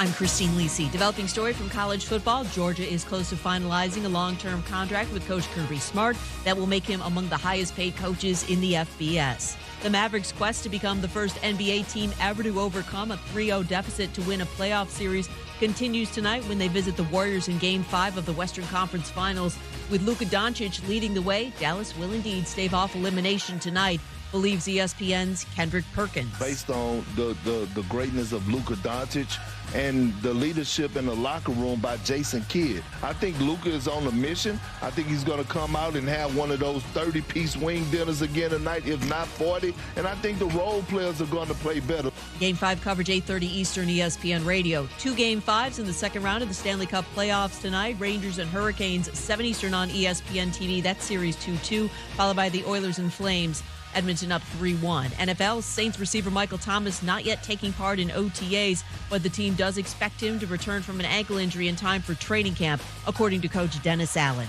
I'm Christine Lisi. Developing story from college football. Georgia is close to finalizing a long-term contract with Coach Kirby Smart that will make him among the highest-paid coaches in the FBS. The Mavericks' quest to become the first NBA team ever to overcome a 3-0 deficit to win a playoff series continues tonight when they visit the Warriors in Game 5 of the Western Conference Finals. With Luka Doncic leading the way, Dallas will indeed stave off elimination tonight, believes ESPN's Kendrick Perkins. Based on the greatness of Luka Doncic and the leadership in the locker room by Jason Kidd, I think Luka is on a mission. I think he's going to come out and have one of those 30-piece wing dinners again tonight, if not 40. And I think the role players are going to play better. Game 5 coverage, 8:30 Eastern, ESPN Radio. 2 Game 5s in the second round of the Stanley Cup playoffs tonight. Rangers and Hurricanes, 7 Eastern on ESPN TV. That's series 2-2, followed by the Oilers and Flames. Edmonton up 3-1. NFL, Saints receiver Michael Thomas not yet taking part in OTAs, but the team does expect him to return from an ankle injury in time for training camp, according to Coach Dennis Allen.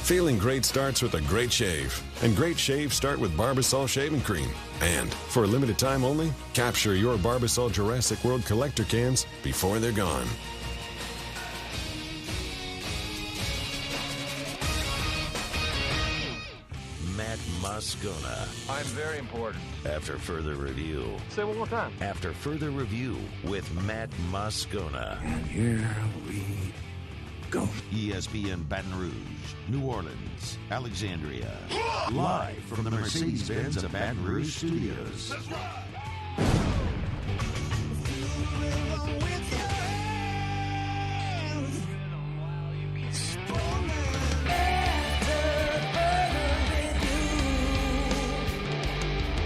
Feeling great starts with a great shave. And great shaves start with Barbasol Shaving Cream. And for a limited time only, capture your Barbasol Jurassic World collector cans before they're gone. Moscona. I'm very important. After further review. Say it one more time. After further review with Matt Moscona. And here we go. ESPN Baton Rouge, New Orleans, Alexandria. Live from the Mercedes-Benz of Baton Rouge studios. That's right.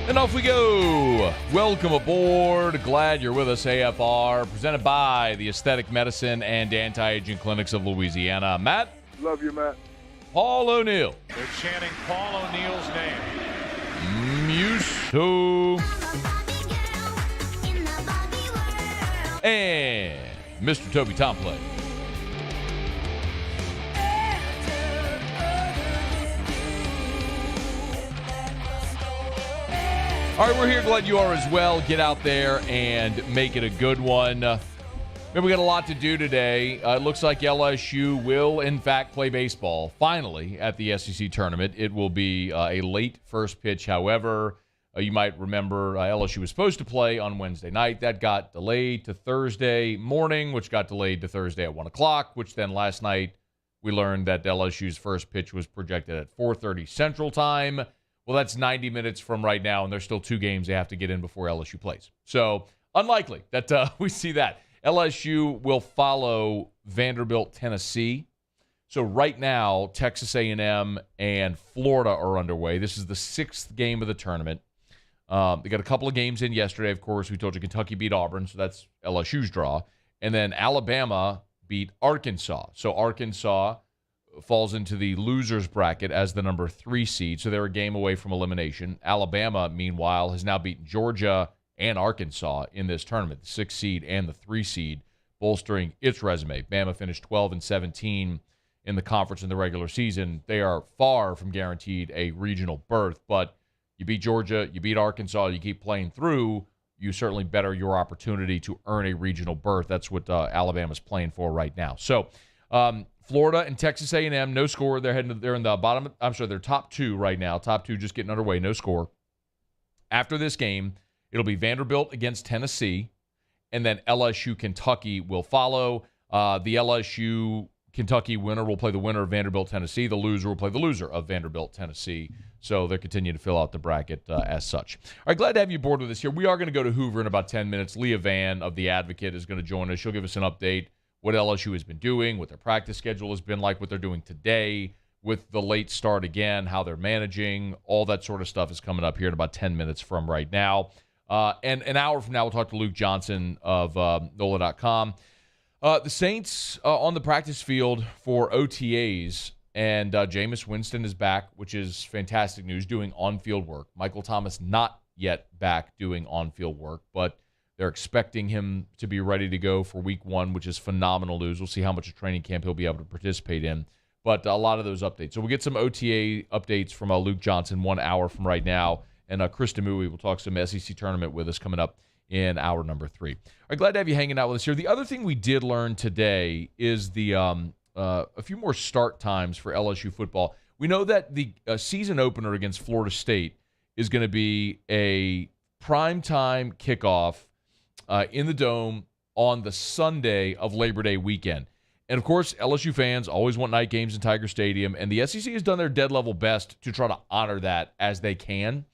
And off we go. Welcome aboard. Glad you're with us, AFR. Presented by the Aesthetic Medicine and Anti-Aging Clinics of Louisiana. Matt? Love you, Matt. Paul O'Neill. They're chanting Paul O'Neill's name. Muso. And Mr. Toby Tomplay. All right, we're here. Glad you are as well. Get out there and make it a good one. Man, we got a lot to do today. It looks like LSU will, in fact, play baseball, finally, at the SEC tournament. It will be a late first pitch. However, you might remember LSU was supposed to play on Wednesday night. That got delayed to Thursday morning, which got delayed to Thursday at 1 o'clock, which then last night we learned that LSU's first pitch was projected at 4:30 Central Time. Well, that's 90 minutes from right now, and there's still 2 games they have to get in before LSU plays. So unlikely that we see that. LSU will follow Vanderbilt, Tennessee. So right now, Texas A&M and Florida are underway. This is the 6th game of the tournament. They got a couple of games in yesterday. Of course, we told you Kentucky beat Auburn, so that's LSU's draw. And then Alabama beat Arkansas. So Arkansas falls into the losers bracket as the number 3 seed, so they're a game away from elimination. Alabama, meanwhile, has now beaten Georgia and Arkansas in this tournament, the 6 seed and the 3 seed, bolstering its resume. Bama finished 12-17 in the conference in the regular season. They are far from guaranteed a regional berth, but you beat Georgia, you beat Arkansas, you keep playing through, you certainly better your opportunity to earn a regional berth. That's what Alabama's playing for right now. So, Florida and Texas A&M, no score. They're in the bottom. I'm sorry, they're top 2 right now. Top 2 just getting underway, no score. After this game, it'll be Vanderbilt against Tennessee, and then LSU Kentucky will follow. The LSU Kentucky winner will play the winner of Vanderbilt Tennessee. The loser will play the loser of Vanderbilt Tennessee. So they're continuing to fill out the bracket as such. All right, glad to have you aboard with us here. We are going to go to Hoover in about 10 minutes. Leah Vann of The Advocate is going to join us. She'll give us an update what LSU has been doing, what their practice schedule has been like, what they're doing today with the late start again, how they're managing. All that sort of stuff is coming up here in about 10 minutes from right now. And an hour from now, we'll talk to Luke Johnson of NOLA.com. The Saints on the practice field for OTAs, and Jameis Winston is back, which is fantastic news, doing on-field work. Michael Thomas not yet back doing on-field work, but they're expecting him to be ready to go for week 1, which is phenomenal news. We'll see how much of training camp he'll be able to participate in. But a lot of those updates. So we'll get some OTA updates from Luke Johnson 1 hour from right now. And Krista Mui will talk some SEC tournament with us coming up in hour number 3. I'm glad to have you hanging out with us here. The other thing we did learn today is the a few more start times for LSU football. We know that the season opener against Florida State is going to be a primetime kickoff in the Dome on the Sunday of Labor Day weekend. And, of course, LSU fans always want night games in Tiger Stadium, and the SEC has done their dead-level best to try to honor that as they can.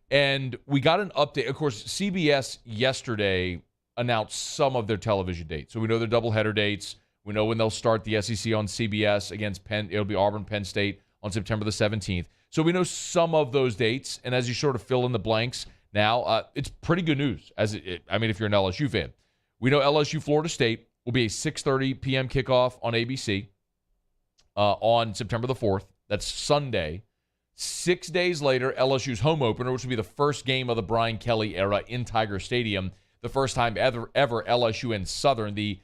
And we got an update. Of course, CBS yesterday announced some of their television dates. So we know their doubleheader dates. We know when they'll start the SEC on CBS against Penn. It'll be Auburn-Penn State on September the 17th. So we know some of those dates, and as you sort of fill in the blanks now, it's pretty good news. If you're an LSU fan. We know LSU-Florida State will be a 6:30 p.m. kickoff on ABC on September the 4th. That's Sunday. 6 days later, LSU's home opener, which will be the first game of the Brian Kelly era in Tiger Stadium, the first time ever LSU and Southern, the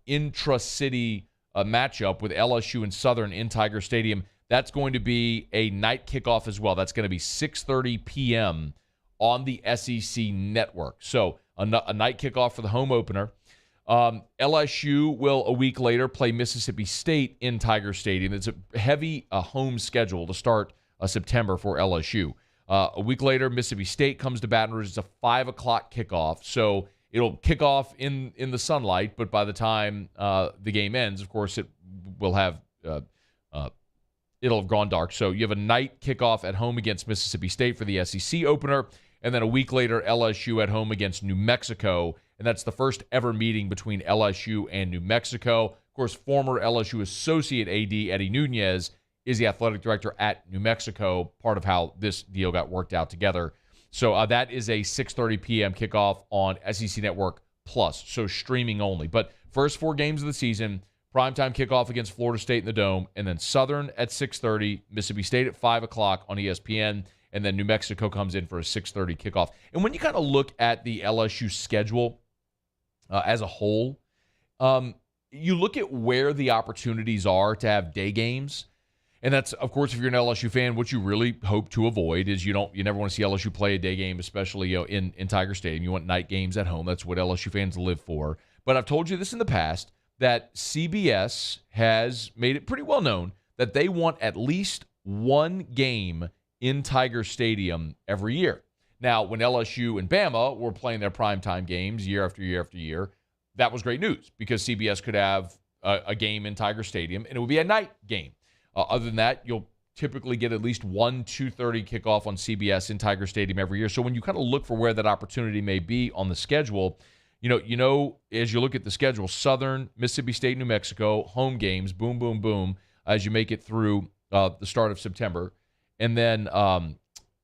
intra-city matchup with LSU and Southern in Tiger Stadium. That's going to be a night kickoff as well. That's going to be 6:30 p.m. on the SEC network. So a night kickoff for the home opener. LSU will, a week later, play Mississippi State in Tiger Stadium. It's a heavy home schedule to start September for LSU. A week later, Mississippi State comes to Baton Rouge. It's a 5 o'clock kickoff. So it'll kick off in the sunlight, but by the time the game ends, of course, it will have it'll have gone dark. So you have a night kickoff at home against Mississippi State for the SEC opener, and then a week later, LSU at home against New Mexico, and that's the first ever meeting between LSU and New Mexico. Of course, former LSU associate AD Eddie Nunez is the athletic director at New Mexico, part of how this deal got worked out together. So that is a 6:30 p.m. kickoff on SEC Network Plus, so streaming only. But first 4 games of the season, primetime kickoff against Florida State in the Dome, and then Southern at 6:30, Mississippi State at 5 o'clock on ESPN, and then New Mexico comes in for a 6:30 kickoff. And when you kind of look at the LSU schedule as a whole, you look at where the opportunities are to have day games. And that's, of course, if you're an LSU fan, what you really hope to avoid is you never want to see LSU play a day game, especially in Tiger Stadium. You want night games at home. That's what LSU fans live for. But I've told you this in the past, that CBS has made it pretty well known that they want at least one game in Tiger Stadium every year. Now, when LSU and Bama were playing their primetime games year after year after year, that was great news because CBS could have a game in Tiger Stadium, and it would be a night game. Other than that, you'll typically get at least one 2:30 kickoff on CBS in Tiger Stadium every year. So when you kind of look for where that opportunity may be on the schedule, you know, as you look at the schedule, Southern, Mississippi State, New Mexico, home games, boom, boom, boom, as you make it through the start of September. And then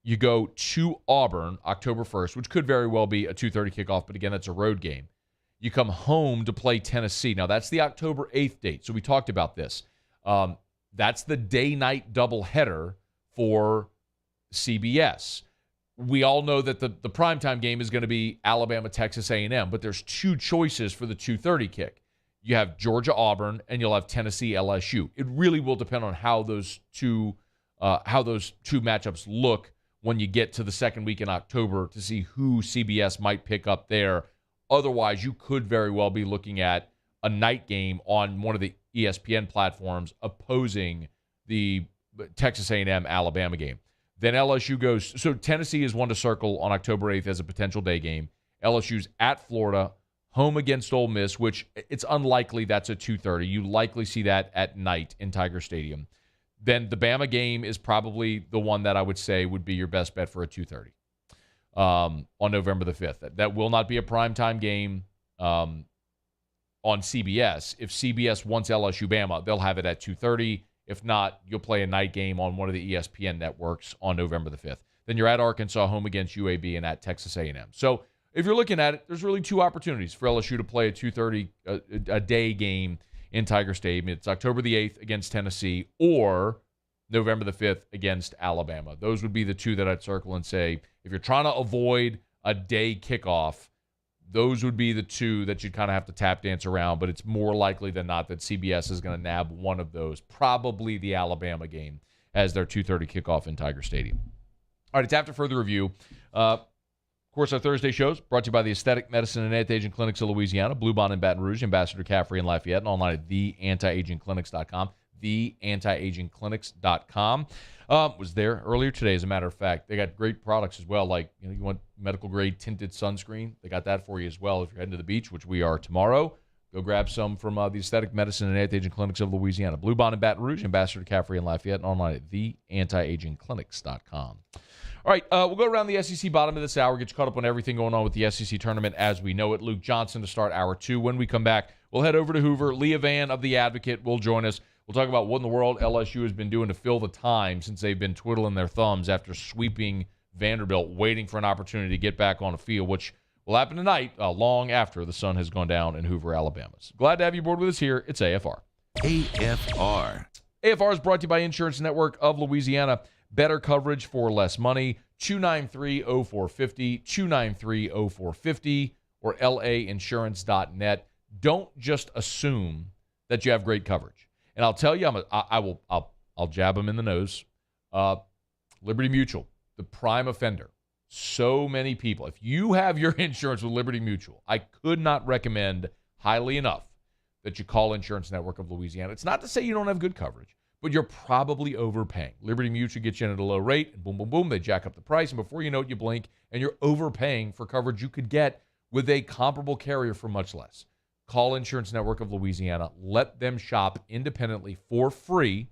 you go to Auburn, October 1st, which could very well be a 2:30 kickoff, but again, that's a road game. You come home to play Tennessee. Now, that's the October 8th date, so we talked about this. That's the day-night doubleheader for CBS. We all know that the primetime game is going to be Alabama, Texas A&M, but there's 2 choices for the 2:30 kick. You have Georgia, Auburn, and you'll have Tennessee, LSU. It really will depend on how those two matchups look when you get to the second week in October to see who CBS might pick up there. Otherwise, you could very well be looking at a night game on one of the ESPN platforms opposing the Texas A&M Alabama game. Then LSU goes, so Tennessee is one to circle on October 8th as a potential day game. LSU's at Florida, home against Ole Miss, which it's unlikely that's a 2:30. You likely see that at night in Tiger Stadium. Then the Bama game is probably the one that I would say would be your best bet for a 2:30 on November the 5th. That will not be a primetime game on CBS. If CBS wants LSU Bama, they'll have it at 2:30. If not, you'll play a night game on one of the ESPN networks on November the 5th. Then you're at Arkansas, home against UAB, and at Texas A&M. So if you're looking at it, there's really 2 opportunities for LSU to play a 2:30 a day game in Tiger Stadium. It's October the 8th against Tennessee or November the 5th against Alabama. Those would be the 2 that I'd circle and say, if you're trying to avoid a day kickoff, those would be the 2 that you'd kind of have to tap dance around, but it's more likely than not that CBS is going to nab one of those, probably the Alabama game, as their 2:30 kickoff in Tiger Stadium. All right, it's after further review. course, our Thursday shows brought to you by the Aesthetic Medicine and Anti-Aging Clinics of Louisiana, Blue Bond in Baton Rouge, Ambassador Caffrey in Lafayette, and online at theantiagingclinics.com. Theantiagingclinics.com. Was there earlier today, as a matter of fact. They got great products as well, like you want medical grade tinted sunscreen. They got that for you as well. If you're heading to the beach, which we are tomorrow, go grab some from the Aesthetic Medicine and Anti-Aging Clinics of Louisiana. Blue Bond in Baton Rouge, Ambassador Caffrey in Lafayette, and online at theantiagingclinics.com. All right, we'll go around the SEC bottom of this hour, get you caught up on everything going on with the SEC tournament as we know it. Luke Johnson to start hour 2. When we come back, we'll head over to Hoover. Leah Vann of The Advocate will join us. We'll talk about what in the world LSU has been doing to fill the time since they've been twiddling their thumbs after sweeping Vanderbilt, waiting for an opportunity to get back on a field, which will happen tonight, long after the sun has gone down in Hoover, Alabama. So glad to have you aboard with us here. It's AFR. AFR. AFR is brought to you by Insurance Network of Louisiana. Better coverage for less money. 293-0450, 293-0450, or lainsurance.net. Don't just assume that you have great coverage. And I'll tell you, I'll jab them in the nose. Liberty Mutual, the prime offender. So many people. If you have your insurance with Liberty Mutual, I could not recommend highly enough that you call Insurance Network of Louisiana. It's not to say you don't have good coverage, but you're probably overpaying. Liberty Mutual gets you in at a low rate, and boom, boom, boom, they jack up the price, and before you know it, you blink, and you're overpaying for coverage you could get with a comparable carrier for much less. Call Insurance Network of Louisiana. Let them shop independently for free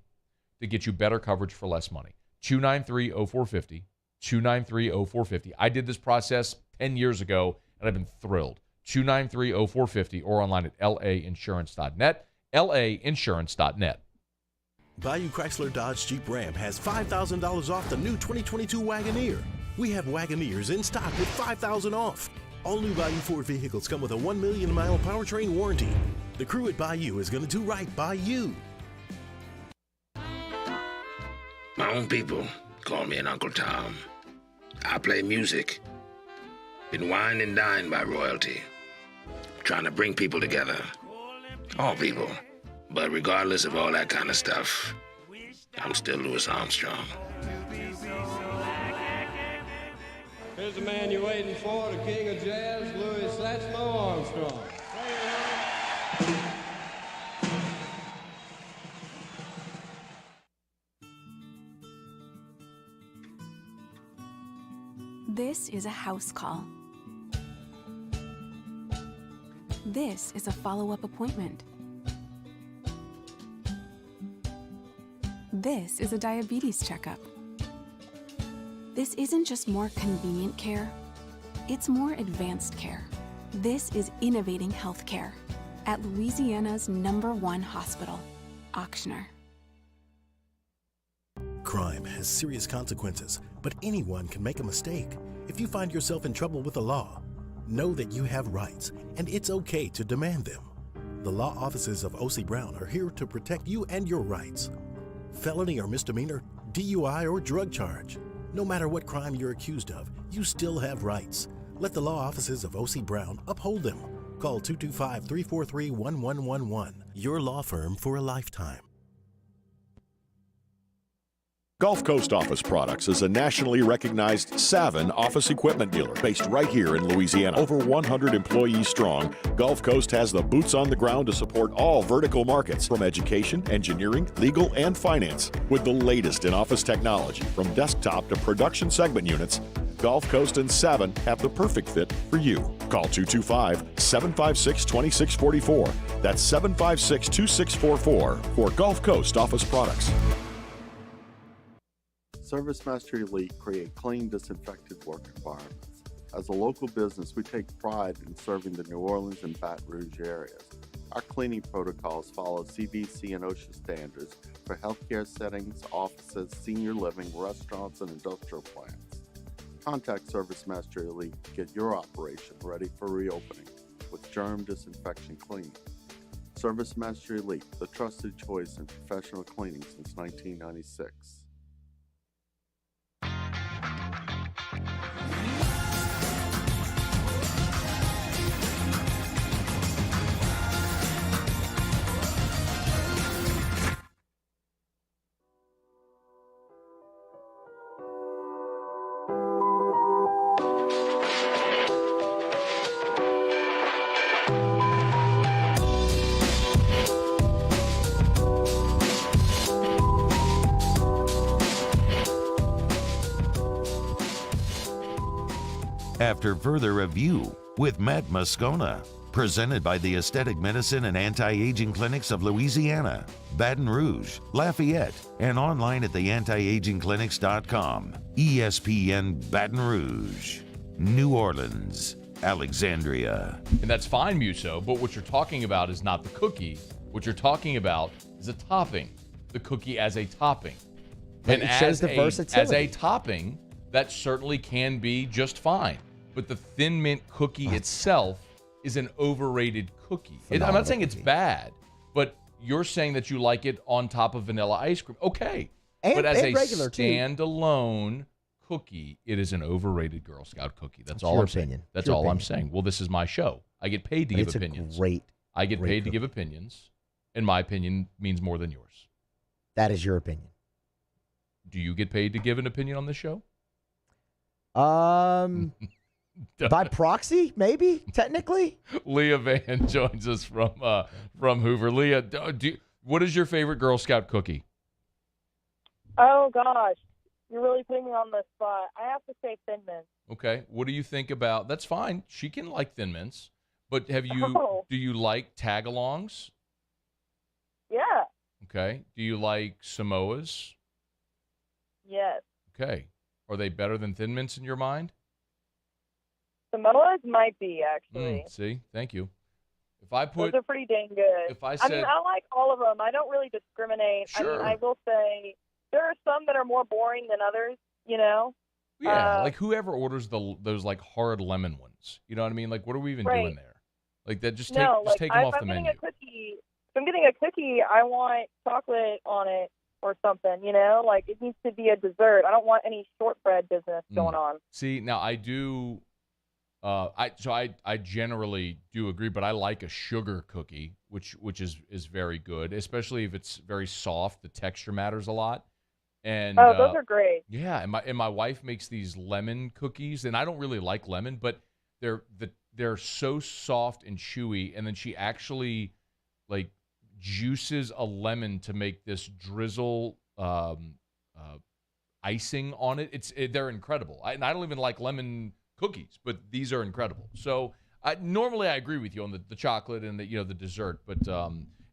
to get you better coverage for less money. 293-0450, 293-0450. I did this process 10 years ago, and I've been thrilled. 293-0450 or online at lainsurance.net, lainsurance.net. Bayou Chrysler Dodge Jeep Ram has $5,000 off the new 2022 Wagoneer. We have Wagoneers in stock with $5,000 off. All new Bayou Ford vehicles come with a 1 million mile powertrain warranty. The crew at Bayou is going to do right by you. My own people call me an Uncle Tom. I play music. Been wined and dined by royalty. Trying to bring people together. All people. But regardless of all that kind of stuff, I'm still Louis Armstrong. Here's the man you're waiting for, the king of jazz, Louis Satchmo Armstrong. This is a house call. This is a follow-up appointment. This is a diabetes checkup. This isn't just more convenient care, it's more advanced care. This is innovating healthcare at Louisiana's #1 hospital, Auctioner. Crime has serious consequences, but anyone can make a mistake. If you find yourself in trouble with the law, know that you have rights, and it's okay to demand them. The law offices of O.C. Brown are here to protect you and your rights. Felony or misdemeanor, DUI or drug charge. No matter what crime you're accused of, you still have rights. Let the law offices of O.C. Brown uphold them. Call 225-343-1111. Your law firm for a lifetime. Gulf Coast Office Products is a nationally recognized Savin office equipment dealer based right here in Louisiana. Over 100 employees strong, Gulf Coast has the boots on the ground to support all vertical markets from education, engineering, legal, and finance. With the latest in office technology from desktop to production segment units, Gulf Coast and Savin have the perfect fit for you. Call 225-756-2644. That's 756-2644 for Gulf Coast Office Products. ServiceMaster Elite create clean, disinfected work environments. As a local business, we take pride in serving the New Orleans and Baton Rouge areas. Our cleaning protocols follow CDC and OSHA standards for healthcare settings, offices, senior living, restaurants, and industrial plants. Contact ServiceMaster Elite to get your operation ready for reopening with germ disinfection cleaning. ServiceMaster Elite, the trusted choice in professional cleaning since 1996. after further review with Matt Moscona. Presented by the Aesthetic Medicine and Anti-Aging Clinics of Louisiana, Baton Rouge, Lafayette, and online at theantiagingclinics.com. ESPN Baton Rouge, New Orleans, Alexandria. And that's fine, Muso, but what you're talking about is not the cookie. What you're talking about is a topping, the cookie as a topping. But it shows the versatility. As a topping, that certainly can be just fine. But the Thin Mint cookie itself is an overrated cookie. I'm not saying it's bad, but you're saying that you like it on top of vanilla ice cream. Okay. But as a standalone cookie, it is an overrated Girl Scout cookie. That's all I'm saying. That's all I'm saying. Well, this is my show. I get paid to give opinions. I get paid to give opinions, and my opinion means more than yours. That is your opinion. Do you get paid to give an opinion on this show? By proxy, maybe, technically. Leah Vann joins us from Hoover. Leah, what is your favorite Girl Scout cookie? Oh, gosh. You're really putting me on the spot. I have to say Thin Mints. Okay. What do you think about – that's fine. She can like Thin Mints. But do you like tag-alongs? Yeah. Okay. Do you like Samoas? Yes. Okay. Are they better than Thin Mints in your mind? Samoas might be, actually. See? Thank you. Those are pretty dang good. I like all of them. I don't really discriminate. Sure. I will say there are some that are more boring than others, you know? Yeah, like whoever orders those like hard lemon ones. You know what I mean? Like, what are we even doing there? Like that, just take them off the menu. If I'm getting a cookie, I want chocolate on it or something, you know? Like, it needs to be a dessert. I don't want any shortbread business going on. See, now I do... I generally do agree, but I like a sugar cookie, which is very good, especially if it's very soft. The texture matters a lot. And those are great. Yeah, and my wife makes these lemon cookies, and I don't really like lemon, but they're so soft and chewy. And then she actually like juices a lemon to make this drizzle icing on it. They're incredible. I don't even like lemon cookies, but these are incredible. So normally I agree with you on the chocolate and the dessert, but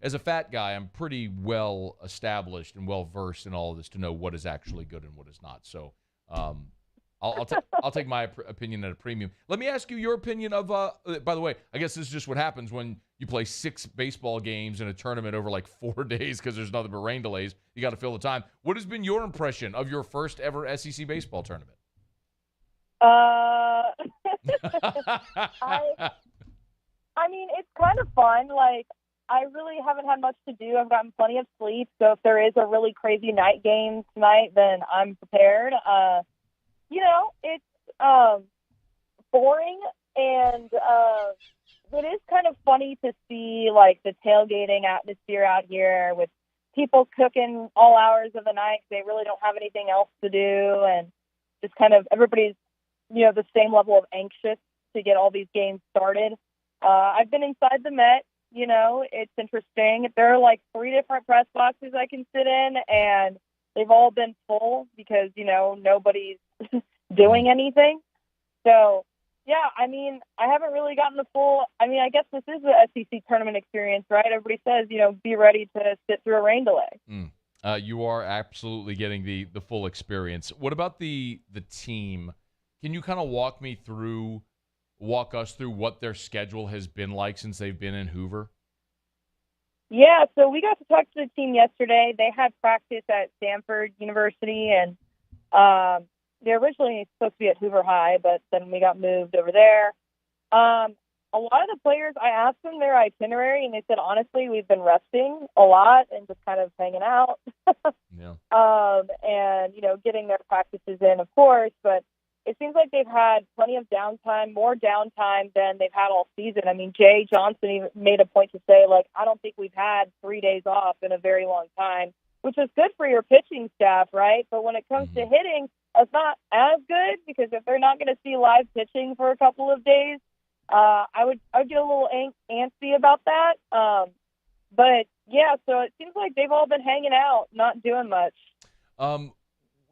as a fat guy, I'm pretty well established and well versed in all of this to know what is actually good and what is not. So I'll take my opinion at a premium. Let me ask you your opinion of. By the way, I guess this is just what happens when you play 6 baseball games in a tournament over like 4 days because there's nothing but rain delays. You got to fill the time. What has been your impression of your first ever SEC baseball tournament? I mean, it's kind of fun. Like, I really haven't had much to do. I've gotten plenty of sleep. So if there is a really crazy night game tonight, then I'm prepared. It's boring, and it is kind of funny to see, like, the tailgating atmosphere out here with people cooking all hours of the night because they really don't have anything else to do, and just kind of everybody's the same level of anxious to get all these games started. I've been inside the Met. It's interesting. There are like 3 different press boxes I can sit in, and they've all been full because, nobody's doing anything. So, yeah, I mean, I haven't really gotten the full – I mean, I guess this is the SEC tournament experience, right? Everybody says, be ready to sit through a rain delay. You are absolutely getting the full experience. What about the team? Can you kind of walk us through what their schedule has been like since they've been in Hoover? Yeah, so we got to talk to the team yesterday. They had practice at Stanford University, and they're originally supposed to be at Hoover High, but then we got moved over there. A lot of the players, I asked them their itinerary, and they said, honestly, we've been resting a lot and just kind of hanging out. Yeah. And, getting their practices in, of course, but it seems like they've had plenty of downtime, more downtime than they've had all season. I mean, Jay Johnson even made a point to say, like, I don't think we've had 3 days off in a very long time, which is good for your pitching staff, right? But when it comes to hitting, it's not as good because if they're not going to see live pitching for a couple of days, I would get a little antsy about that. But, yeah, so it seems like they've all been hanging out, not doing much.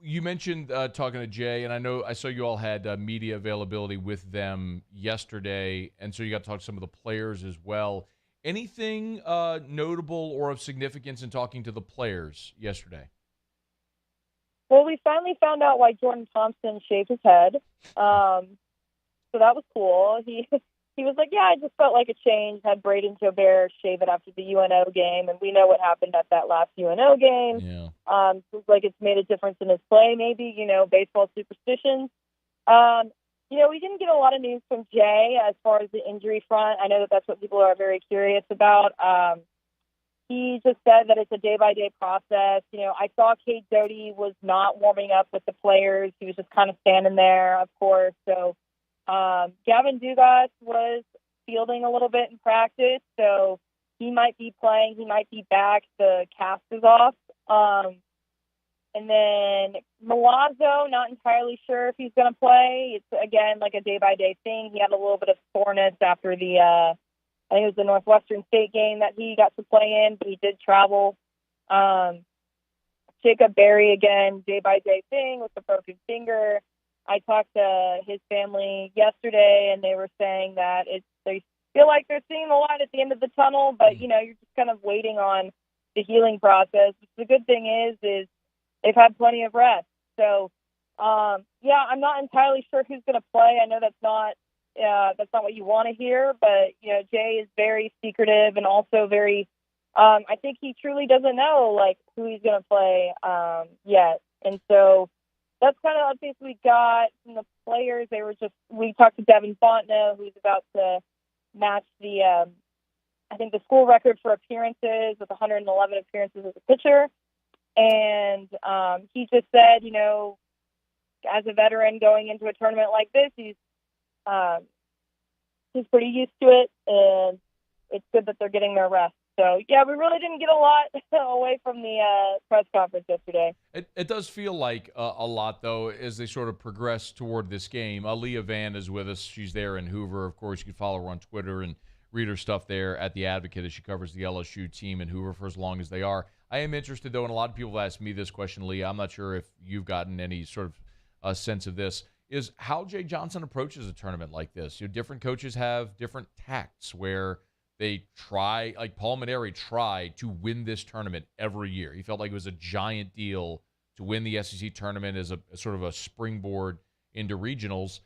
You mentioned talking to Jay, and I saw you all had media availability with them yesterday, and so you got to talk to some of the players as well. Anything notable or of significance in talking to the players yesterday? Well, we finally found out why Jordan Thompson shaved his head. So that was cool. He was like, yeah, I just felt like a change. Had Braden Jobert shave it after the UNO game, and we know what happened at that last UNO game. Yeah. So it's like it's made a difference in his play, maybe, baseball superstitions. We didn't get a lot of news from Jay as far as the injury front. I know that that's what people are very curious about. He just said that it's a day-by-day process. I saw Cade Doty was not warming up with the players. He was just kind of standing there, of course. So Gavin Dugas was fielding a little bit in practice, so he might be playing. He might be back. The cast is off. And then Milazzo, not entirely sure if he's going to play. It's, again, like a day-by-day thing. He had a little bit of soreness after the I think it was the Northwestern State game that he got to play in, but he did travel. Jacob Berry, again, day-by-day thing with the broken finger. I talked to his family yesterday, and they were saying that they feel like they're seeing the light at the end of the tunnel, but, you're just kind of waiting on the healing process. The good thing is they've had plenty of rest. So, I'm not entirely sure who's going to play. I know that's not what you want to hear, but, Jay is very secretive and also very, I think he truly doesn't know, who he's going to play yet. And so that's kind of updates we got from the players. We talked to Devin Fontenot, who's about to match the school record for appearances with 111 appearances as a pitcher. And he just said, as a veteran going into a tournament like this, he's pretty used to it, and it's good that they're getting their rest. So, we really didn't get a lot away from the press conference yesterday. It does feel like a lot, though, as they sort of progress toward this game. Leah Vann is with us. She's there in Hoover. Of course, you can follow her on Twitter and read her stuff there at The Advocate as she covers the LSU team in Hoover for as long as they are. I am interested, though, and a lot of people have asked me this question, Leah. I'm not sure if you've gotten any sort of sense of this, is how Jay Johnson approaches a tournament like this. Different coaches have different tacts where they try, like Paul Maneri tried to win this tournament every year. He felt like it was a giant deal to win the SEC tournament as a sort of a springboard into regionals.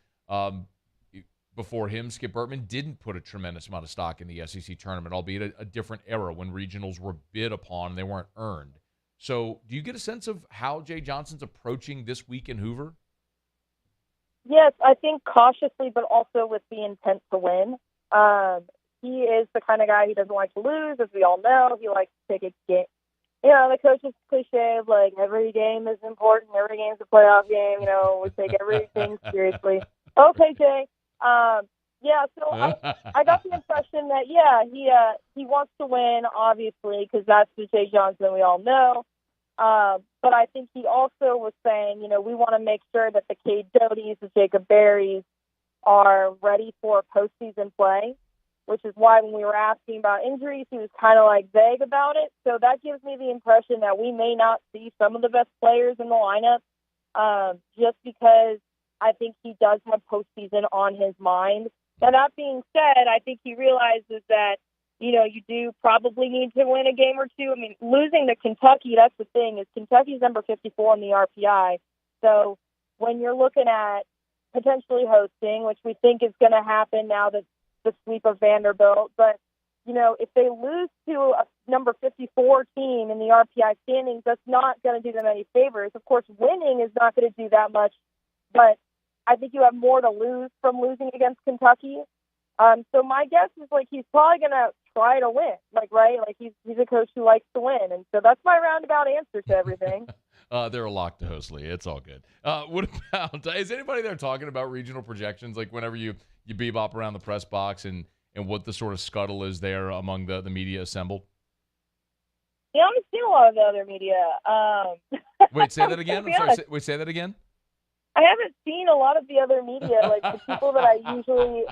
Before him, Skip Bertman didn't put a tremendous amount of stock in the SEC tournament, albeit a different era when regionals were bid upon and they weren't earned. So do you get a sense of how Jay Johnson's approaching this week in Hoover? Yes, I think cautiously, but also with the intent to win. He is the kind of guy who doesn't like to lose, as we all know. He likes to take a game. The coach's cliche of, every game is important, every game's a playoff game, we take everything seriously. Okay, Jay. So I got the impression that, he wants to win, obviously, because that's the Jay Johnson we all know. But I think he also was saying, we want to make sure that the Cade Doties, the Jacob Berries are ready for postseason play, which is why when we were asking about injuries, he was kind of vague about it. So that gives me the impression that we may not see some of the best players in the lineup, just because I think he does have postseason on his mind. Now, that being said, I think he realizes that, you do probably need to win a game or two. I mean, losing to Kentucky, that's the thing, is Kentucky's number 54 in the RPI. So when you're looking at potentially hosting, which we think is going to happen now that the sweep of Vanderbilt, but, if they lose to a number 54 team in the RPI standings, that's not going to do them any favors. Of course, winning is not going to do that much, but I think you have more to lose from losing against Kentucky. So my guess is he's probably going to try to win, right? He's a coach who likes to win. And so that's my roundabout answer to everything. They're a lock to host, Leah. It's all good. What about, is anybody there talking about regional projections? Whenever you bebop around the press box and what the sort of scuttle is there among the media assembled? Yeah, I haven't seen a lot of the other media. Wait, say that again? I'm sorry. Say that again? I haven't seen a lot of the other media, the people that I usually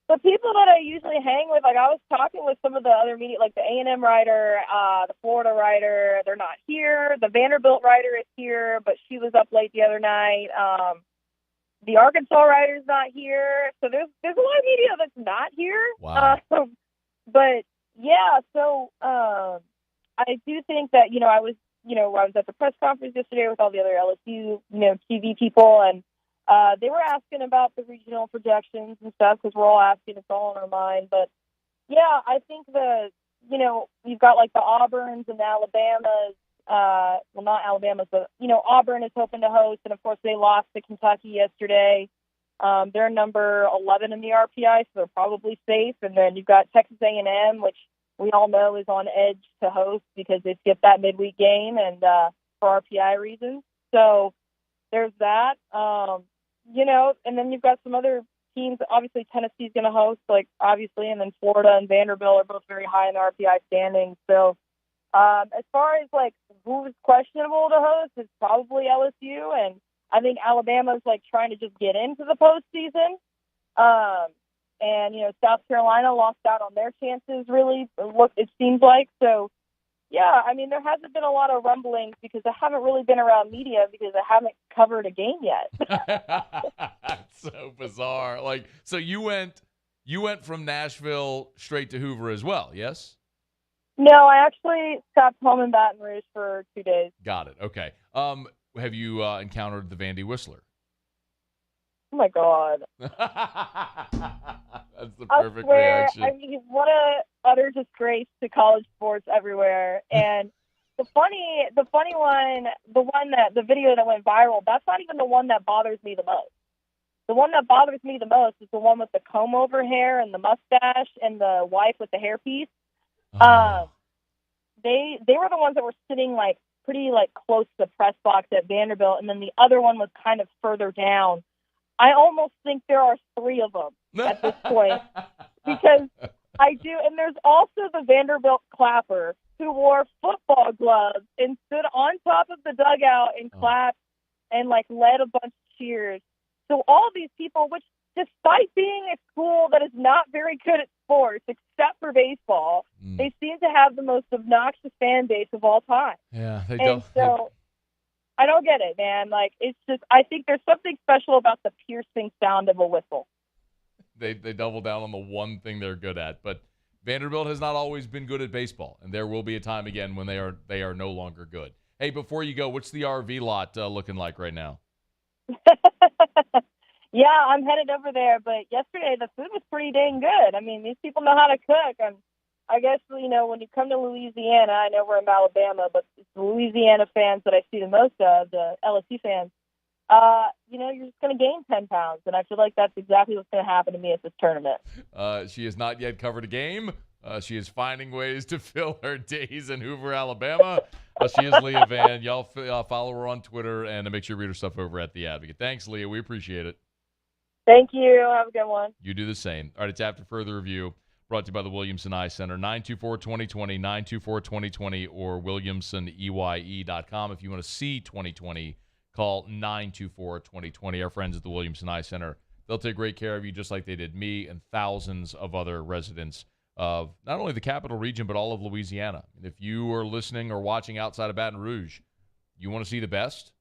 the people that I usually hang with, like I was talking with some of the other media, like the A&M writer, the Florida writer, they're not here. The Vanderbilt writer is here, but she was up late the other night. The Arkansas writer's not here. So there's a lot of media that's not here. Wow. But yeah, so I do think that, I was at the press conference yesterday with all the other LSU, TV people, and they were asking about the regional projections and stuff because we're all asking. It's all on our mind. But, yeah, I think you've got like the Auburns and the Alabamas. Well, not Alabama's, but, Auburn is hoping to host. And, of course, they lost to Kentucky yesterday. They're number 11 in the RPI, so they're probably safe. And then you've got Texas A&M, which we all know is on edge to host because they skipped that midweek game and for RPI reasons. So there's that. And then you've got some other teams. Obviously, Tennessee's going to host, obviously, and then Florida and Vanderbilt are both very high in the RPI standings. So as far as, who's questionable to host, it's probably LSU, and I think Alabama's, trying to just get into the postseason. And, South Carolina lost out on their chances, really, it seems like. So, yeah, I mean, there hasn't been a lot of rumblings because I haven't really been around media because I haven't covered a game yet. That's so bizarre. So you went from Nashville straight to Hoover as well, yes? No, I actually stopped home in Baton Rouge for 2 days. Got it. Okay. Have you encountered the Vandy Whistler? Oh, my God. That's the perfect reaction. I mean, what a utter disgrace to college sports everywhere. And the funny one, the video that went viral, that's not even the one that bothers me the most. The one that bothers me the most is the one with the comb over hair and the mustache and the wife with the hairpiece. Oh. They were the ones that were sitting pretty close to the press box at Vanderbilt, and then the other one was kind of further down. I almost think there are 3 of them at this point because I do. And there's also the Vanderbilt clapper who wore football gloves and stood on top of the dugout and clapped and led a bunch of cheers. So all these people, which despite being a school that is not very good at sports except for baseball, they seem to have the most obnoxious fan base of all time. Yeah, they and don't. So I don't get it, man. It's just, I think there's something special about the piercing sound of a whistle. They double down on the one thing they're good at. But Vanderbilt has not always been good at baseball, and there will be a time again when they are no longer good. Hey, before you go, what's the RV lot looking like right now? Yeah, I'm headed over there, but yesterday the food was pretty dang good. I mean, these people know how to cook, and I guess, when you come to Louisiana, I know we're in Alabama, but it's the Louisiana fans that I see the most of, the LSU fans, you're just going to gain 10 pounds, and I feel like that's exactly what's going to happen to me at this tournament. She has not yet covered a game. She is finding ways to fill her days in Hoover, Alabama. She is Leah Vann. Y'all follow her on Twitter and make sure you read her stuff over at The Advocate. Thanks, Leah. We appreciate it. Thank you. Have a good one. You do the same. All right, it's After Further Review, brought to you by the Williamson Eye Center. 924-2020, 924-2020, or WilliamsonEYE.com. If you want to see 2020, call 924-2020. Our friends at the Williamson Eye Center, they'll take great care of you just like they did me and thousands of other residents of not only the capital region, but all of Louisiana. If you are listening or watching outside of Baton Rouge, you want to see the best,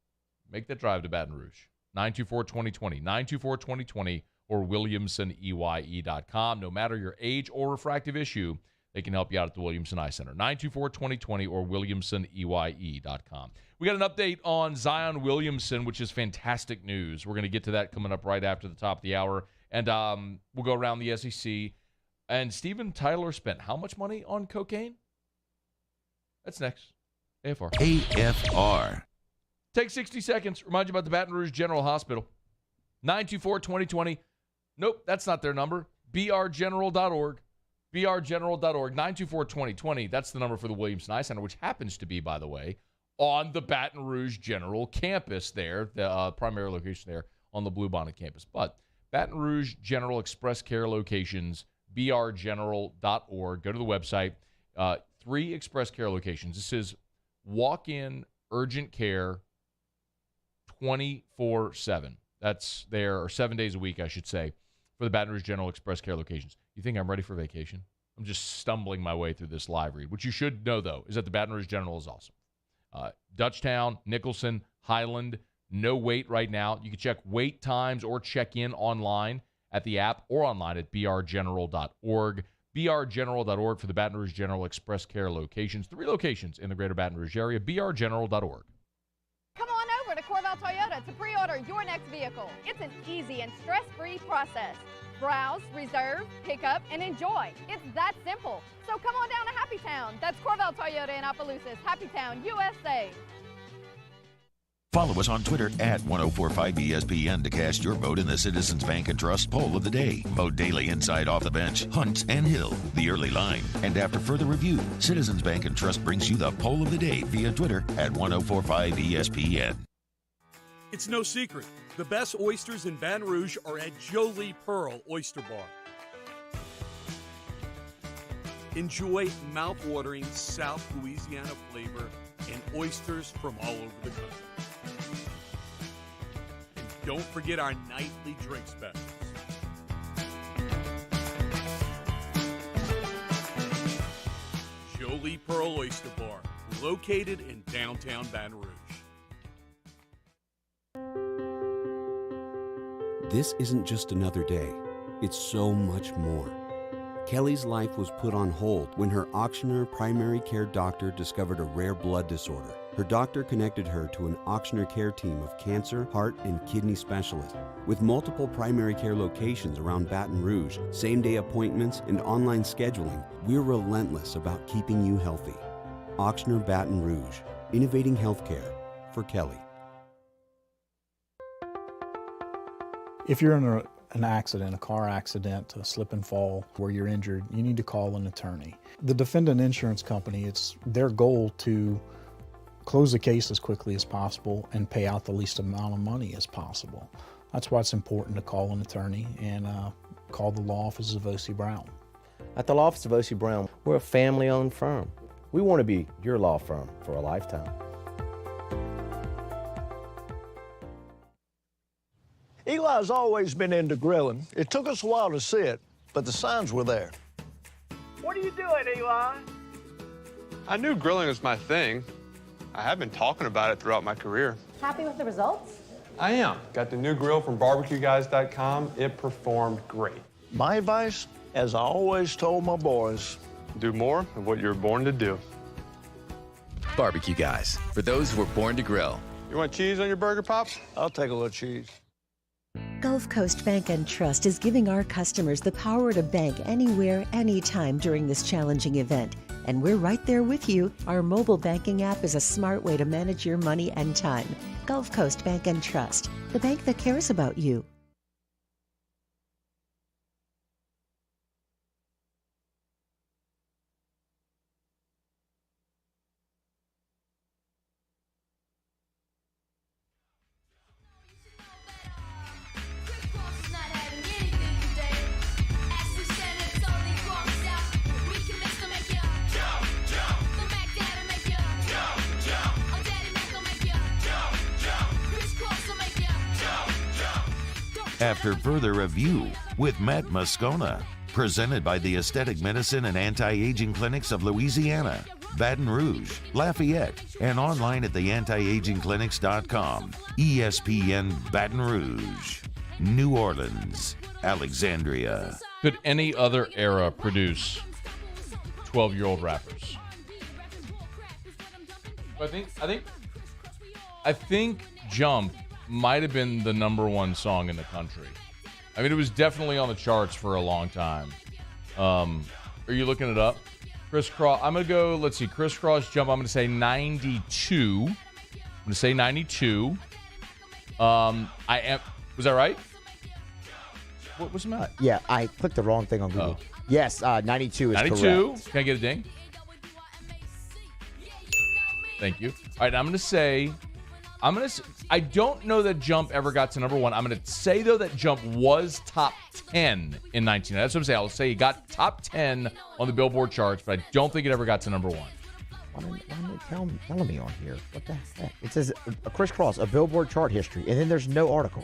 make that drive to Baton Rouge. 924-2020, 924-2020, or WilliamsonEYE.com. No matter your age or refractive issue, they can help you out at the Williamson Eye Center. 924-2020 or WilliamsonEYE.com. We got an update on Zion Williamson, which is fantastic news. We're going to get to that coming up right after the top of the hour. And we'll go around the SEC. And Steven Tyler spent how much money on cocaine? That's next. AFR. AFR. Take 60 seconds. Remind you about the Baton Rouge General Hospital. 924-2020. Nope, that's not their number. brgeneral.org. brgeneral.org. 924-2020. That's the number for the Williamson Eye Center, which happens to be, by the way, on the Baton Rouge General campus there, the primary location there on the Bluebonnet campus. But Baton Rouge General Express Care locations, brgeneral.org. Go to the website. 3 Express Care locations. This is walk-in urgent care 24/7. That's there, or 7 days a week, I should say. for the Baton Rouge General Express Care locations. You think I'm ready for vacation? I'm just stumbling my way through this live read. What you should know, though, is that the Baton Rouge General is awesome. Dutchtown, Nicholson, Highland, no wait right now. You can check wait times or check in online at the app or online at brgeneral.org. brgeneral.org for the Baton Rouge General Express Care locations. 3 locations in the greater Baton Rouge area. brgeneral.org. Come on over to Corval Toyota to pre-order your next vehicle. It's an easy and stress-free process. Browse, reserve, pick up, and enjoy. It's that simple. So come on down to Happy Town. That's Corval Toyota in Opelousas, Happy Town, USA. Follow us on Twitter at 1045ESPN to cast your vote in the Citizens Bank and Trust Poll of the Day. Vote daily inside, off the bench, Hunt and Hill, the early line. And after further review, Citizens Bank and Trust brings you the Poll of the Day via Twitter at 1045ESPN. It's no secret. The best oysters in Baton Rouge are at Jolie Pearl Oyster Bar. Enjoy mouth-watering South Louisiana flavor and oysters from all over the country. And don't forget our nightly drink specials. Jolie Pearl Oyster Bar, located in downtown Baton Rouge. This isn't just another day. It's so much more. Kelly's life was put on hold when her auctioneer primary care doctor discovered a rare blood disorder. Her doctor connected her to an auctioneer care team of cancer, heart, and kidney specialists. With multiple primary care locations around Baton Rouge, same-day appointments, and online scheduling, we're relentless about keeping you healthy. Auctioneer Baton Rouge, innovating healthcare for Kelly. If you're in an accident, a car accident, a slip and fall where you're injured, you need to call an attorney. The defendant insurance company, it's their goal to close the case as quickly as possible and pay out the least amount of money as possible. That's why it's important to call an attorney and call the law offices of O.C. Brown. At the law office of O.C. Brown, we're a family-owned firm. We want to be your law firm for a lifetime. Eli's always been into grilling. It took us a while to see it, but the signs were there. What are you doing, Eli? I knew grilling was my thing. I have been talking about it throughout my career. Happy with the results? I am. Got the new grill from barbecueguys.com. It performed great. My advice, as I always told my boys, do more of what you were born to do. Barbecue Guys, for those who were born to grill. You want cheese on your burger, Pops? I'll take a little cheese. Gulf Coast Bank and Trust is giving our customers the power to bank anywhere, anytime during this challenging event. And we're right there with you. Our mobile banking app is a smart way to manage your money and time. Gulf Coast Bank and Trust, the bank that cares about you. After further review with Matt Moscona, presented by the Aesthetic Medicine and Anti-Aging Clinics of Louisiana, Baton Rouge, Lafayette, and online at theantiagingclinics.com. ESPN Baton Rouge, New Orleans, Alexandria. Could any other era produce 12-year-old rappers? I think Jump might have been the #1 song in the country. I mean, it was definitely on the charts for a long time. Are you looking it up? Crisscross. I'm going to go, let's see, Crisscross Jump. I'm going to say 92. I'm going to say 92. Was that right? What was the matter? Yeah, I clicked the wrong thing on Google. Oh. Yes, 92 is 92. correct. Can I get a ding? Thank you. All right, I'm going to say, I don't know that Jump ever got to #1. I'm going to say, though, that Jump was top 10 in 19. That's what I'm saying. I'll say he got top 10 on the Billboard charts, but I don't think it ever got to #1. Why telling me on here? What the heck? It says a Crisscross, a Billboard chart history, and then there's no article.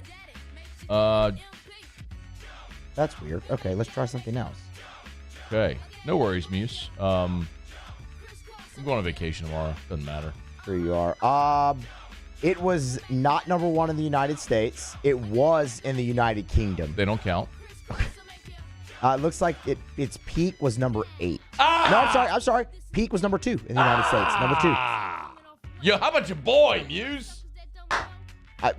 That's weird. Okay, let's try something else. Okay. No worries, Muse. I'm going on vacation tomorrow. Doesn't matter. Here you are. It was not number 1 in the United States. It was in the United Kingdom. They don't count. It looks like its peak was number 8. No, I'm sorry. Peak was number 2 in the United States. Number 2. Yo, how about your boy, Muse?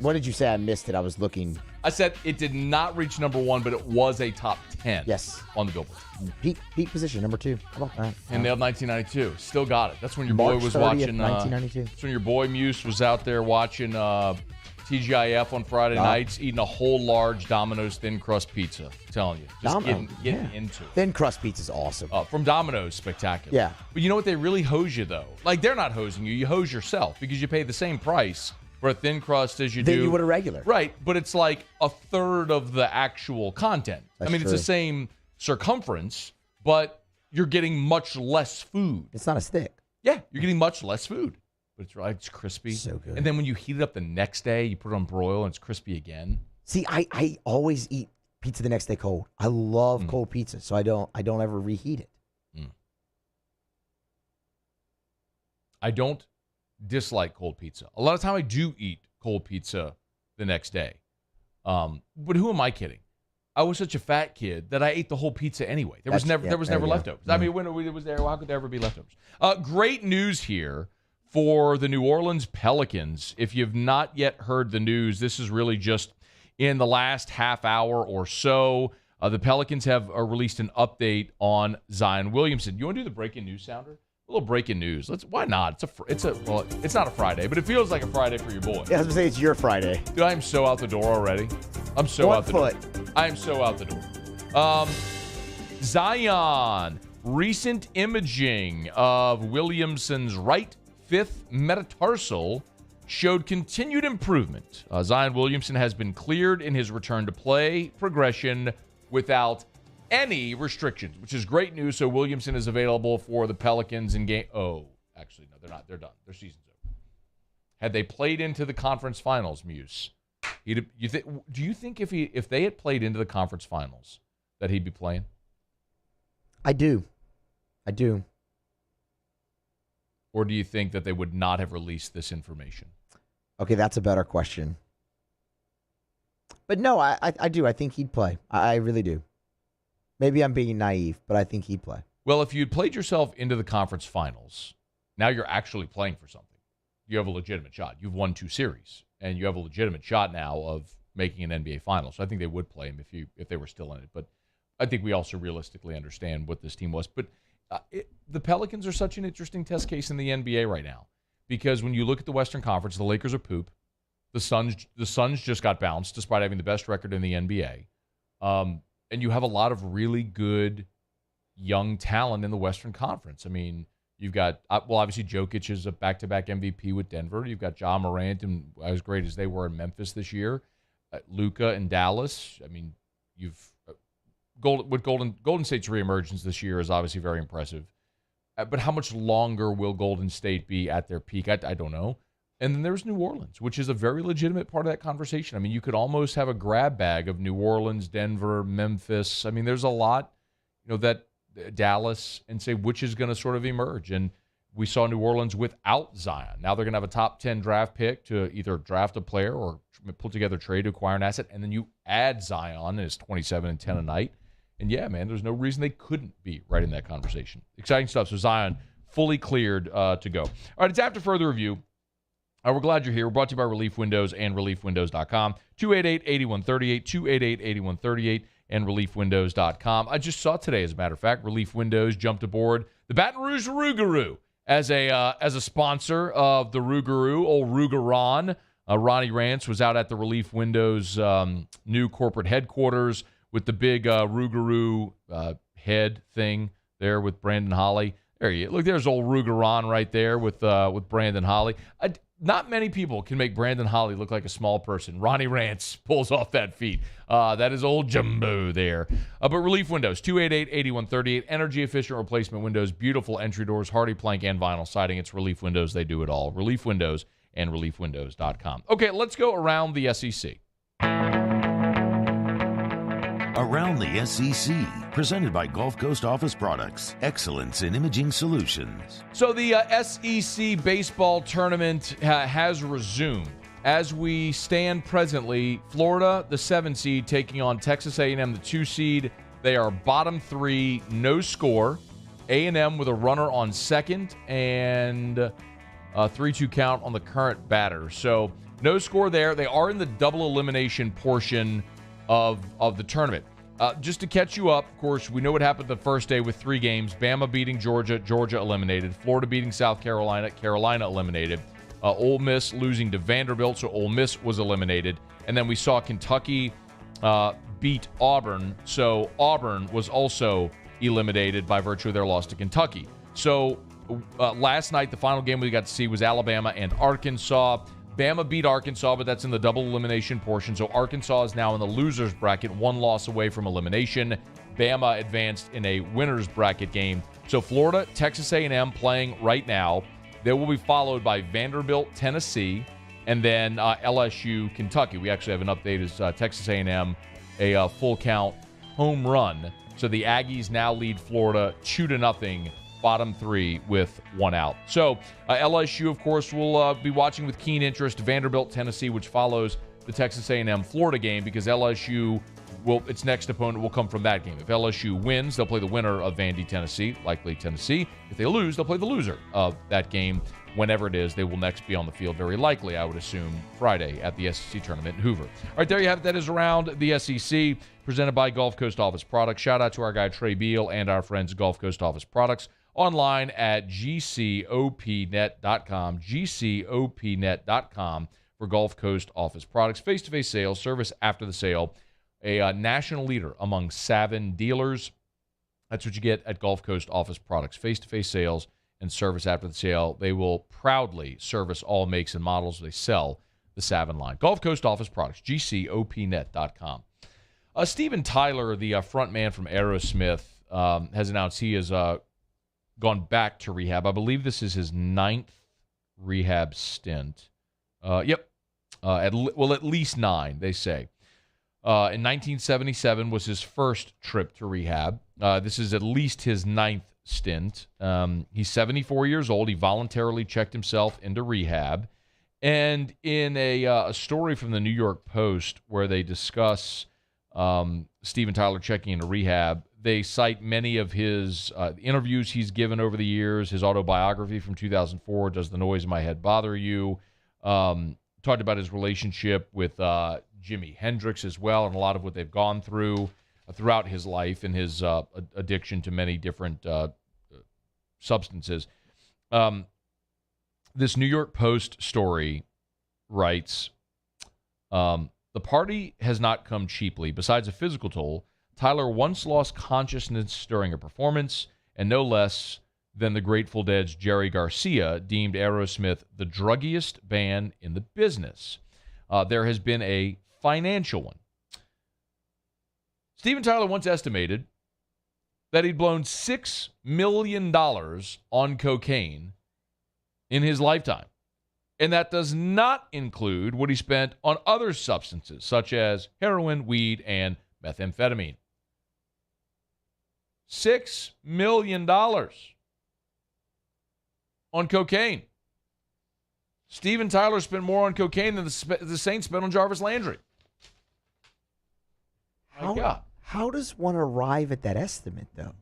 What did you say? I missed it. I was looking. I said it did not reach number 1, but it was a top 10. Yes. On the Billboard. Peak position, number 2. How about that? And nailed 1992. Still got it. That's when your March boy was 30th, watching. 1992. That's when your boy Muse was out there watching TGIF on Friday nights, eating a whole large Domino's thin crust pizza. I'm telling you, just getting into it. Thin crust pizza is awesome. From Domino's, spectacular. Yeah. But you know what? They really hose you though. Like they're not hosing you. You hose yourself because you pay the same price for a thin crust as you do. Then you would a regular. Right, but it's like a third of the actual content. That's it's the same circumference, but you're getting much less food. It's not a stick. Yeah, you're getting much less food. But it's crispy. So good. And then when you heat it up the next day, you put it on broil and it's crispy again. See, I always eat pizza the next day cold. I love cold pizza, so I don't ever reheat it. I don't dislike cold pizza. A lot of time I do eat cold pizza the next day. But who am I kidding? I was such a fat kid that I ate the whole pizza anyway. There was never leftovers. I mean, when it was there, how could there ever be leftovers? Great news here for the New Orleans Pelicans. If you've not yet heard the news, this is really just in the last half hour or so. The Pelicans have released an update on Zion Williamson. You want to do the breaking news sounder? A little breaking news. Why not? It's not a Friday, but it feels like a Friday for your boy. Yeah, I was going to say it's your Friday. Dude, I am so out the door already. I'm so out the door. I am so out the door. Zion, recent imaging of Williamson's right fifth metatarsal showed continued improvement. Zion Williamson has been cleared in his return to play progression without any restrictions, which is great news. So Williamson is available for the Pelicans in game. Oh, actually, no, they're not. They're done. Their season's over. Had they played into the conference finals, Muse, do you think if they had played into the conference finals that he'd be playing? I do. Or do you think that they would not have released this information? Okay, that's a better question. But no, I do. I think he'd play. I really do. Maybe I'm being naive, but I think he'd play. Well, if you'd played yourself into the conference finals, now you're actually playing for something. You have a legitimate shot. You've won 2 series, and you have a legitimate shot now of making an NBA Finals. So I think they would play him if they were still in it. But I think we also realistically understand what this team was. But the Pelicans are such an interesting test case in the NBA right now because when you look at the Western Conference, the Lakers are poop. The Suns just got bounced despite having the best record in the NBA. And you have a lot of really good young talent in the Western Conference. I mean, you've got, obviously Jokic is a back-to-back MVP with Denver. You've got Ja Morant, and as great as they were in Memphis this year. Luka in Dallas. I mean, Golden State's reemergence this year is obviously very impressive. But how much longer will Golden State be at their peak? I don't know. And then there's New Orleans, which is a very legitimate part of that conversation. I mean, you could almost have a grab bag of New Orleans, Denver, Memphis. I mean, there's a lot, that Dallas, and say which is going to sort of emerge. And we saw New Orleans without Zion. Now they're going to have a top 10 draft pick to either draft a player or put together a trade to acquire an asset. And then you add Zion, and it's 27 and 10 a night. And yeah, man, there's no reason they couldn't be right in that conversation. Exciting stuff. So Zion fully cleared to go. All right, it's after further review. We're glad you're here. We're brought to you by Relief Windows and ReliefWindows.com. 288-8138, 288-8138, and ReliefWindows.com. I just saw today, as a matter of fact, Relief Windows jumped aboard the Baton Rouge Rougarou as a sponsor of the Rougarou, old Rougaron. Ronnie Rance was out at the Relief Windows new corporate headquarters with the big Rougarou head thing there with Brandon Holly. There you go. Look, there's old Rougaron right there with Brandon Holly. Not many people can make Brandon Holly look like a small person. Ronnie Rance pulls off that feat. That is old Jumbo there. But Relief Windows, 288-8138, energy-efficient replacement windows, beautiful entry doors, hardy plank and vinyl siding. It's Relief Windows. They do it all. Relief Windows and ReliefWindows.com. Okay, let's go around the SEC. Around the SEC, presented by Gulf Coast Office Products, excellence in imaging solutions. So the SEC baseball tournament has resumed. As we stand presently, Florida, the 7 seed, taking on Texas A&M, the 2 seed. They are bottom 3, no score. A&M with a runner on second and a 3-2 count on the current batter. So no score there. They are in the double elimination portion of the tournament. Just to catch you up, of course, we know what happened the first day with 3 games. Bama beating Georgia, Georgia eliminated. Florida beating South Carolina, Carolina eliminated. Ole Miss losing to Vanderbilt, so Ole Miss was eliminated. And then we saw Kentucky beat Auburn, so Auburn was also eliminated by virtue of their loss to Kentucky. So last night, the final game we got to see was Alabama and Arkansas. Bama beat Arkansas, but that's in the double elimination portion. So Arkansas is now in the loser's bracket, 1 loss away from elimination. Bama advanced in a winner's bracket game. So Florida, Texas A&M playing right now. They will be followed by Vanderbilt, Tennessee, and then LSU, Kentucky. We actually have an update as Texas A&M, a full count home run. So the Aggies now lead Florida 2-0, bottom 3 with 1 out. So LSU, of course, will be watching with keen interest Vanderbilt, Tennessee, which follows the Texas A&M Florida game, because LSU its next opponent will come from that game. If LSU wins, they'll play the winner of Vandy, Tennessee, likely Tennessee. If they lose, they'll play the loser of that game. Whenever it is, they will next be on the field, very likely, I would assume, Friday at the SEC tournament in Hoover. All right, there you have it. That is Around the SEC, presented by Gulf Coast Office Products. Shout out to our guy Trey Beal and our friends Gulf Coast Office Products. Online at gcopnet.com, gcopnet.com for Gulf Coast Office Products. Face-to-face sales, service after the sale. A national leader among Savin dealers. That's what you get at Gulf Coast Office Products. Face-to-face sales and service after the sale. They will proudly service all makes and models. They sell the Savin line. Gulf Coast Office Products, gcopnet.com. Steven Tyler, the front man from Aerosmith, has announced he has gone back to rehab. I believe this is his 9th rehab stint. At least 9, they say. In 1977 was his first trip to rehab. This is at least his 9th stint. He's 74 years old. He voluntarily checked himself into rehab. And in a story from the New York Post where they discuss Steven Tyler checking into rehab, they cite many of his interviews he's given over the years, his autobiography from 2004, Does the Noise in My Head Bother You? Talked about his relationship with Jimi Hendrix as well, and a lot of what they've gone through throughout his life and his addiction to many different substances. This New York Post story writes, the party has not come cheaply. Besides a physical toll, Tyler once lost consciousness during a performance, and no less than the Grateful Dead's Jerry Garcia deemed Aerosmith the druggiest band in the business. There has been a financial one. Steven Tyler once estimated that he'd blown $6 million on cocaine in his lifetime. And that does not include what he spent on other substances, such as heroin, weed, and methamphetamine. $6 million on cocaine. Steven Tyler spent more on cocaine than the Saints spent on Jarvis Landry. How does one arrive at that estimate, though?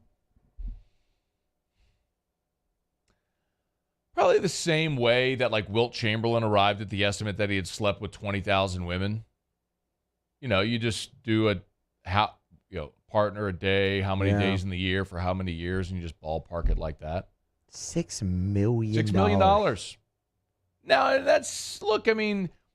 Probably the same way that Wilt Chamberlain arrived at the estimate that he had slept with 20,000 women. You just do partner a day, how many days in the year for how many years, and you just ballpark it like that. $6 million. $6 million. Now,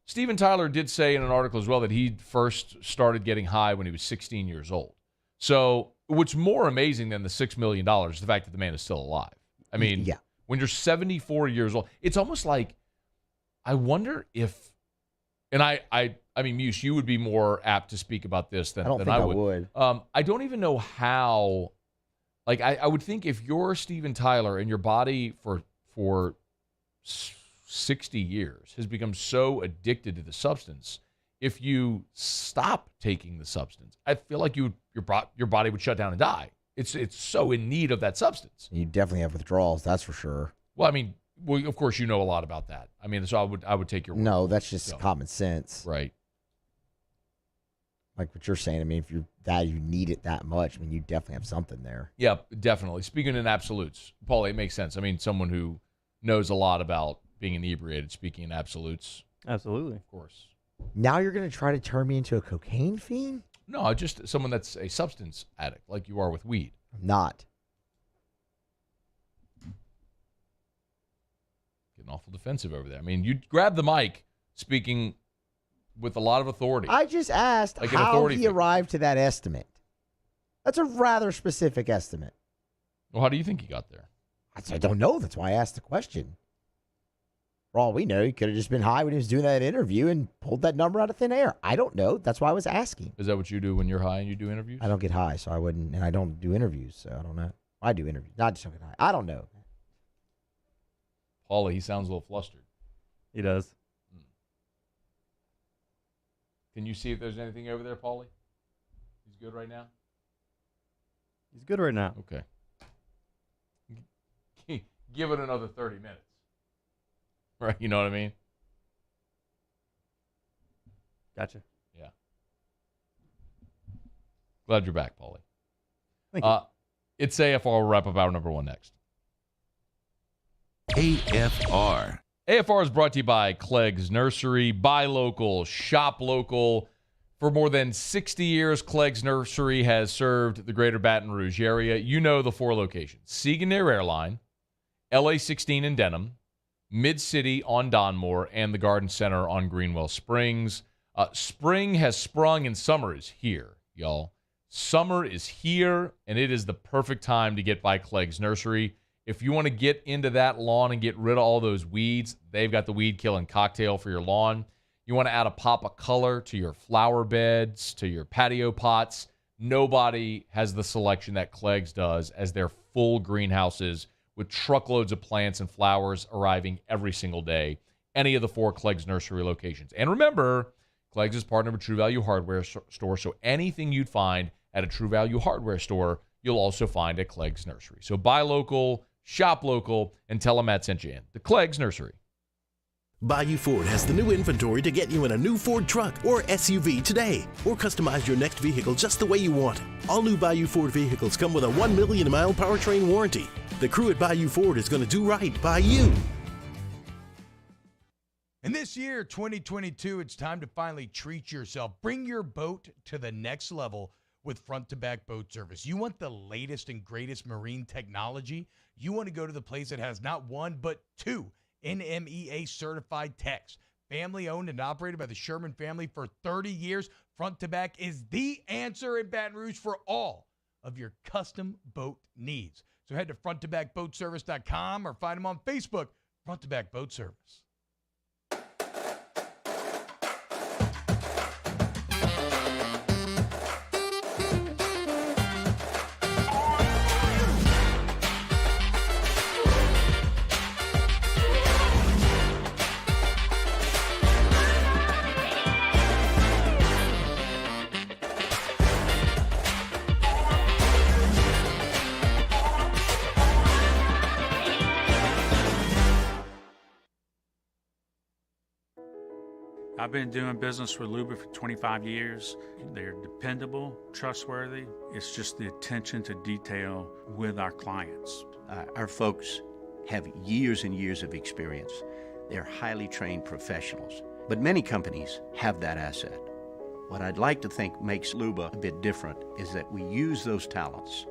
Steven Tyler did say in an article as well that he first started getting high when he was 16 years old. So what's more amazing than the $6 million is the fact that the man is still alive. When you're 74 years old, it's almost like, I wonder if, and Muse, you would be more apt to speak about this than I would. I don't even know how, I would think if you're Steven Tyler and your body for 60 years has become so addicted to the substance, if you stop taking the substance, I feel like your body would shut down and die. It's so in need of that substance. You definitely have withdrawals, that's for sure. Well, I mean, of course, you know a lot about that. I mean, so I would take your word. No, that's just common sense. Right. Like what you're saying, I mean, if you need it that much, I mean, you definitely have something there. Yeah, definitely. Speaking in absolutes, Paulie, it makes sense. I mean, someone who knows a lot about being inebriated, speaking in absolutes. Absolutely. Of course. Now you're going to try to turn me into a cocaine fiend? No, just someone that's a substance addict, like you are with weed. I'm not. Getting awful defensive over there. I mean, you grab the mic, speaking with a lot of authority. I just asked like an how authority he figure. arrived to that estimate. That's a rather specific estimate. Well, how do you think he got there? I don't know. That's why I asked the question. For all we know, he could have just been high when he was doing that interview and pulled that number out of thin air. I don't know. That's why I was asking. Is that what you do when you're high and you do interviews? I don't get high, so I wouldn't, and I don't do interviews, so I don't know. I do interviews. I just don't get high. I don't know. Paulie, he sounds a little flustered. He does. Can you see if there's anything over there, Paulie? He's good right now? He's good right now. Okay. Give it another 30 minutes. Right, you know what I mean? Gotcha. Yeah. Glad you're back, Paulie. Thank you. It's AFR. We'll wrap up hour number 1 next. AFR. AFR is brought to you by Clegg's Nursery. Buy local, shop local. For more than 60 years, Clegg's Nursery has served the greater Baton Rouge area. You know the 4 locations. Sigourney Airline, LA 16 in Denham, Mid-City on Donmore, and the Garden Center on Greenwell Springs. Spring has sprung and summer is here, y'all. Summer is here, and it is the perfect time to get by Clegg's Nursery. If you want to get into that lawn and get rid of all those weeds, they've got the weed killing cocktail for your lawn. You want to add a pop of color to your flower beds, to your patio pots. Nobody has the selection that Clegg's does, as their full greenhouses with truckloads of plants and flowers arriving every single day. Any of the 4 Clegg's Nursery locations. And remember, Clegg's is partnered with True Value Hardware Store, so anything you'd find at a True Value Hardware Store, you'll also find at Clegg's Nursery. So buy local, shop local, and tell them Matt sent you in. The Clegg's Nursery. Bayou Ford has the new inventory to get you in a new Ford truck or SUV today, or customize your next vehicle just the way you want it. All new Bayou Ford vehicles come with a 1 million mile powertrain warranty. The crew at Bayou Ford is going to do right by you. And this year, 2022, it's time to finally treat yourself. Bring your boat to the next level with front-to-back boat service. You want the latest and greatest marine technology? You want to go to the place that has not 1, but 2 NMEA certified techs. Family owned and operated by the Sherman family for 30 years. Front to Back is the answer in Baton Rouge for all of your custom boat needs. So head to fronttobackboatservice.com or find them on Facebook, Front to Back Boat Service. I've been doing business with Luba for 25 years. They're dependable, trustworthy. It's just the attention to detail with our clients. Our folks have years and years of experience. They're highly trained professionals. But many companies have that asset. What I'd like to think makes Luba a bit different is that we use those talents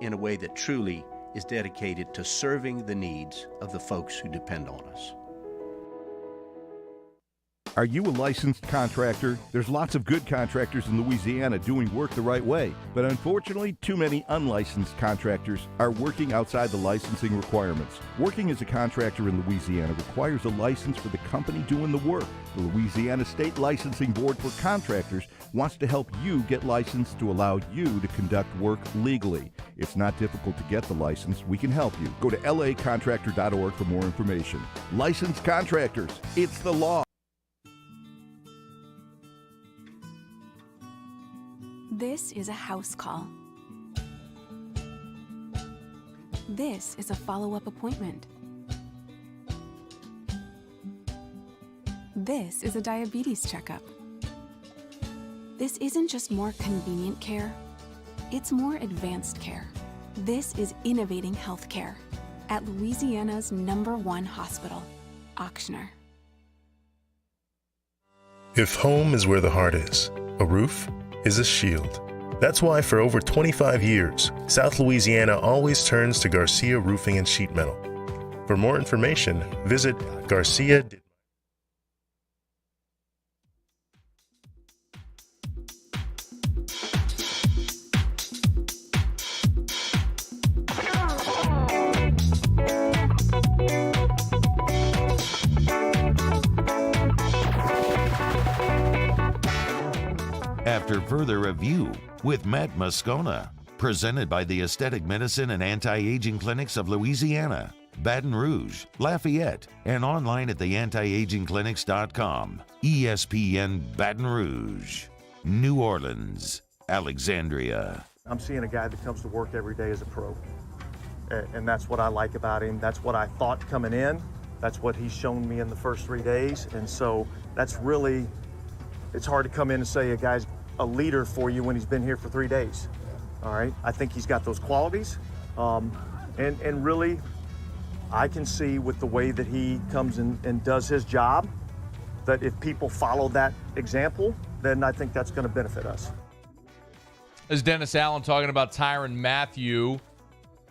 in a way that truly is dedicated to serving the needs of the folks who depend on us. Are you a licensed contractor? There's lots of good contractors in Louisiana doing work the right way, but unfortunately, too many unlicensed contractors are working outside the licensing requirements. Working as a contractor in Louisiana requires a license for the company doing the work. The Louisiana State Licensing Board for Contractors wants to help you get licensed to allow you to conduct work legally. It's not difficult to get the license. We can help you. Go to lacontractor.org for more information. Licensed contractors, it's the law. This is a house call. This is a follow-up appointment. This is a diabetes checkup. This isn't just more convenient care, it's more advanced care. This is innovating healthcare at Louisiana's #1 hospital, Auctioner. If home is where the heart is, a roof is a shield. That's why for over 25 years, South Louisiana always turns to Garcia Roofing and Sheet Metal. For more information, visit Garcia. After further review with Matt Moscona, presented by the Aesthetic Medicine and Anti-Aging Clinics of Louisiana, Baton Rouge, Lafayette, and online at theantiagingclinics.com. ESPN Baton Rouge, New Orleans, Alexandria. I'm seeing a guy that comes to work every day as a pro, and that's what I like about him. That's what I thought coming in. That's what he's shown me in the first 3 days, and so that's really, it's hard to come in and say a guy's a leader for you when he's been here for 3 days. All right, I think he's got those qualities, and really, I can see with the way that he comes and does his job, that if people follow that example, then I think that's going to benefit us. As Dennis Allen talking about Tyrann Mathieu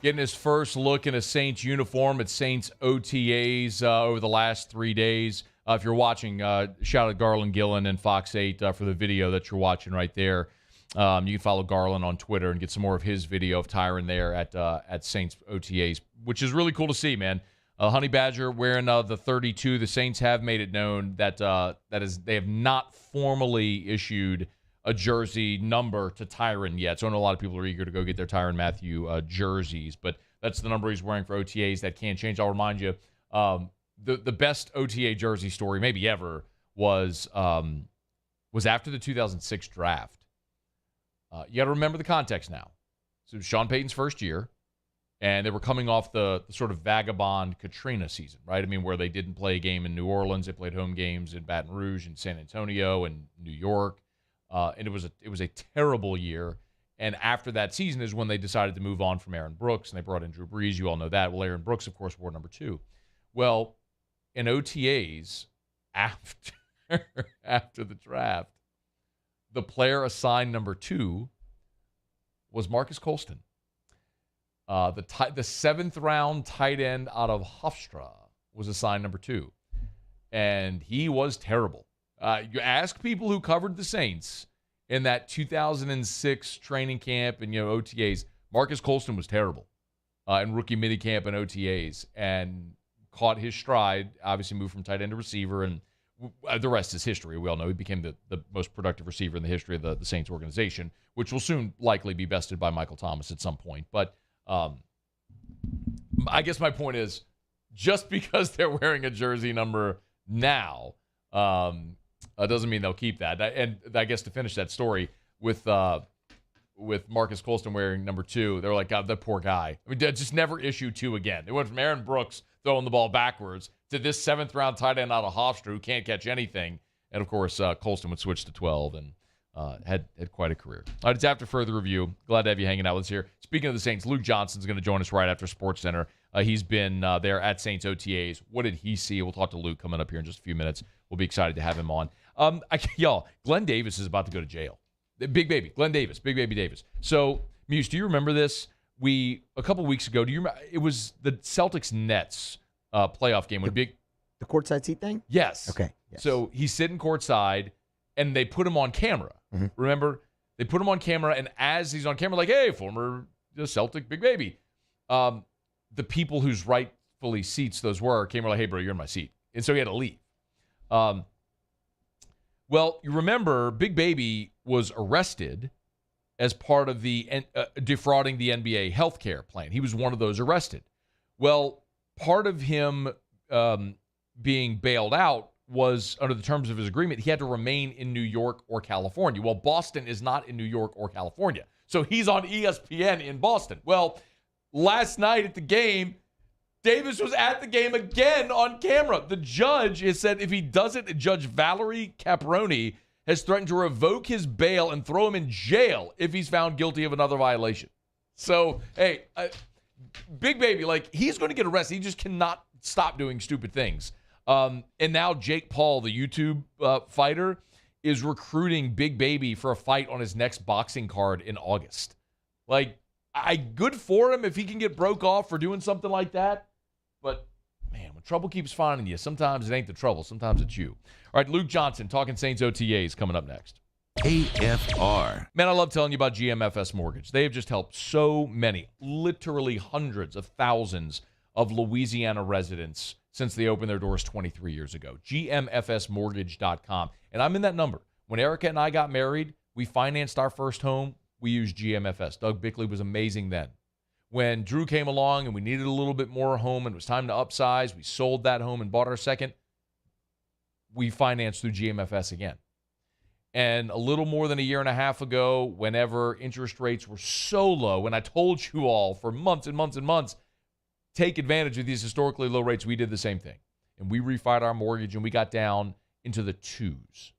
getting his first look in a Saints uniform at Saints OTAs over the last 3 days. If you're watching, shout out Garland Gillen and Fox 8 for the video that you're watching right there. You can follow Garland on Twitter and get some more of his video of Tyrann there at Saints OTAs, which is really cool to see, man. Honey Badger wearing the 32. The Saints have made it known that they have not formally issued a jersey number to Tyrann yet. So I know a lot of people are eager to go get their Tyrann Mathieu jerseys, but that's the number he's wearing for OTAs. That can change. I'll remind you, the best OTA jersey story maybe ever was after the 2006 draft. You got to remember the context now. So it was Sean Payton's first year, and they were coming off the sort of vagabond Katrina season, right? I mean, where they didn't play a game in New Orleans. They played home games in Baton Rouge and San Antonio and New York. And it was a terrible year. And after that season is when they decided to move on from Aaron Brooks, and they brought in Drew Brees. You all know that. Well, Aaron Brooks, of course, wore number 2. Well, in OTAs, after the draft, the player assigned number 2 was Marcus Colston, the 7th-round tight end out of Hofstra was assigned number 2, and he was terrible. You ask people who covered the Saints in that 2006 training camp and OTAs, Marcus Colston was terrible in rookie minicamp and OTAs, and caught his stride. Obviously, moved from tight end to receiver, and the rest is history. We all know he became the most productive receiver in the history of the Saints organization, which will soon likely be bested by Michael Thomas at some point. But I guess my point is, just because they're wearing a jersey number now doesn't mean they'll keep that. And I guess to finish that story with Marcus Colston wearing number 2, they were like, God, that poor guy. I mean, just never issue 2 again. They went from Aaron Brooks throwing the ball backwards to this 7th-round tight end out of Hofstra who can't catch anything. And, of course, Colston would switch to 12 and had quite a career. All right, it's after further review. Glad to have you hanging out with us here. Speaking of the Saints, Luke Johnson's going to join us right after SportsCenter. He's been there at Saints OTAs. What did he see? We'll talk to Luke coming up here in just a few minutes. We'll be excited to have him on. Y'all, Glenn Davis is about to go to jail. Big baby, Glenn Davis, Big Baby Davis. So, Muse, do you remember this? A couple weeks ago, do you remember? It was the Celtics-Nets playoff game. The courtside seat thing? Yes. Okay. Yes. So he's sitting courtside, and they put him on camera. Mm-hmm. Remember? They put him on camera, and as he's on camera, like, hey, former Celtic Big Baby. The people whose rightfully seats those were came like, hey, bro, you're in my seat. And so he had to leave. Well, you remember Big Baby was arrested as part of the defrauding the NBA healthcare plan. He was one of those arrested. Well, part of him being bailed out was, under the terms of his agreement, he had to remain in New York or California. Well, Boston is not in New York or California. So he's on ESPN in Boston. Well, last night at the game, Davis was at the game again on camera. The judge has said if he doesn't, Judge Valerie Caproni has threatened to revoke his bail and throw him in jail if he's found guilty of another violation. So, hey, Big Baby, like, he's going to get arrested. He just cannot stop doing stupid things. And now Jake Paul, the YouTube fighter, is recruiting Big Baby for a fight on his next boxing card in August. Like, good for him if he can get broke off for doing something like that. But, man, when trouble keeps finding you, sometimes it ain't the trouble. Sometimes it's you. All right, Luke Johnson talking Saints OTAs coming up next. AFR. Man, I love telling you about GMFS Mortgage. They have just helped so many, literally hundreds of thousands of Louisiana residents since they opened their doors 23 years ago. GMFSmortgage.com. And I'm in that number. When Erica and I got married, we financed our first home. We used GMFS. Doug Bickley was amazing then. When Drew came along and we needed a little bit more home and it was time to upsize, we sold that home and bought our second. We financed through GMFS again. And a little more than a year and a half ago, whenever interest rates were so low, and I told you all for months and months and months, take advantage of these historically low rates, we did the same thing. And we refied our mortgage and we got down into the twos.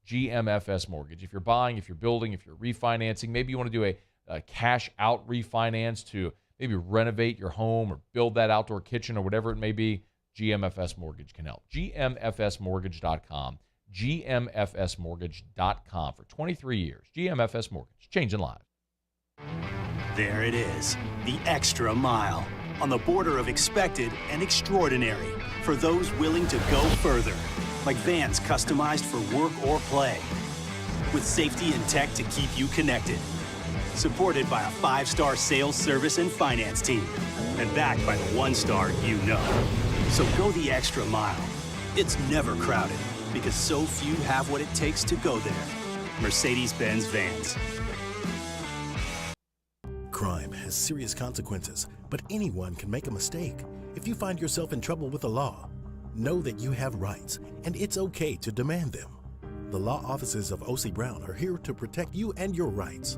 GMFS Mortgage. If you're buying, if you're building, if you're refinancing, maybe you want to do a cash out refinance to maybe renovate your home or build that outdoor kitchen or whatever it may be, GMFS Mortgage can help. GMFSmortgage.com. GMFSmortgage.com for 23 years. GMFS Mortgage, changing lives. There it is, the extra mile, on the border of expected and extraordinary for those willing to go further, like vans customized for work or play, with safety and tech to keep you connected, supported by a 5-star sales, service, and finance team, and backed by the 1-star you know. So go the extra mile. It's never crowded, because so few have what it takes to go there. Mercedes-Benz Vans. Crime has serious consequences, but anyone can make a mistake. If you find yourself in trouble with the law, know that you have rights, and it's okay to demand them. The law offices of O.C. Brown are here to protect you and your rights.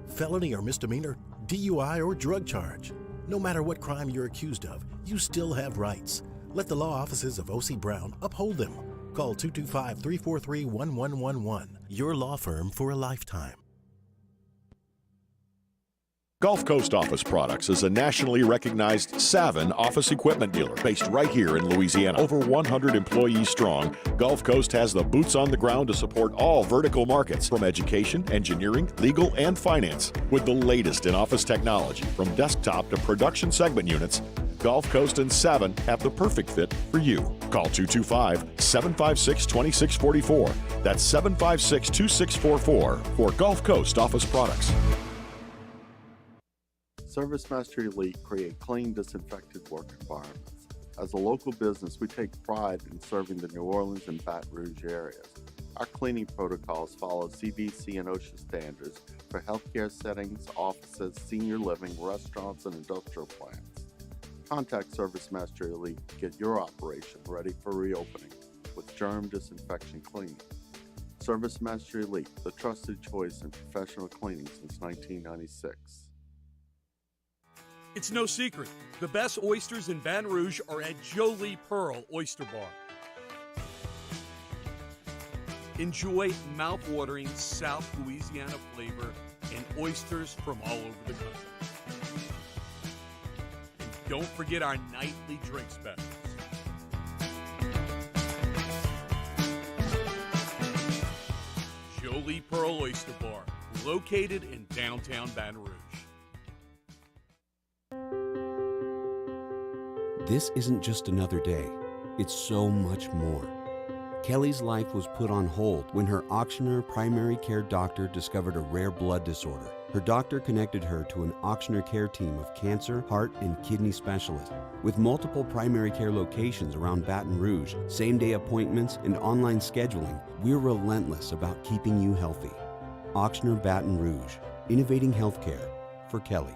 Felony or misdemeanor, DUI or drug charge. No matter what crime you're accused of, you still have rights. Let the law offices of O.C. Brown uphold them. Call 225-343-1111. Your law firm for a lifetime. Gulf Coast Office Products is a nationally recognized Savin office equipment dealer based right here in Louisiana. Over 100 employees strong, Gulf Coast has the boots on the ground to support all vertical markets, from education, engineering, legal, and finance. With the latest in office technology, from desktop to production segment units, Gulf Coast and Savin have the perfect fit for you. Call 225-756-2644. That's 756-2644 for Gulf Coast Office Products. ServiceMaster Elite create clean, disinfected work environments. As a local business, we take pride in serving the New Orleans and Baton Rouge areas. Our cleaning protocols follow CDC and OSHA standards for healthcare settings, offices, senior living, restaurants, and industrial plants. Contact ServiceMaster Elite to get your operation ready for reopening with germ disinfection cleaning. ServiceMaster Elite, the trusted choice in professional cleaning since 1996. It's no secret, the best oysters in Baton Rouge are at Jolie Pearl Oyster Bar. Enjoy mouth-watering South Louisiana flavor and oysters from all over the country. And don't forget our nightly drink specials. Jolie Pearl Oyster Bar, located in downtown Baton Rouge. This isn't just another day. It's so much more. Kelly's life was put on hold when her auctioneer primary care doctor discovered a rare blood disorder. Her doctor connected her to an auctioneer care team of cancer, heart, and kidney specialists. With multiple primary care locations around Baton Rouge, same-day appointments, and online scheduling, we're relentless about keeping you healthy. Auctioneer Baton Rouge, innovating healthcare for Kelly.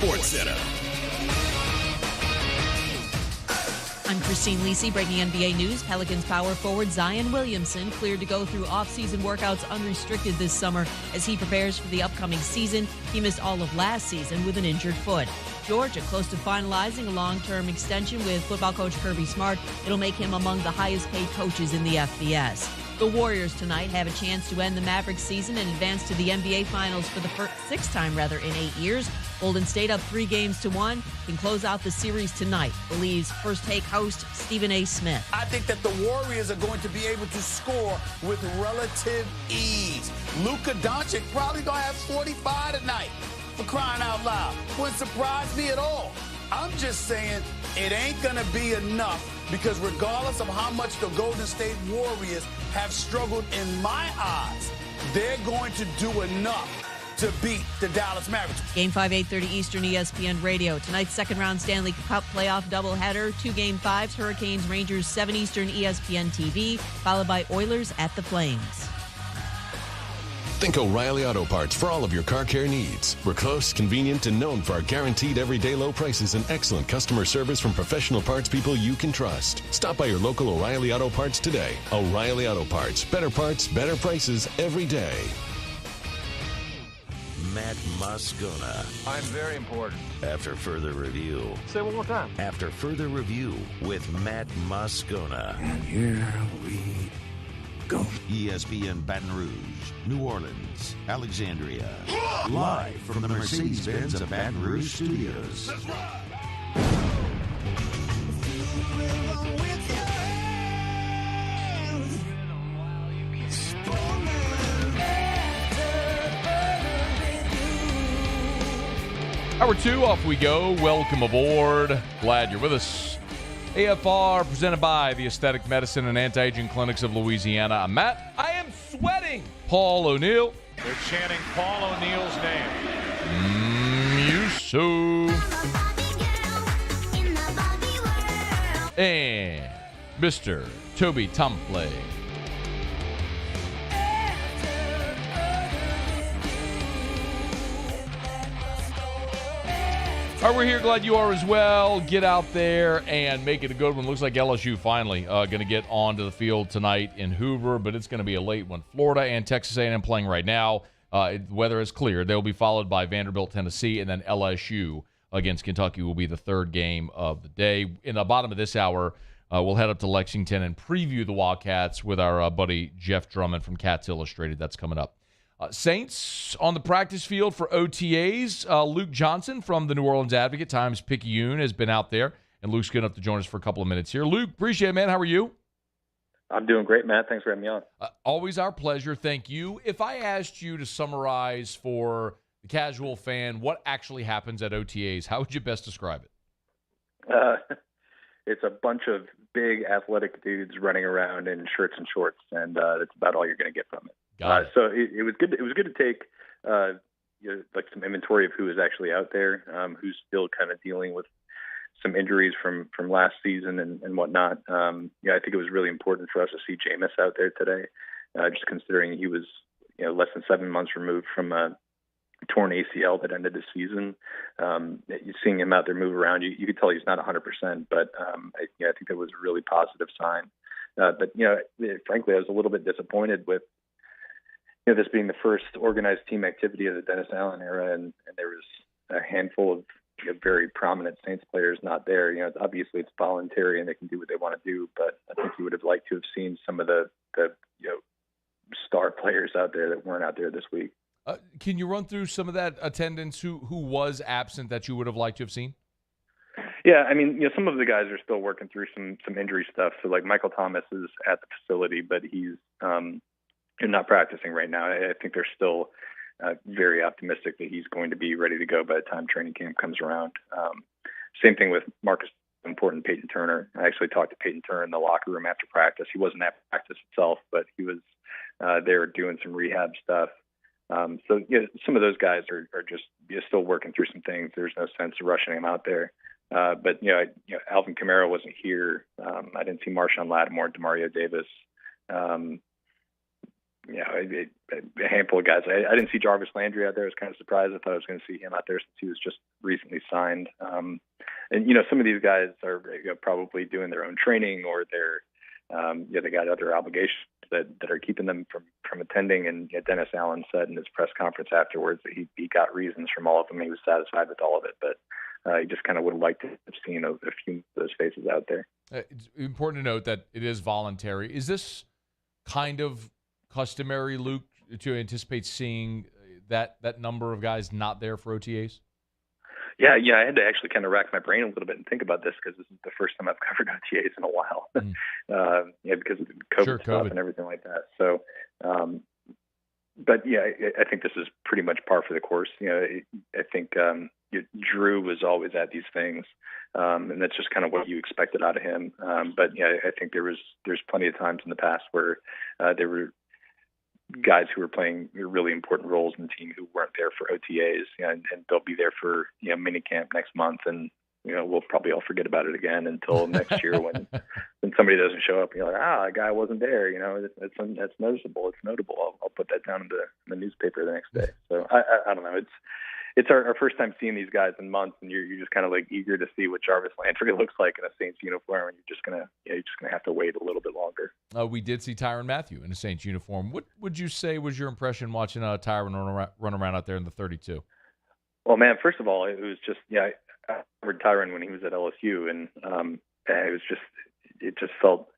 Sports Center. I'm Christine Lisi, breaking NBA news. Pelicans power forward Zion Williamson cleared to go through off-season workouts unrestricted this summer as he prepares for the upcoming season. He missed all of last season with an injured foot. Georgia close to finalizing a long-term extension with football coach Kirby Smart. It'll make him among the highest-paid coaches in the FBS. The Warriors tonight have a chance to end the Mavericks season and advance to the NBA Finals for the sixth time in 8 years. Golden State up 3-1 can close out the series tonight, believes First Take host Stephen A. Smith. I think that the Warriors are going to be able to score with relative ease. Luka Doncic probably going to have 45 tonight, for crying out loud. Wouldn't surprise me at all. I'm just saying it ain't going to be enough because regardless of how much the Golden State Warriors have struggled in my eyes, they're going to do enough to beat the Dallas Mavericks. Game 5, 8:30 Eastern, ESPN Radio. Tonight's second-round Stanley Cup playoff doubleheader. 2 Game 5s, Hurricanes, Rangers, 7 Eastern, ESPN TV, followed by Oilers at the Flames. Think O'Reilly Auto Parts for all of your car care needs. We're close, convenient, and known for our guaranteed everyday low prices and excellent customer service from professional parts people you can trust. Stop by your local O'Reilly Auto Parts today. O'Reilly Auto Parts. Better prices every day. Matt Moscona. I'm very important. After further review. Say it one more time. After further review with Matt Moscona. And here we go. ESPN Baton Rouge, New Orleans, Alexandria. Live from the Mercedes-Benz of Baton Rouge studios. Let's ride. Hour 2, off we go. Welcome aboard. Glad you're with us. AFR, presented by the Aesthetic Medicine and Anti-Aging Clinics of Louisiana. I'm Matt. I am sweating. Paul O'Neill. They're chanting Paul O'Neill's name. Musu. And Mr. Toby Tomplay. All right, we're here. Glad you are as well. Get out there and make it a good one. Looks like LSU finally going to get onto the field tonight in Hoover, but it's going to be a late one. Florida and Texas A&M playing right now. Weather is clear. They'll be followed by Vanderbilt, Tennessee, and then LSU against Kentucky will be the third game of the day. In the bottom of this hour, we'll head up to Lexington and preview the Wildcats with our buddy Jeff Drummond from Cats Illustrated. That's coming up. Saints on the practice field for OTAs. Luke Johnson from the New Orleans Advocate, Times-Picayune, has been out there, and Luke's good enough to join us for a couple of minutes here. Luke, appreciate it, man. How are you? I'm doing great, Matt. Thanks for having me on. Always our pleasure. Thank you. If I asked you to summarize for the casual fan what actually happens at OTAs, how would you best describe it? It's a bunch of big athletic dudes running around in shirts and shorts, and that's about all you're going to get from it. So it was good. It was good to take like some inventory of who is actually out there, who's still kind of dealing with some injuries from last season and whatnot. I think it was really important for us to see Jameis out there today, just considering he was less than 7 months removed from a torn ACL that ended the season. Seeing him out there move around, you could tell he's not 100%, but I think that was a really positive sign. But frankly, I was a little bit disappointed with this being the first organized team activity of the Dennis Allen era, and there was a handful of very prominent Saints players not there. Obviously it's voluntary and they can do what they want to do, but I think you would have liked to have seen some of the star players out there that weren't out there this week. Can you run through some of that attendance who was absent that you would have liked to have seen? Yeah, I mean, some of the guys are still working through some injury stuff. So like Michael Thomas is at the facility, but he's not practicing right now. I think they're still very optimistic that he's going to be ready to go by the time training camp comes around. Same thing with Marcus important Peyton Turner. I actually talked to Peyton Turner in the locker room after practice. He wasn't at practice itself, but he was there doing some rehab stuff. So some of those guys are just still working through some things. There's no sense of rushing them out there. But Alvin Kamara wasn't here. I didn't see Marshawn Lattimore, Demario Davis. a handful of guys. I didn't see Jarvis Landry out there. I was kind of surprised. I thought I was going to see him out there since he was just recently signed. And some of these guys are probably doing their own training, or they got other obligations that are keeping them from attending. And Dennis Allen said in his press conference afterwards that he got reasons from all of them. He was satisfied with all of it, but he just kind of would have liked to have seen a few of those faces out there. It's important to note that it is voluntary. Is this kind of customary, Luke, to anticipate seeing that number of guys not there for OTAs? Yeah, I had to actually kind of rack my brain a little bit and think about this, because this is the first time I've covered OTAs in a while, because of COVID stuff and everything like that. So, but yeah, I think this is pretty much par for the course. I think Drew was always at these things, and that's just kind of what you expected out of him. But I think there's plenty of times in the past where there were guys who were playing really important roles in the team who weren't there for OTAs, and they'll be there for minicamp next month, and we'll probably all forget about it again until next year when somebody doesn't show up. And you're like, a guy wasn't there. That's noticeable. It's notable. I'll put that down in the newspaper the next day. So I don't know. It's our first time seeing these guys in months, and you're just kind of like eager to see what Jarvis Landry looks like in a Saints uniform, and you're just gonna have to wait a little bit longer. We did see Tyrann Mathieu in a Saints uniform. What would you say was your impression watching Tyrann run around out there in the 32? Well, man, first of all, it was just I covered Tyrann when he was at LSU, and it just felt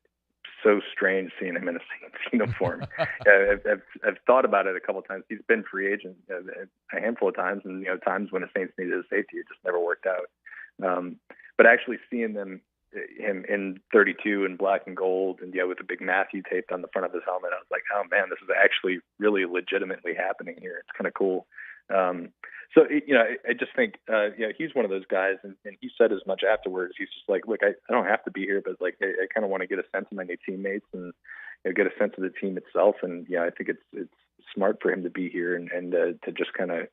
so strange seeing him in a Saints uniform. I've thought about it a couple of times. He's been free agent a handful of times, and times when the Saints needed a safety, it just never worked out. But actually seeing him in 32 in black and gold, and with the big Matthew taped on the front of his helmet, I was like, oh man, this is actually really legitimately happening here. It's kind of cool. So I just think he's one of those guys, and he said as much afterwards. He's just like, look, I don't have to be here, but like I kind of want to get a sense of my new teammates and get a sense of the team itself. And I think it's smart for him to be here and to just kind of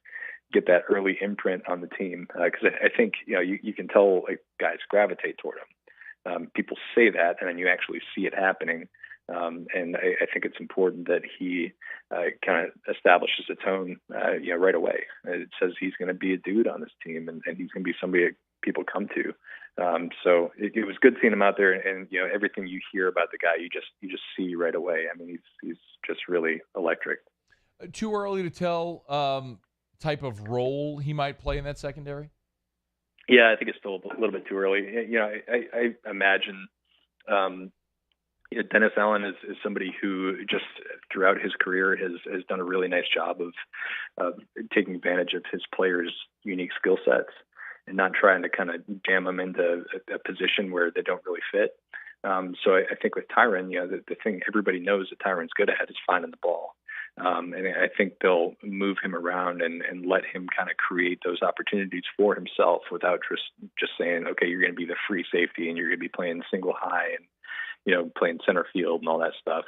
get that early imprint on the team, because I think you can tell like guys gravitate toward him. People say that, and then you actually see it happening. And I think it's important that he kind of establishes a tone, right away. It says he's going to be a dude on this team, and he's going to be somebody that people come to. So it was good seeing him out there, and everything you hear about the guy, you just see right away. I mean, he's just really electric. Too early to tell type of role he might play in that secondary? Yeah, I think it's still a little bit too early. I imagine. Dennis Allen is somebody who just throughout his career has done a really nice job of taking advantage of his players' unique skill sets and not trying to kind of jam them into a position where they don't really fit. So I think with Tyrann, the thing everybody knows that Tyrann's good at is finding the ball. And I think they'll move him around and let him kind of create those opportunities for himself without just saying, okay, you're going to be the free safety and you're going to be playing single high and playing center field and all that stuff.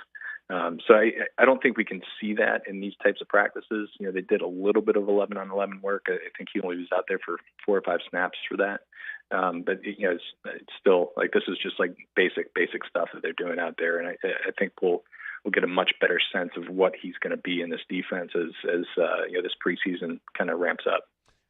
So I don't think we can see that in these types of practices. They did a little bit of 11-on-11 work. I think he only was out there for 4 or 5 snaps for that. But it's still like this is just like basic stuff that they're doing out there. And I think we'll get a much better sense of what he's going to be in this defense as this preseason kind of ramps up.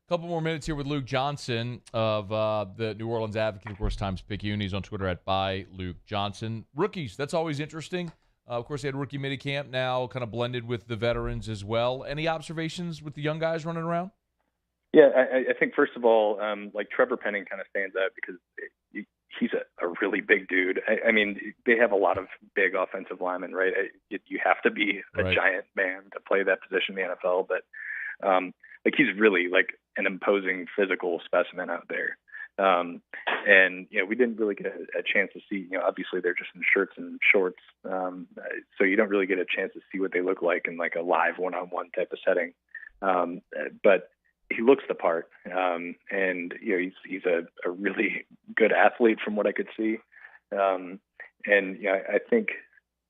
Couple more minutes here with Luke Johnson of the New Orleans Advocate, of course, Times Picayune. He's on Twitter at @ByLukeJohnson. Rookies, that's always interesting. Of course, they had rookie minicamp now, kind of blended with the veterans as well. Any observations with the young guys running around? Yeah, I think first of all, like Trevor Penning kind of stands out because he's a really big dude. I mean, they have a lot of big offensive linemen, right? You have to be a giant man to play that position in the NFL, but like he's really like an imposing physical specimen out there. And we didn't really get a chance to see, obviously they're just in shirts and shorts. So you don't really get a chance to see what they look like in like a live one-on-one type of setting. But he looks the part. And he's a really good athlete from what I could see. And I think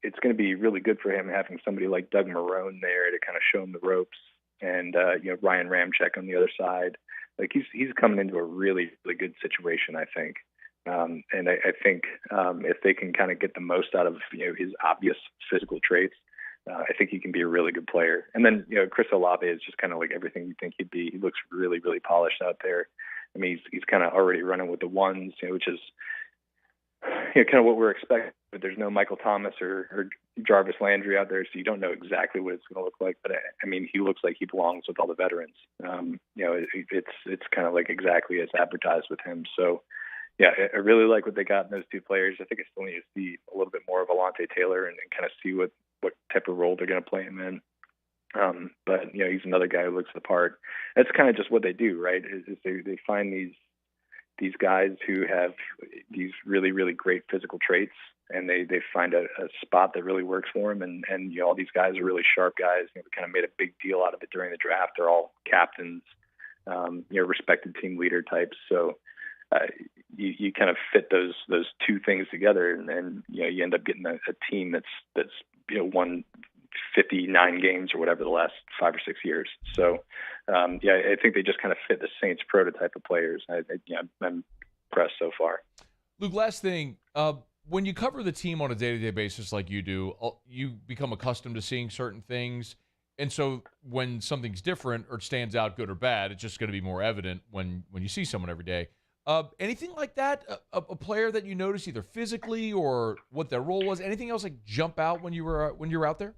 it's going to be really good for him having somebody like Doug Marrone there to kind of show him the ropes, and Ryan Ramczyk on the other side. Like he's coming into a really, really good situation, I think. And I think if they can kind of get the most out of his obvious physical traits, I think he can be a really good player. And then, Chris Olave is just kind of like everything you think he'd be. He looks really, really polished out there. I mean, he's kind of already running with the ones, which is kind of what we're expecting. But there's no Michael Thomas or Jarvis Landry out there, so you don't know exactly what it's going to look like. But I mean, he looks like he belongs with all the veterans. It's kind of like exactly as advertised with him. So, yeah, I really like what they got in those two players. I think I still need to see a little bit more of Alontae Taylor and kind of see what type of role they're going to play him in. But he's another guy who looks the part. That's kind of just what they do, right? Is they find these guys who have these really, really great physical traits, and they find a spot that really works for them. And all these guys are really sharp guys. We kind of made a big deal out of it during the draft. They're all captains, respected team leader types. So you kind of fit those two things together, and you end up getting a team that's won 59 games or whatever the last 5 or 6 years. So I think they just kind of fit the Saints prototype of players. I'm impressed so far. Luke, last thing, when you cover the team on a day-to-day basis like you do, you become accustomed to seeing certain things. And so when something's different or stands out, good or bad, it's just going to be more evident when you see someone every day. Anything like that? A player that you noticed either physically or what their role was? Anything else like jump out when you were out there?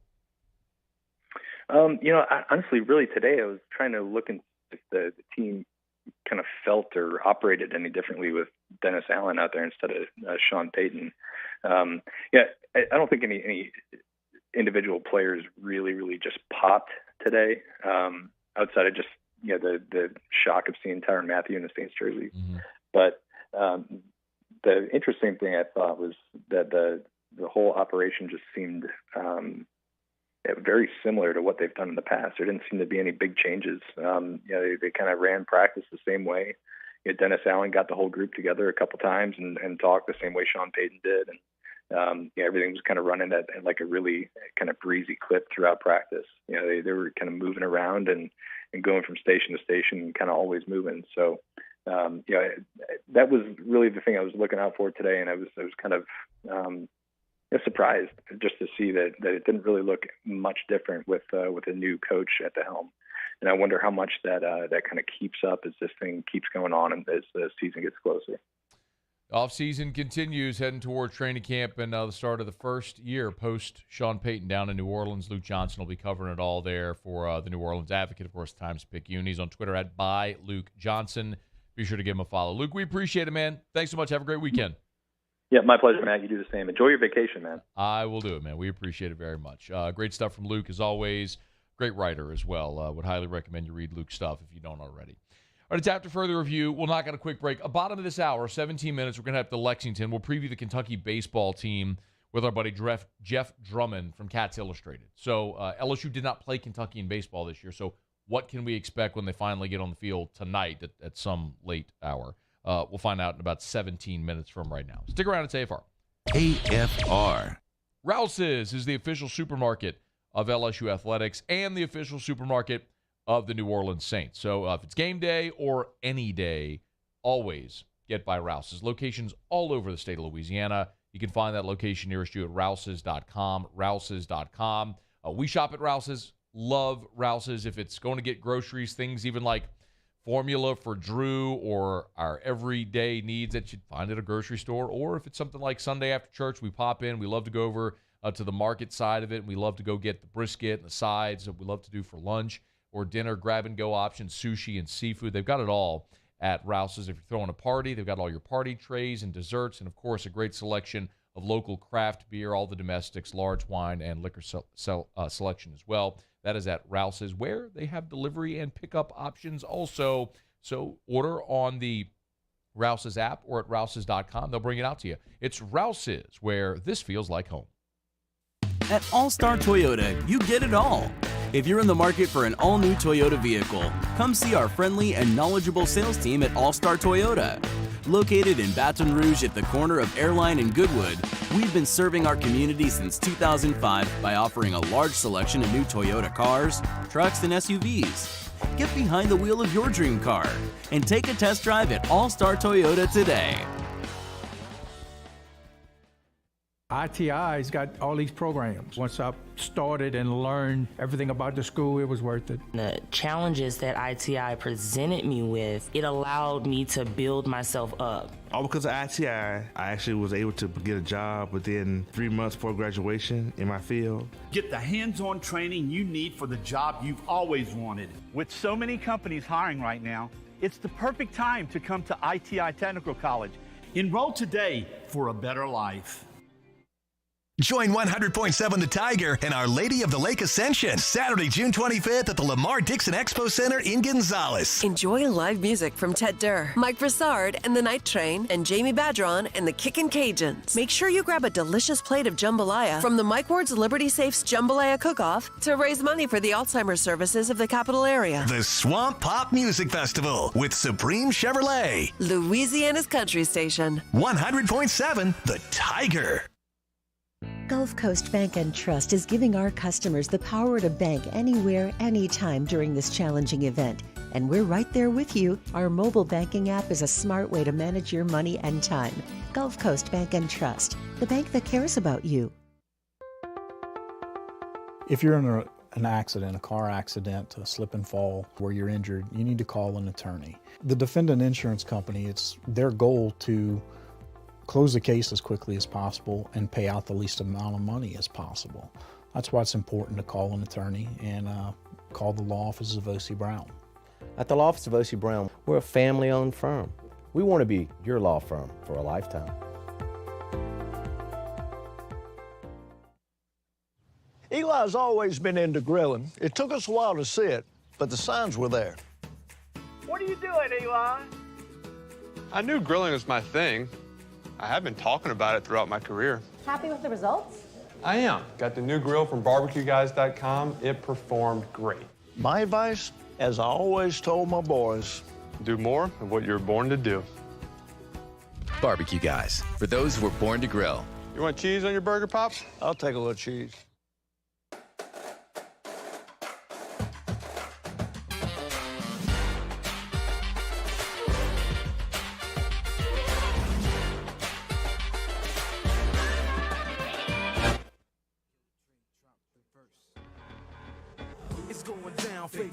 Honestly, really today I was trying to look into if the team kind of felt or operated any differently with Dennis Allen out there instead of Sean Payton. I don't think any individual players really, really just popped today. Outside of just the shock of seeing Tyrann Mathieu in the Saints jersey. Mm-hmm. But the interesting thing I thought was that the whole operation just seemed very similar to what they've done in the past. There didn't seem to be any big changes. They kind of ran practice the same way. Dennis Allen got the whole group together a couple times and talked the same way Sean Payton did. And everything was kind of running at like a really kind of breezy clip throughout practice. They were kind of moving around and going from station to station and kind of always moving. So, that was really the thing I was looking out for today. And I was kind of surprised just to see that it didn't really look much different with a new coach at the helm. And I wonder how much that kind of keeps up as this thing keeps going on and as the season gets closer. Off-season continues, heading toward training camp and the start of the first year post Sean Payton down in New Orleans. Luke Johnson will be covering it all there for the New Orleans Advocate. Of course, Times-Picayune. He's on Twitter at @ByLukeJohnson. Be sure to give him a follow. Luke, we appreciate it, man. Thanks so much. Have a great weekend. Yeah, my pleasure, Matt. You do the same. Enjoy your vacation, man. I will do it, man. We appreciate it very much. Great stuff from Luke, as always. Great writer as well. Would highly recommend you read Luke's stuff if you don't already. All right, it's after further review. We'll knock out a quick break. Bottom of this hour, 17 minutes, we're going to have to Lexington. We'll preview the Kentucky baseball team with our buddy Jeff Drummond from Cats Illustrated. So LSU did not play Kentucky in baseball this year. So what can we expect when they finally get on the field tonight at some late hour? We'll find out in about 17 minutes from right now. Stick around. It's AFR. AFR. Rouse's is the official supermarket of LSU athletics and the official supermarket of the New Orleans Saints. So if it's game day or any day, always get by Rouse's. Locations all over the state of Louisiana. You can find that location nearest you at rouses.com, rouses.com. We shop at Rouse's, love Rouse's. If it's going to get groceries, things even like formula for Drew or our everyday needs that you'd find at a grocery store, or if it's something like Sunday after church, we pop in. We love to go over to the market side of it, and we love to go get the brisket and the sides that we love to do for lunch or dinner, grab-and-go options, sushi and seafood. They've got it all at Rouse's. If you're throwing a party, they've got all your party trays and desserts, and, of course, a great selection of local craft beer, all the domestics, large wine, and liquor selection as well. That is at Rouse's, where they have delivery and pickup options also. So order on the Rouse's app or at rouses.com. They'll bring it out to you. It's Rouse's, where this feels like home. At All-Star Toyota, you get it all. If you're in the market for an all-new Toyota vehicle, come see our friendly and knowledgeable sales team at All-Star Toyota. Located in Baton Rouge at the corner of Airline and Goodwood, we've been serving our community since 2005 by offering a large selection of new Toyota cars, trucks, and SUVs. Get behind the wheel of your dream car and take a test drive at All-Star Toyota today. ITI's got all these programs. Once I started and learned everything about the school, it was worth it. The challenges that ITI presented me with, it allowed me to build myself up. All because of ITI, I actually was able to get a job within 3 months before graduation in my field. Get the hands-on training you need for the job you've always wanted. With so many companies hiring right now, it's the perfect time to come to ITI Technical College. Enroll today for a better life. Join 100.7 The Tiger and Our Lady of the Lake Ascension, Saturday, June 25th at the Lamar Dixon Expo Center in Gonzales. Enjoy live music from Ted Durr, Mike Broussard and the Night Train, and Jamie Badron and the Kickin' Cajuns. Make sure you grab a delicious plate of jambalaya from the Mike Ward's Liberty Safes Jambalaya Cook-Off to raise money for the Alzheimer's services of the capital area. The Swamp Pop Music Festival with Supreme Chevrolet. Louisiana's country station. 100.7 The Tiger. Gulf Coast Bank and Trust is giving our customers the power to bank anywhere, anytime during this challenging event. And we're right there with you. Our mobile banking app is a smart way to manage your money and time. Gulf Coast Bank and Trust, the bank that cares about you. If you're in an accident, a car accident, a slip and fall where you're injured, you need to call an attorney. The defendant insurance company, it's their goal to close the case as quickly as possible and pay out the least amount of money as possible. That's why it's important to call an attorney and call the law offices of O.C. Brown. At the law office of O.C. Brown, we're a family-owned firm. We want to be your law firm for a lifetime. Eli's always been into grilling. It took us a while to see it, but the signs were there. What are you doing, Eli? I knew grilling was my thing. I have been talking about it throughout my career. Happy with the results? I am. Got the new grill from barbecueguys.com. It performed great. My advice, as I always told my boys, do more of what you're born to do. Barbecue Guys, for those who were born to grill. You want cheese on your burger, Pops? I'll take a little cheese.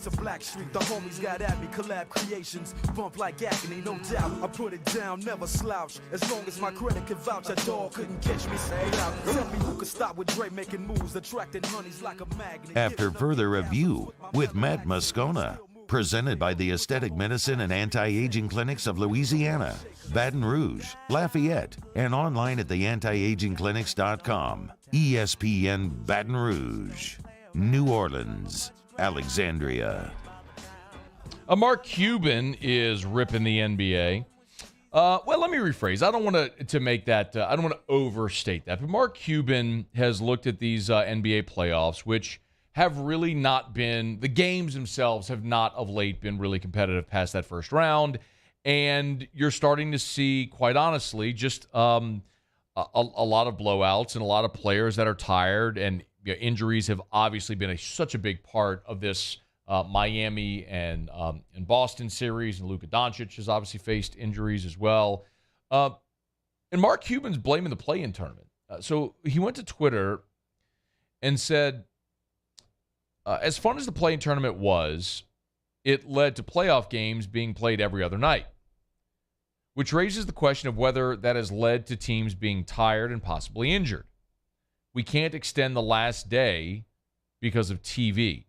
To Black Street, the homies got at me, collab creations, bump like agony, no doubt. I put it down, never slouch. As long as my credit can vouch, a dog couldn't catch me. Say out. Tell me who could stop with Dre making moves, attracting honeys like a magnet. After further review with Matt Moscona, presented by the Aesthetic Medicine and Anti-Aging Clinics of Louisiana, Baton Rouge, Lafayette, and online at theantiagingclinics.com. ESPN Baton Rouge, New Orleans, Alexandria. Mark Cuban is ripping the NBA. Well, let me rephrase. I don't want to make that, I don't want to overstate that. But Mark Cuban has looked at these NBA playoffs, which have really not been, the games themselves have not of late been really competitive past that first round. And you're starting to see, quite honestly, just a lot of blowouts and a lot of players that are tired, and injuries have obviously been such a big part of this Miami and Boston series, and Luka Doncic has obviously faced injuries as well. And Mark Cuban's blaming the play-in tournament. So he went to Twitter and said, as fun as the play-in tournament was, it led to playoff games being played every other night, which raises the question of whether that has led to teams being tired and possibly injured. We can't extend the last day because of TV.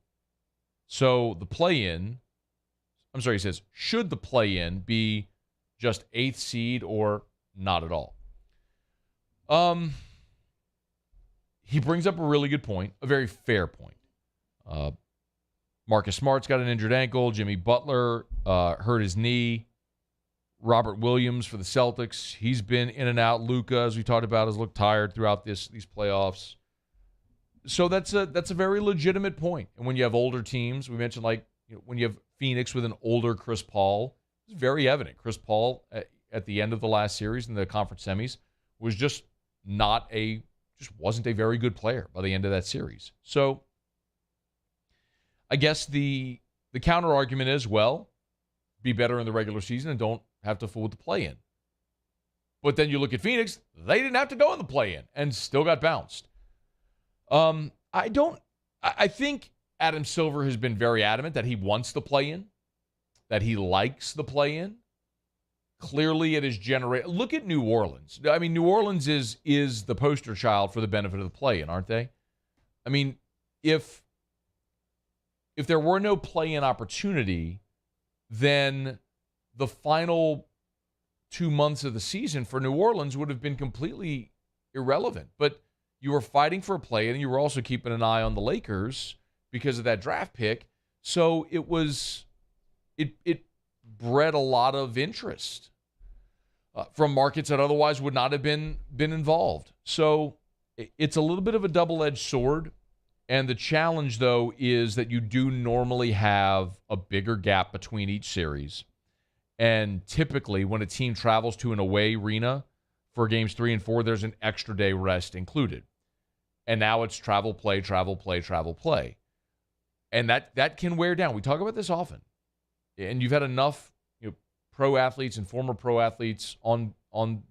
So the play-in, he says, should the play-in be just 8th seed or not at all? He brings up a really good point, a very fair point. Marcus Smart's got an injured ankle. Jimmy Butler hurt his knee. Robert Williams for the Celtics, he's been in and out. Luka, as we talked about, has looked tired throughout these playoffs. So that's a very legitimate point. And when you have older teams, we mentioned when you have Phoenix with an older Chris Paul, it's very evident. Chris Paul at the end of the last series in the conference semis was just wasn't a very good player by the end of that series. So I guess the counter argument is, well, be better in the regular season and don't have to fool with the play-in. But then you look at Phoenix, they didn't have to go in the play-in and still got bounced. I think Adam Silver has been very adamant that he wants the play-in, that he likes the play-in. Clearly, it is generated. Look at New Orleans. I mean, New Orleans is the poster child for the benefit of the play-in, aren't they? I mean, if there were no play-in opportunity, then the final 2 months of the season for New Orleans would have been completely irrelevant. But you were fighting for a play-in, and you were also keeping an eye on the Lakers because of that draft pick. So it bred a lot of interest from markets that otherwise would not have been involved. So it's a little bit of a double-edged sword. And the challenge, though, is that you do normally have a bigger gap between each series. And typically, when a team travels to an away arena for games 3 and 4, there's an extra day rest included. And now it's travel, play, travel, play, travel, play. And that can wear down. We talk about this often. And you've had enough pro athletes and former pro athletes on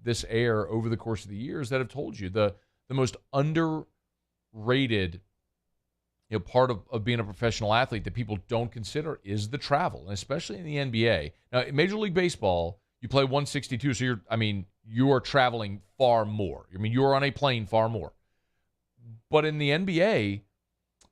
this air over the course of the years that have told you the most underrated part of being a professional athlete that people don't consider is the travel, and especially in the NBA. Now, in Major League Baseball, you play 162, so you are traveling far more. I mean, you are on a plane far more. But in the NBA,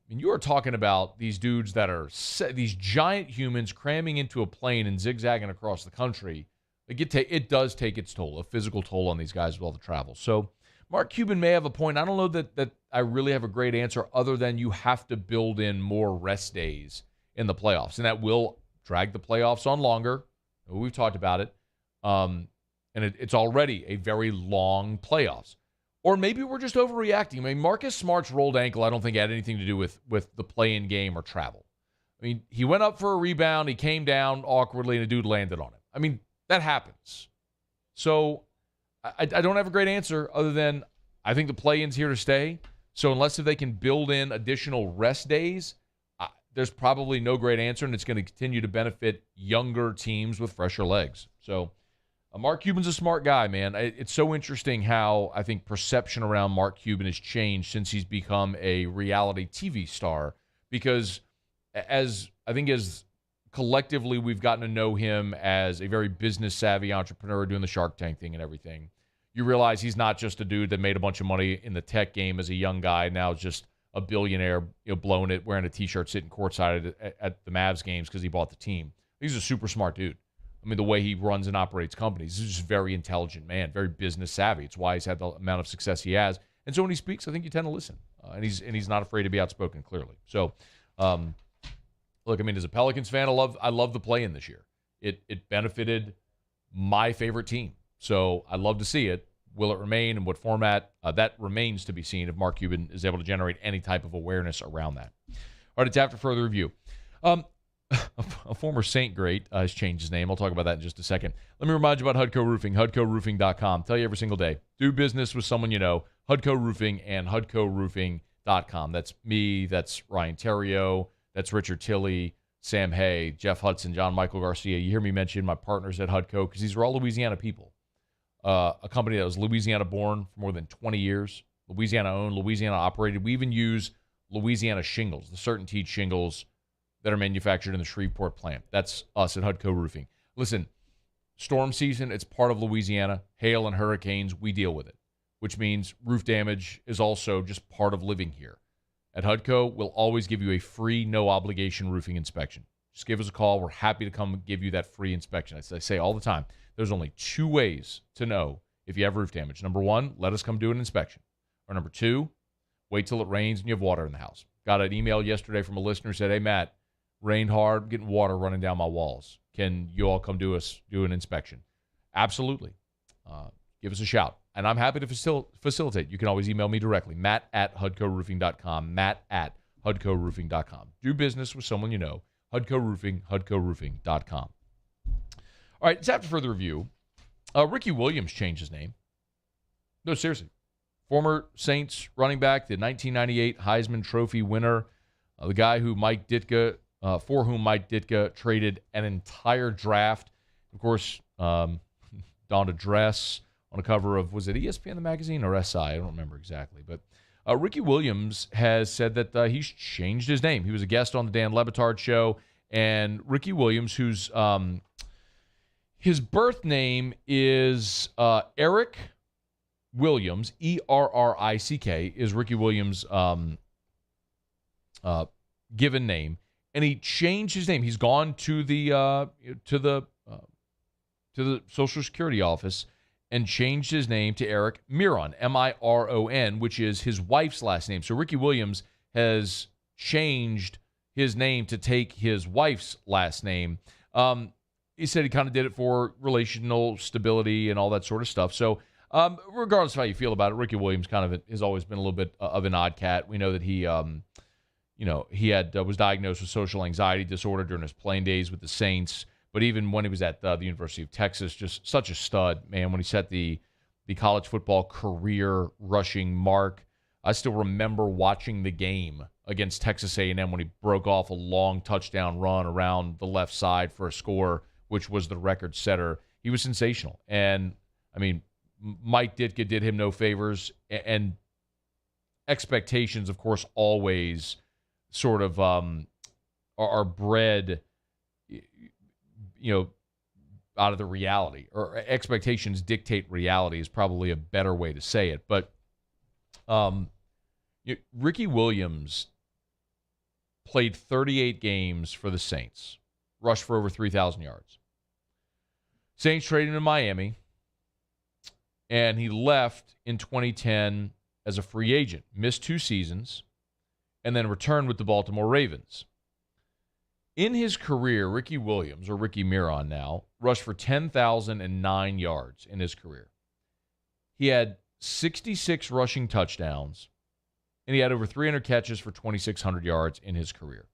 you are talking about these dudes that are these giant humans cramming into a plane and zigzagging across the country. It does take its toll, a physical toll on these guys with all the travel. So Mark Cuban may have a point. I don't know that I really have a great answer other than you have to build in more rest days in the playoffs, and that will drag the playoffs on longer. We've talked about it. And it's already a very long playoffs. Or maybe we're just overreacting. I mean, Marcus Smart's rolled ankle, I don't think had anything to do with the play-in game or travel. I mean, he went up for a rebound, he came down awkwardly, and a dude landed on him. I mean, that happens. So I don't have a great answer other than I think the play-in's here to stay. So unless if they can build in additional rest days, there's probably no great answer, and it's going to continue to benefit younger teams with fresher legs. So Mark Cuban's a smart guy, man. It's so interesting how I think perception around Mark Cuban has changed since he's become a reality TV star, because as collectively we've gotten to know him as a very business-savvy entrepreneur doing the Shark Tank thing and everything, you realize he's not just a dude that made a bunch of money in the tech game as a young guy, now is just a billionaire, blowing it, wearing a T-shirt, sitting courtside at the Mavs games because he bought the team. He's a super smart dude. I mean, the way he runs and operates companies, he's just a very intelligent man, very business savvy. It's why he's had the amount of success he has. And so when he speaks, I think you tend to listen. And he's not afraid to be outspoken, clearly. So, look, I mean, as a Pelicans fan, I love the play-in this year. It benefited my favorite team. So I'd love to see it. Will it remain, and what format? That remains to be seen if Mark Cuban is able to generate any type of awareness around that. All right, it's after further review. A former Saint great has changed his name. I'll talk about that in just a second. Let me remind you about Hudco Roofing, HudcoRoofing.com. Tell you every single day, do business with someone you know, Hudco Roofing and HudcoRoofing.com. That's me, that's Ryan Terrio, that's Richard Tilley, Sam Hay, Jeff Hudson, John Michael Garcia. You hear me mention my partners at Hudco because these are all Louisiana people. A company that was Louisiana-born for more than 20 years, Louisiana-owned, Louisiana-operated. We even use Louisiana shingles, the CertainTeed shingles that are manufactured in the Shreveport plant. That's us at Hudco Roofing. Listen, storm season, it's part of Louisiana. Hail and hurricanes, we deal with it, which means roof damage is also just part of living here. At Hudco, we'll always give you a free, no-obligation roofing inspection. Just give us a call. We're happy to come give you that free inspection. As I say all the time, there's only 2 ways to know if you have roof damage. Number 1, let us come do an inspection. Or number 2, wait till it rains and you have water in the house. Got an email yesterday from a listener who said, hey, Matt, rained hard, getting water running down my walls. Can you all come do an inspection? Absolutely. Give us a shout. And I'm happy to facilitate. You can always email me directly, matt@hudcoroofing.com, matt@hudcoroofing.com. Do business with someone you know. Hudco Roofing, HudcoRoofing.com. All right, it's after further review. Ricky Williams changed his name. No, seriously. Former Saints running back, the 1998 Heisman Trophy winner, the guy who for whom Mike Ditka traded an entire draft. Of course, donned a dress on a cover of, was it ESPN the magazine or SI? I don't remember exactly. But Ricky Williams has said that he's changed his name. He was a guest on the Dan Le Batard show, and Ricky Williams, who's his birth name is Eric Williams, Errick, is Ricky Williams' given name, and he changed his name. He's gone to the Social Security office and changed his name to Eric Miron, Miron, which is his wife's last name. So Ricky Williams has changed his name to take his wife's last name. He said he kind of did it for relational stability and all that sort of stuff. So regardless of how you feel about it, Ricky Williams kind of has always been a little bit of an odd cat. We know that he was diagnosed with social anxiety disorder during his playing days with the Saints. But even when he was at the University of Texas, just such a stud, man. When he set the college football career rushing mark, I still remember watching the game against Texas A&M when he broke off a long touchdown run around the left side for a score, which was the record setter. He was sensational. And, I mean, Mike Ditka did him no favors. And expectations, of course, always sort of are bred, out of the reality, or expectations dictate reality is probably a better way to say it. But Ricky Williams played 38 games for the Saints, rushed for over 3,000 yards. Saints traded him to Miami, and he left in 2010 as a free agent, missed 2 seasons, and then returned with the Baltimore Ravens. In his career, Ricky Williams, or Ricky Miron now, rushed for 10,009 yards in his career. He had 66 rushing touchdowns, and he had over 300 catches for 2,600 yards in his career.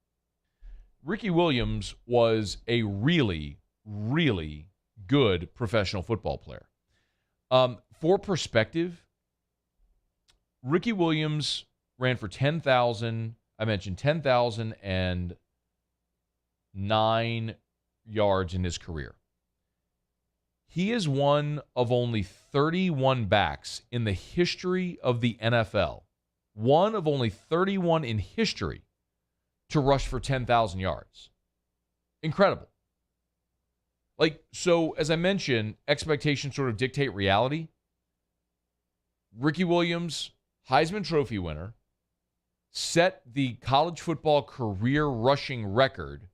Ricky Williams was a really, really good professional football player. For perspective, Ricky Williams ran for 10,009 yards in his career. He is one of only 31 backs in the history of the NFL, one of only 31 in history to rush for 10,000 yards. Incredible. So as I mentioned, expectations sort of dictate reality. Ricky Williams, Heisman Trophy winner, set the college football career rushing record,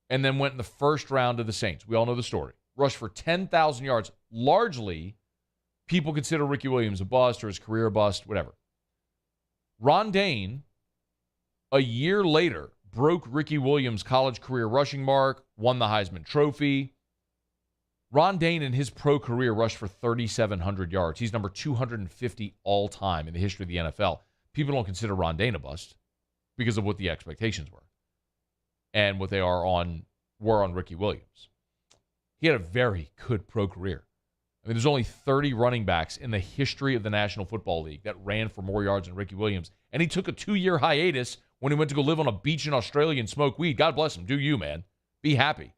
and then went in the first round of the Saints. We all know the story. Rushed for 10,000 yards. Largely, people consider Ricky Williams a bust or his career a bust, whatever. Ron Dayne, a year later, broke Ricky Williams' college career rushing mark, won the Heisman Trophy. Ron Dayne in his pro career rushed for 3,700 yards. He's number 250 all time in the history of the NFL. People don't consider Ron Dayne a bust because of what the expectations were and what they were on Ricky Williams. He had a very good pro career. I mean, there's only 30 running backs in the history of the National Football League that ran for more yards than Ricky Williams. And he took a 2-year hiatus when he went to go live on a beach in Australia and smoke weed. God bless him. Do you, man. Be happy.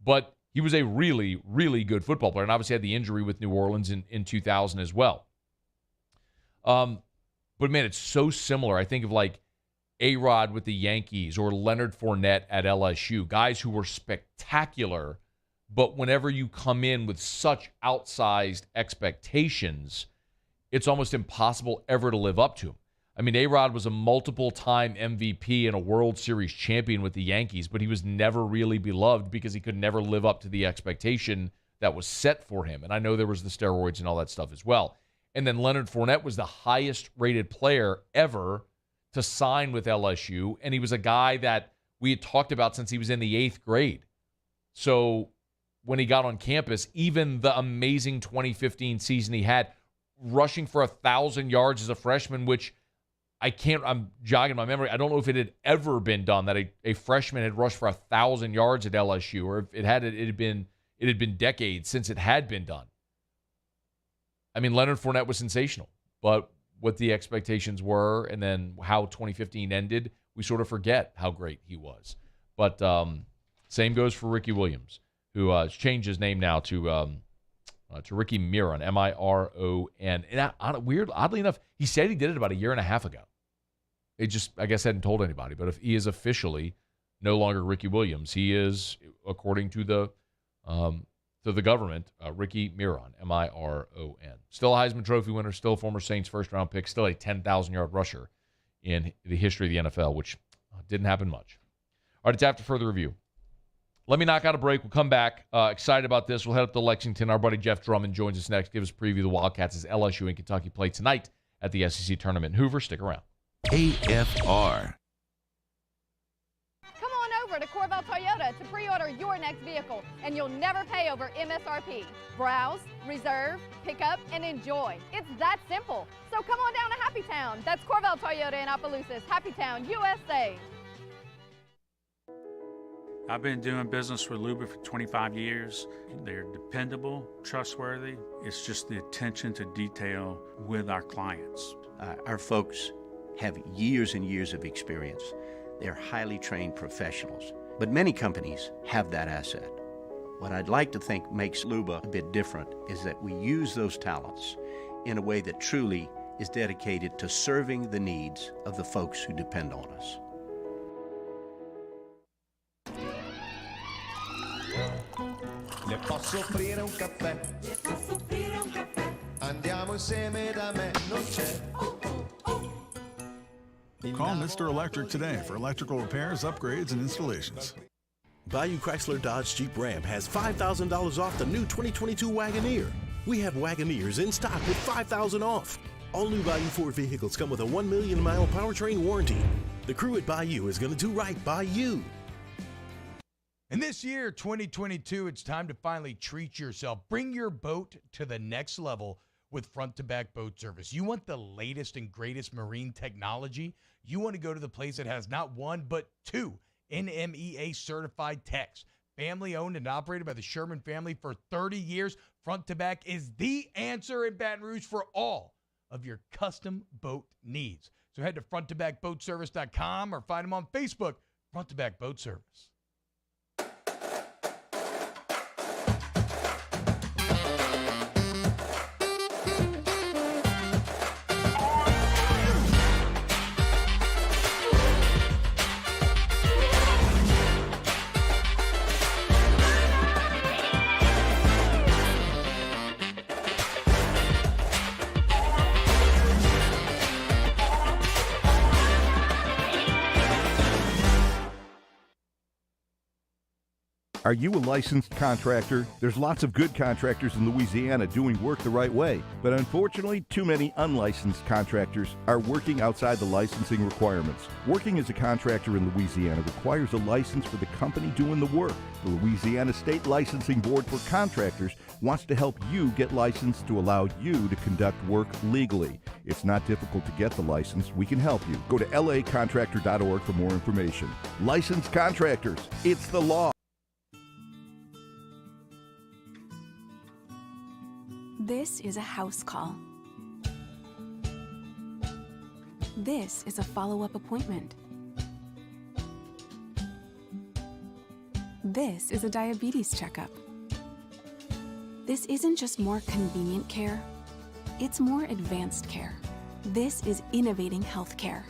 But he was a really, really good football player, and obviously had the injury with New Orleans in 2000 as well. But, man, it's so similar. I think of, A-Rod with the Yankees or Leonard Fournette at LSU, guys who were spectacular, but whenever you come in with such outsized expectations, it's almost impossible ever to live up to them. I mean, A-Rod was a multiple-time MVP and a World Series champion with the Yankees, but he was never really beloved because he could never live up to the expectation that was set for him. And I know there was the steroids and all that stuff as well. And then Leonard Fournette was the highest-rated player ever to sign with LSU, and he was a guy that we had talked about since he was in the 8th grade. So when he got on campus, even the amazing 2015 season he had, rushing for 1,000 yards as a freshman, which I'm jogging my memory. I don't know if it had ever been done that a freshman had rushed for 1,000 yards at LSU, or if it had been decades since it had been done. I mean, Leonard Fournette was sensational, but what the expectations were and then how 2015 ended, we sort of forget how great he was. But same goes for Ricky Williams, who has changed his name now to to Ricky Miron, M-I-R-O-N. And oddly enough, he said he did it about a year and a half ago. It just, I guess, hadn't told anybody. But if he is officially no longer Ricky Williams, he is, according to the government, Ricky Miron, M-I-R-O-N. Still a Heisman Trophy winner, still a former Saints first-round pick, still a 10,000-yard rusher in the history of the NFL, which didn't happen much. All right, it's after further review. Let me knock out a break. We'll come back. Excited about this. We'll head up to Lexington. Our buddy Jeff Drummond joins us next. Give us a preview of the Wildcats as LSU and Kentucky play tonight at the SEC tournament. Hoover, stick around. AFR. Come on over to Corval Toyota to pre-order your next vehicle, and you'll never pay over MSRP. Browse, reserve, pick up, and enjoy. It's that simple. So come on down to Happy Town. That's Corval Toyota in Opelousas, Happy Town, USA. I've been doing business with Luba for 25 years. They're dependable, trustworthy. It's just the attention to detail with our clients. Our folks have years and years of experience. They're highly trained professionals, but many companies have that asset. What I'd like to think makes Luba a bit different is that we use those talents in a way that truly is dedicated to serving the needs of the folks who depend on us. Le posso offrire un caffè? Andiamo insieme da me, non c'è. Call Mr. Electric today for electrical repairs, upgrades, and installations. Bayou Chrysler Dodge Jeep Ram has $5,000 off the new 2022 Wagoneer. We have Wagoneers in stock with $5,000 off. All new Bayou Ford vehicles come with a 1 million mile powertrain warranty. The crew at Bayou is going to do right by you. And this year, 2022, it's time to finally treat yourself. Bring your boat to the next level with front-to-back boat service. You want the latest and greatest marine technology? You want to go to the place that has not one, but two NMEA-certified techs. Family-owned and operated by the Sherman family for 30 years, front-to-back is the answer in Baton Rouge for all of your custom boat needs. So head to fronttobackboatservice.com or find them on Facebook, Front-to-Back Boat Service. Are you a licensed contractor? There's lots of good contractors in Louisiana doing work the right way, but unfortunately, too many unlicensed contractors are working outside the licensing requirements. Working as a contractor in Louisiana requires a license for the company doing the work. The Louisiana State Licensing Board for Contractors wants to help you get licensed to allow you to conduct work legally. It's not difficult to get the license. We can help you. Go to lacontractor.org for more information. Licensed contractors, it's the law. This is a house call. This is a follow-up appointment. This is a diabetes checkup. This isn't just more convenient care, it's more advanced care. This is innovating healthcare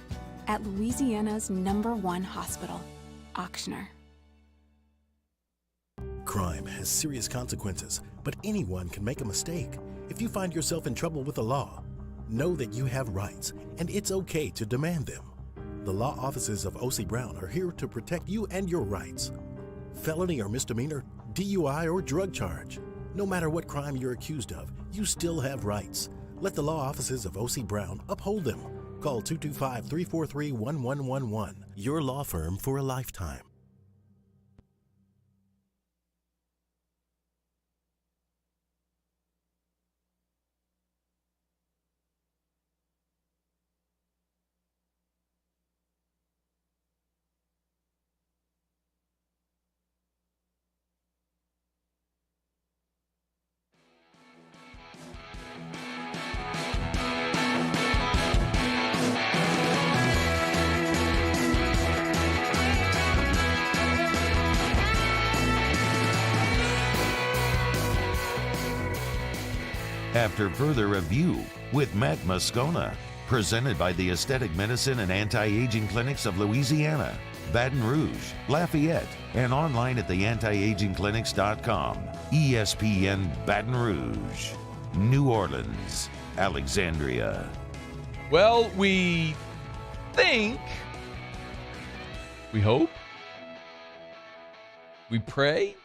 at Louisiana's #1 hospital, Auctioner. Crime has serious consequences, but anyone can make a mistake. If you find yourself in trouble with the law, know that you have rights, and it's okay to demand them. The law offices of O.C. Brown are here to protect you and your rights. Felony or misdemeanor, DUI or drug charge. No matter what crime you're accused of, you still have rights. Let the law offices of O.C. Brown uphold them. Call 225-343-1111. Your law firm for a lifetime. after further review with Matt Moscona. Presented by the Aesthetic Medicine and Anti-Aging Clinics of Louisiana, Baton Rouge, Lafayette, and online at theantiagingclinics.com. ESPN Baton Rouge, New Orleans, Alexandria. Well, we think, we hope, we pray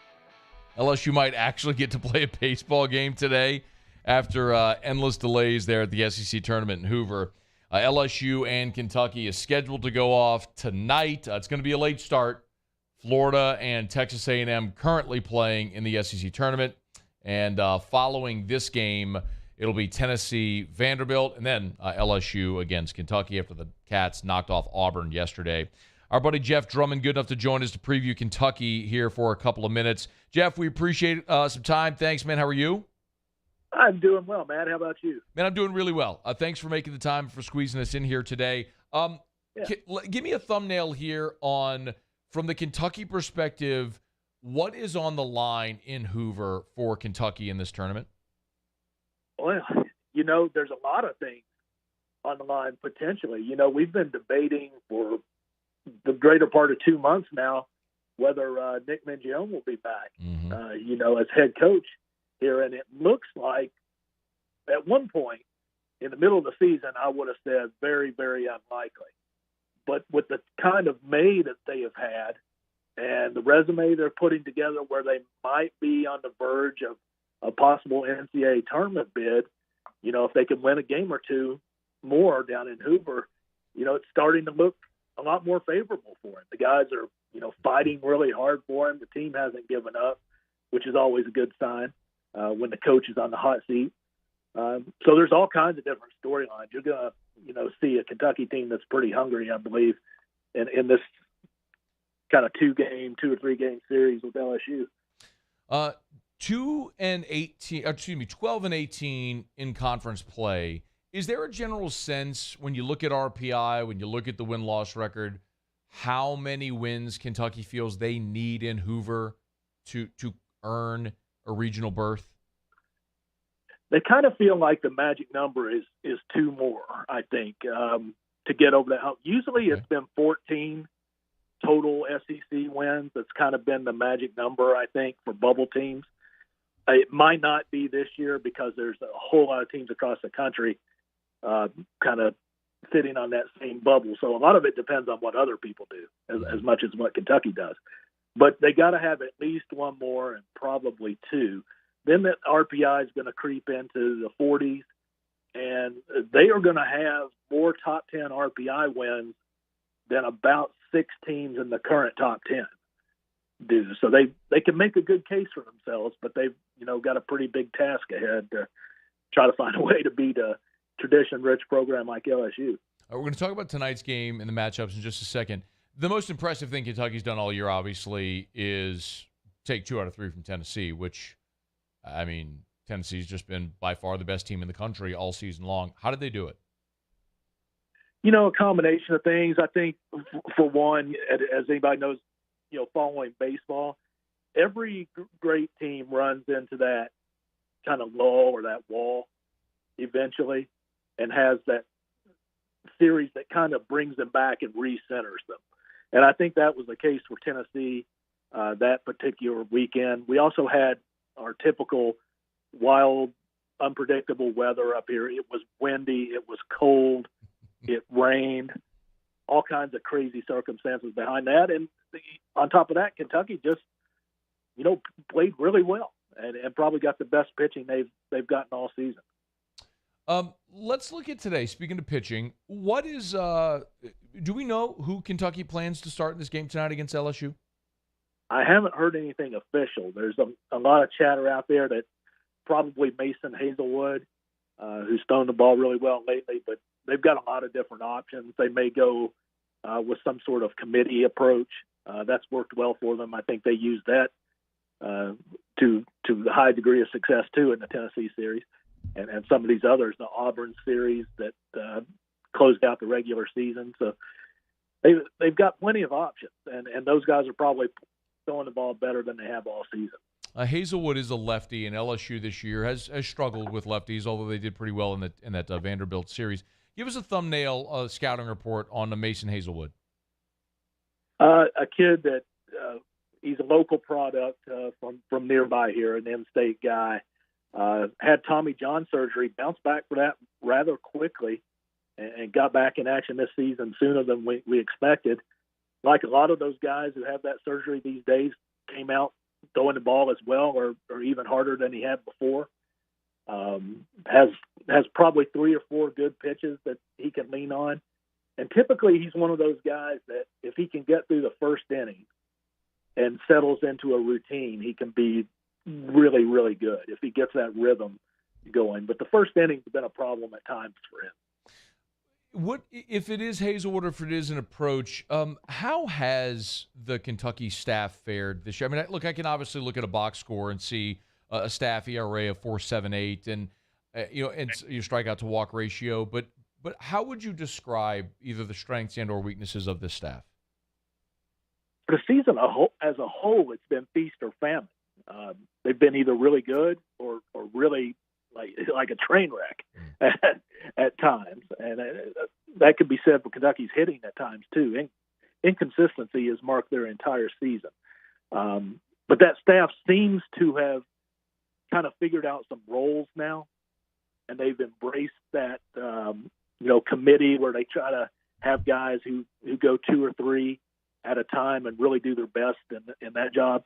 LSU might actually get to play a baseball game today after endless delays there at the SEC tournament in Hoover. LSU and Kentucky is scheduled to go off tonight. It's going to be a late start. Florida and Texas A&M currently playing in the SEC tournament. And following this game, it'll be Tennessee, Vanderbilt, and then LSU against Kentucky after the Cats knocked off Auburn yesterday. Our buddy Jeff Drummond, good enough to join us to preview Kentucky here for a couple of minutes. Jeff, we appreciate some time. Thanks, man. How are you? I'm doing well, Matt. How about you? Man, I'm doing really well. Thanks for making the time, for squeezing us in here today. Give me a thumbnail here on, from the Kentucky perspective, what is on the line in Hoover for Kentucky in this tournament? Well, there's a lot of things on the line potentially. We've been debating for the greater part of 2 months now whether Nick Mingione will be back, as head coach here. And it looks like at one point in the middle of the season, I would have said very, very unlikely. But with the kind of May that they have had and the resume they're putting together where they might be on the verge of a possible NCAA tournament bid, if they can win a game or two more down in Hoover, it's starting to look a lot more favorable for him. The guys are, fighting really hard for him. The team hasn't given up, which is always a good sign when the coach is on the hot seat. So there's all kinds of different storylines. You're going to, see a Kentucky team that's pretty hungry, I believe, in this kind of 2 or 3 game series with LSU. 12 and 18 in conference play. Is there a general sense when you look at RPI, when you look at the win-loss record, how many wins Kentucky feels they need in Hoover to earn a regional berth? They kind of feel like the magic number is 2 more, I think, to get over that hump. Usually it's been 14 total SEC wins. That's kind of been the magic number, I think, for bubble teams. It might not be this year because there's a whole lot of teams across the country kind of sitting on that same bubble. So a lot of it depends on what other people do as much as what Kentucky does. But they got to have at least 1 more and probably 2. Then that RPI is going to creep into the 40s, and they are going to have more top 10 RPI wins than about 6 teams in the current top 10 do. So they can make a good case for themselves, but they've got a pretty big task ahead to try to find a way to beat a tradition-rich program like LSU. We're going to talk about tonight's game and the matchups in just a second. The most impressive thing Kentucky's done all year, obviously, is take 2 out of 3 from Tennessee, which, Tennessee's just been by far the best team in the country all season long. How did they do it? A combination of things. I think, for one, as anybody knows, following baseball, every great team runs into that kind of lull or that wall eventually and has that series that kind of brings them back and recenters them. And I think that was the case for Tennessee that particular weekend. We also had our typical wild, unpredictable weather up here. It was windy. It was cold. It rained. All kinds of crazy circumstances behind that. And on top of that, Kentucky just, played really well and probably got the best pitching they've gotten all season. Let's look at today. Speaking of pitching, what is do we know who Kentucky plans to start in this game tonight against LSU? I haven't heard anything official. There's a lot of chatter out there that probably Mason Hazelwood, who's thrown the ball really well lately, but they've got a lot of different options. They may go with some sort of committee approach. That's worked well for them. I think they used that to the high degree of success, too, in the Tennessee series. And some of these others, the Auburn series that closed out the regular season. So they've got plenty of options, and those guys are probably throwing the ball better than they have all season. Hazelwood is a lefty, and LSU this year has struggled with lefties, although they did pretty well in that Vanderbilt series. Give us a thumbnail scouting report on Mason Hazelwood. A kid that he's a local product from nearby here, an in-state guy. Had Tommy John surgery, bounced back for that rather quickly, and got back in action this season sooner than we expected. Like a lot of those guys who have that surgery these days, came out throwing the ball as well or even harder than he had before. Has probably 3 or 4 good pitches that he can lean on. And typically he's one of those guys that if he can get through the first inning and settles into a routine, he can be really, really good if he gets that rhythm going. But the first inning's been a problem at times for him. What if it is Hazelwood or if it is an approach? How has the Kentucky staff fared this year? I mean, look, I can obviously look at a box score and see a staff ERA of 4.78 and and your strikeout to walk ratio. But how would you describe either the strengths and or weaknesses of this staff? For the season as a whole, it's been feast or famine. They've been either really good or really like a train wreck at times, and that could be said for Kentucky's hitting at times too. Inconsistency has marked their entire season, but that staff seems to have kind of figured out some roles now, and they've embraced that committee where they try to have guys who go 2 or 3 at a time and really do their best in that job.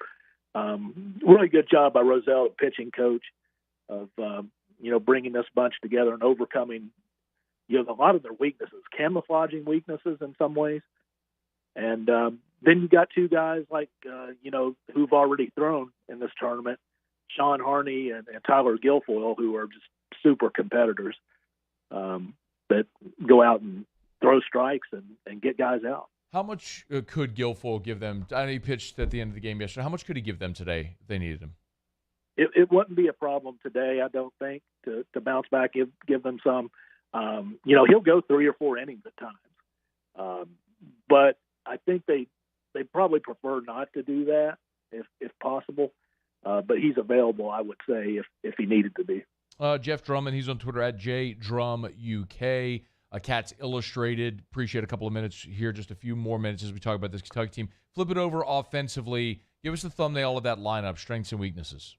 Really good job by Roselle, the pitching coach, of bringing this bunch together and overcoming a lot of their weaknesses, camouflaging weaknesses in some ways. And then you got 2 guys like who've already thrown in this tournament, Sean Harney and Tyler Guilfoyle, who are just super competitors that go out and throw strikes and get guys out. How much could Guilfoyle give them? I know he pitched at the end of the game yesterday. How much could he give them today if they needed him? It wouldn't be a problem today, I don't think, to bounce back, give them some. He'll go 3 or 4 innings at times. But I think they probably prefer not to do that if possible. But he's available, I would say, if he needed to be. Jeff Drummond, he's on Twitter at JDrumUK. Cats Illustrated. Appreciate a couple of minutes here, just a few more minutes as we talk about this Kentucky team. Flip it over offensively. Give us the thumbnail of that lineup, strengths and weaknesses.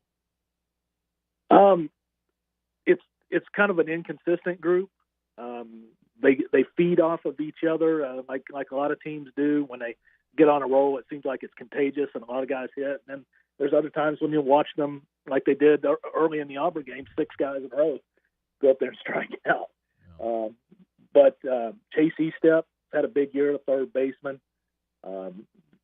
It's kind of an inconsistent group. They feed off of each other like a lot of teams do. When they get on a roll, it seems like it's contagious and a lot of guys hit. And then there's other times when you watch them like they did early in the Auburn game, 6 guys in a row go up there and strike out. Yeah. But Chase Estep had a big year at third baseman.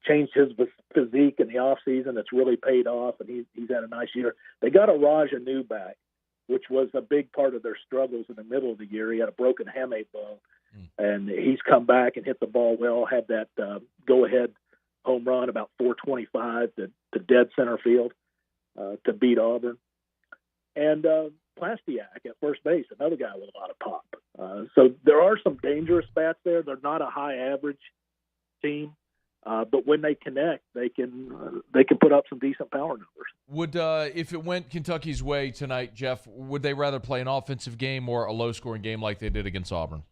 Changed his physique in the offseason. It's really paid off, and he's had a nice year. They got a Raj Anu back, which was a big part of their struggles in the middle of the year. He had a broken hamate bone, and he's come back and hit the ball well, had that go-ahead home run about 425 to dead center field to beat Auburn. And Plastiak at first base, another guy with a lot of pop. So there are some dangerous bats there. They're not a high-average team. But when they connect, they can put up some decent power numbers. Would if it went Kentucky's way tonight, Jeff, would they rather play an offensive game or a low-scoring game like they did against Auburn?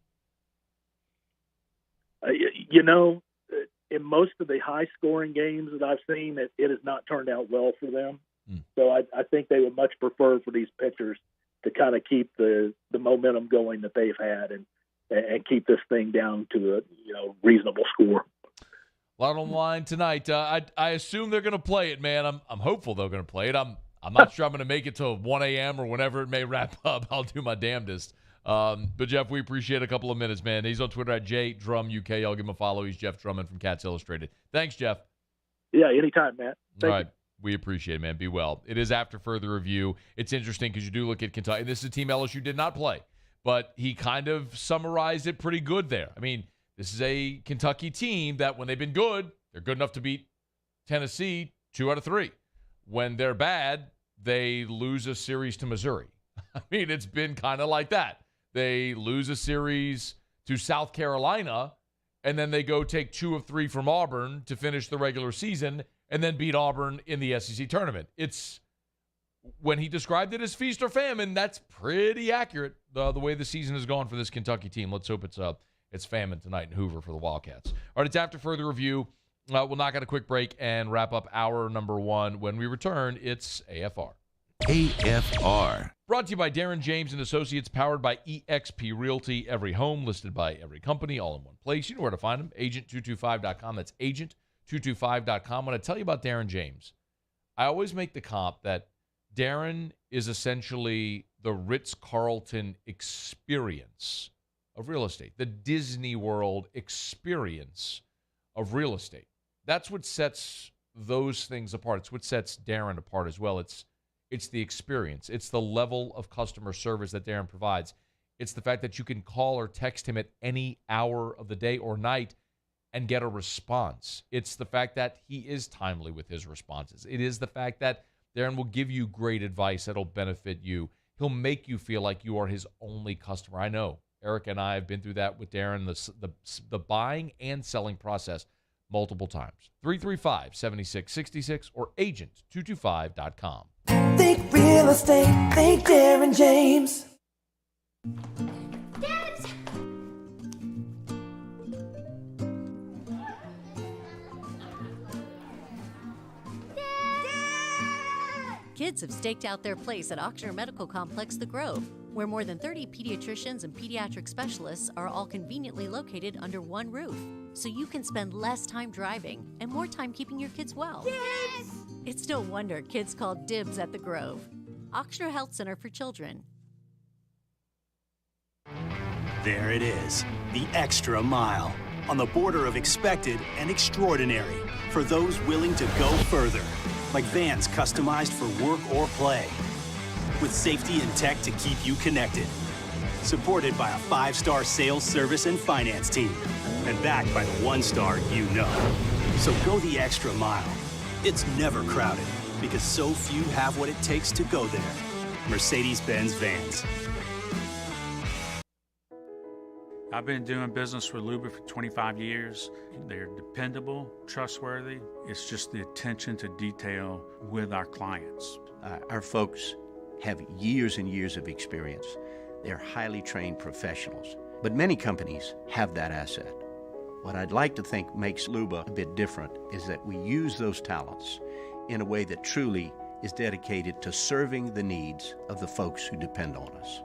In most of the high-scoring games that I've seen, it has not turned out well for them. So I think they would much prefer for these pitchers to kind of keep the momentum going that they've had and keep this thing down to a reasonable score. A lot on the line tonight. I assume they're going to play it, man. I'm hopeful they're going to play it. I'm not sure I'm going to make it till 1 a.m. or whenever it may wrap up. I'll do my damnedest. But, Jeff, we appreciate a couple of minutes, man. He's on Twitter at JDrumUK. I'll give him a follow. He's Jeff Drummond from Cats Illustrated. Thanks, Jeff. Yeah, anytime, Matt. All right. We appreciate it, man. Be well. It is after further review. It's interesting because you do look at Kentucky. This is a team LSU did not play, but he kind of summarized it pretty good there. I mean, this is a Kentucky team that when they've been good, they're good enough to beat Tennessee 2 out of 3. When they're bad, they lose a series to Missouri. I mean, it's been kind of like that. They lose a series to South Carolina, and then they go take 2 of 3 from Auburn to finish the regular season. and then beat Auburn in the SEC tournament. It's when he described it as feast or famine, that's pretty accurate, the way the season has gone for this Kentucky team. Let's hope it's famine tonight in Hoover for the Wildcats. All right, it's after further review. We'll knock out a quick break and wrap up hour number 1. When we return, it's AFR. AFR. Brought to you by Darren James and Associates, powered by eXp Realty. Every home listed by every company, all in one place. You know where to find them, agent225.com. That's agent225.com. When I tell you about Darren James, I always make the comp that Darren is essentially the Ritz-Carlton experience of real estate, the Disney World experience of real estate. That's what sets those things apart. It's what sets Darren apart as well. It's the experience. It's the level of customer service that Darren provides. It's the fact that you can call or text him at any hour of the day or night and get a response. It's the fact that he is timely with his responses. It is the fact that Darren will give you great advice that'll benefit you. He'll make you feel like you are his only customer. I know Eric and I have been through that with Darren, the buying and selling process multiple times. 335-7666 or agent225.com. Think real estate, think Darren James. Kids have staked out their place at Ochsner Medical Complex The Grove, where more than 30 pediatricians and pediatric specialists are all conveniently located under one roof, so you can spend less time driving and more time keeping your kids well. Yes! It's no wonder kids call dibs at The Grove. Ochsner Health Center for Children. There it is, the extra mile, on the border of expected and extraordinary, for those willing to go further. Like vans customized for work or play, with safety and tech to keep you connected. Supported by a 5-star sales, service, and finance team, and backed by the 1-star you know. So go the extra mile. It's never crowded, because so few have what it takes to go there. Mercedes-Benz Vans. I've been doing business with Luba for 25 years. They're dependable, trustworthy. It's just the attention to detail with our clients. Our folks have years and years of experience. They're highly trained professionals. But many companies have that asset. What I'd like to think makes Luba a bit different is that we use those talents in a way that truly is dedicated to serving the needs of the folks who depend on us.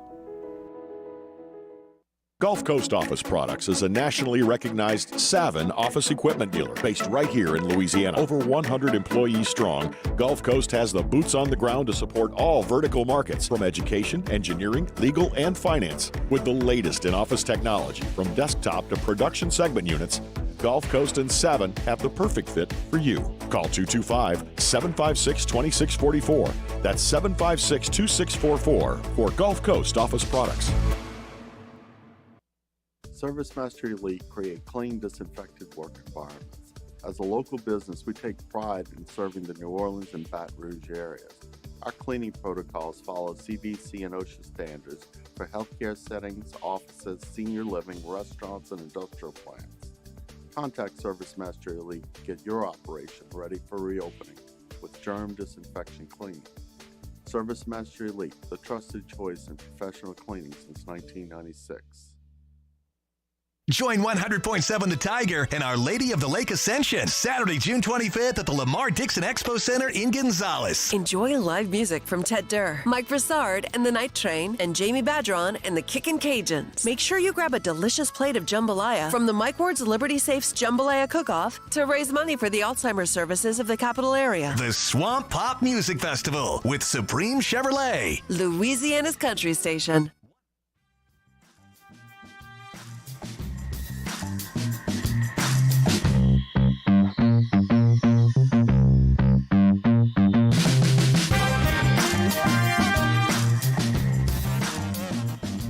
Gulf Coast Office Products is a nationally recognized Savin office equipment dealer based right here in Louisiana. Over 100 employees strong, Gulf Coast has the boots on the ground to support all vertical markets from education, engineering, legal, and finance. With the latest in office technology from desktop to production segment units, Gulf Coast and Savin have the perfect fit for you. Call 225-756-2644. That's 756-2644 for Gulf Coast Office Products. ServiceMaster Elite create clean, disinfected work environments. As a local business, we take pride in serving the New Orleans and Baton Rouge areas. Our cleaning protocols follow CDC and OSHA standards for healthcare settings, offices, senior living, restaurants, and industrial plants. Contact ServiceMaster Elite to get your operation ready for reopening with germ disinfection cleaning. ServiceMaster Elite, the trusted choice in professional cleaning since 1996. Join 100.7 The Tiger and Our Lady of the Lake Ascension, Saturday, June 25th at the Lamar Dixon Expo Center in Gonzales. Enjoy live music from Ted Durr, Mike Broussard and the Night Train, and Jamie Badron and the Kickin' Cajuns. Make sure you grab a delicious plate of jambalaya from the Mike Ward's Liberty Safes Jambalaya Cook-Off to raise money for the Alzheimer's services of the capital area. The Swamp Pop Music Festival with Supreme Chevrolet, Louisiana's country station.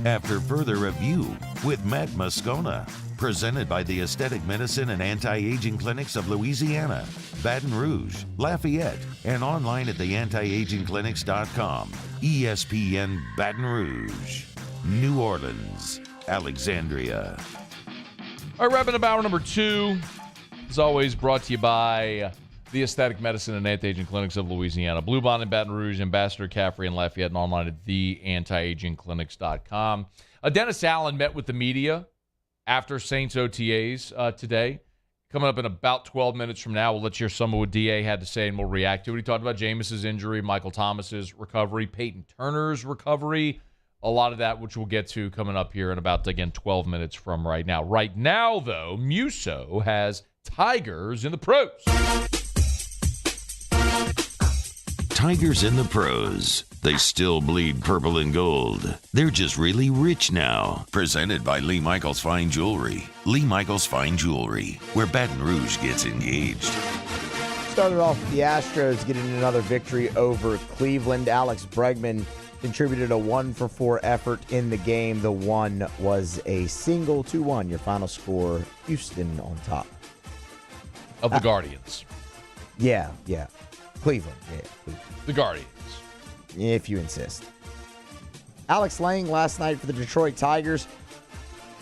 After further review with Matt Moscona, presented by the Aesthetic Medicine and Anti-Aging Clinics of Louisiana, Baton Rouge, Lafayette, and online at theantiagingclinics.com. ESPN Baton Rouge, New Orleans, Alexandria. All right, wrapping up hour number 2. As always, brought to you by the Aesthetic Medicine and Anti-Aging Clinics of Louisiana. Blue Bond in Baton Rouge, Ambassador Caffrey and Lafayette, and online at theantiagingclinics.com. Dennis Allen met with the media after Saints OTAs today. Coming up in about 12 minutes from now, we'll let you hear some of what DA had to say, and we'll react to it. He talked about Jameis's injury, Michael Thomas's recovery, Peyton Turner's recovery, a lot of that, which we'll get to coming up here in about, again, 12 minutes from right now. Right now, though, Musso has Tigers in the pros. Tigers in the pros. They still bleed purple and gold. They're just really rich now. Presented by Lee Michaels Fine Jewelry. Lee Michaels Fine Jewelry, where Baton Rouge gets engaged. Started off with the Astros getting another victory over Cleveland. Alex Bregman contributed a 1-for-4 effort in the game. The one was a single. 2-1, your final score. Houston on top. Of the Guardians. Yeah. Cleveland. Yeah, Cleveland. The Guardians. If you insist. Alex Lang last night for the Detroit Tigers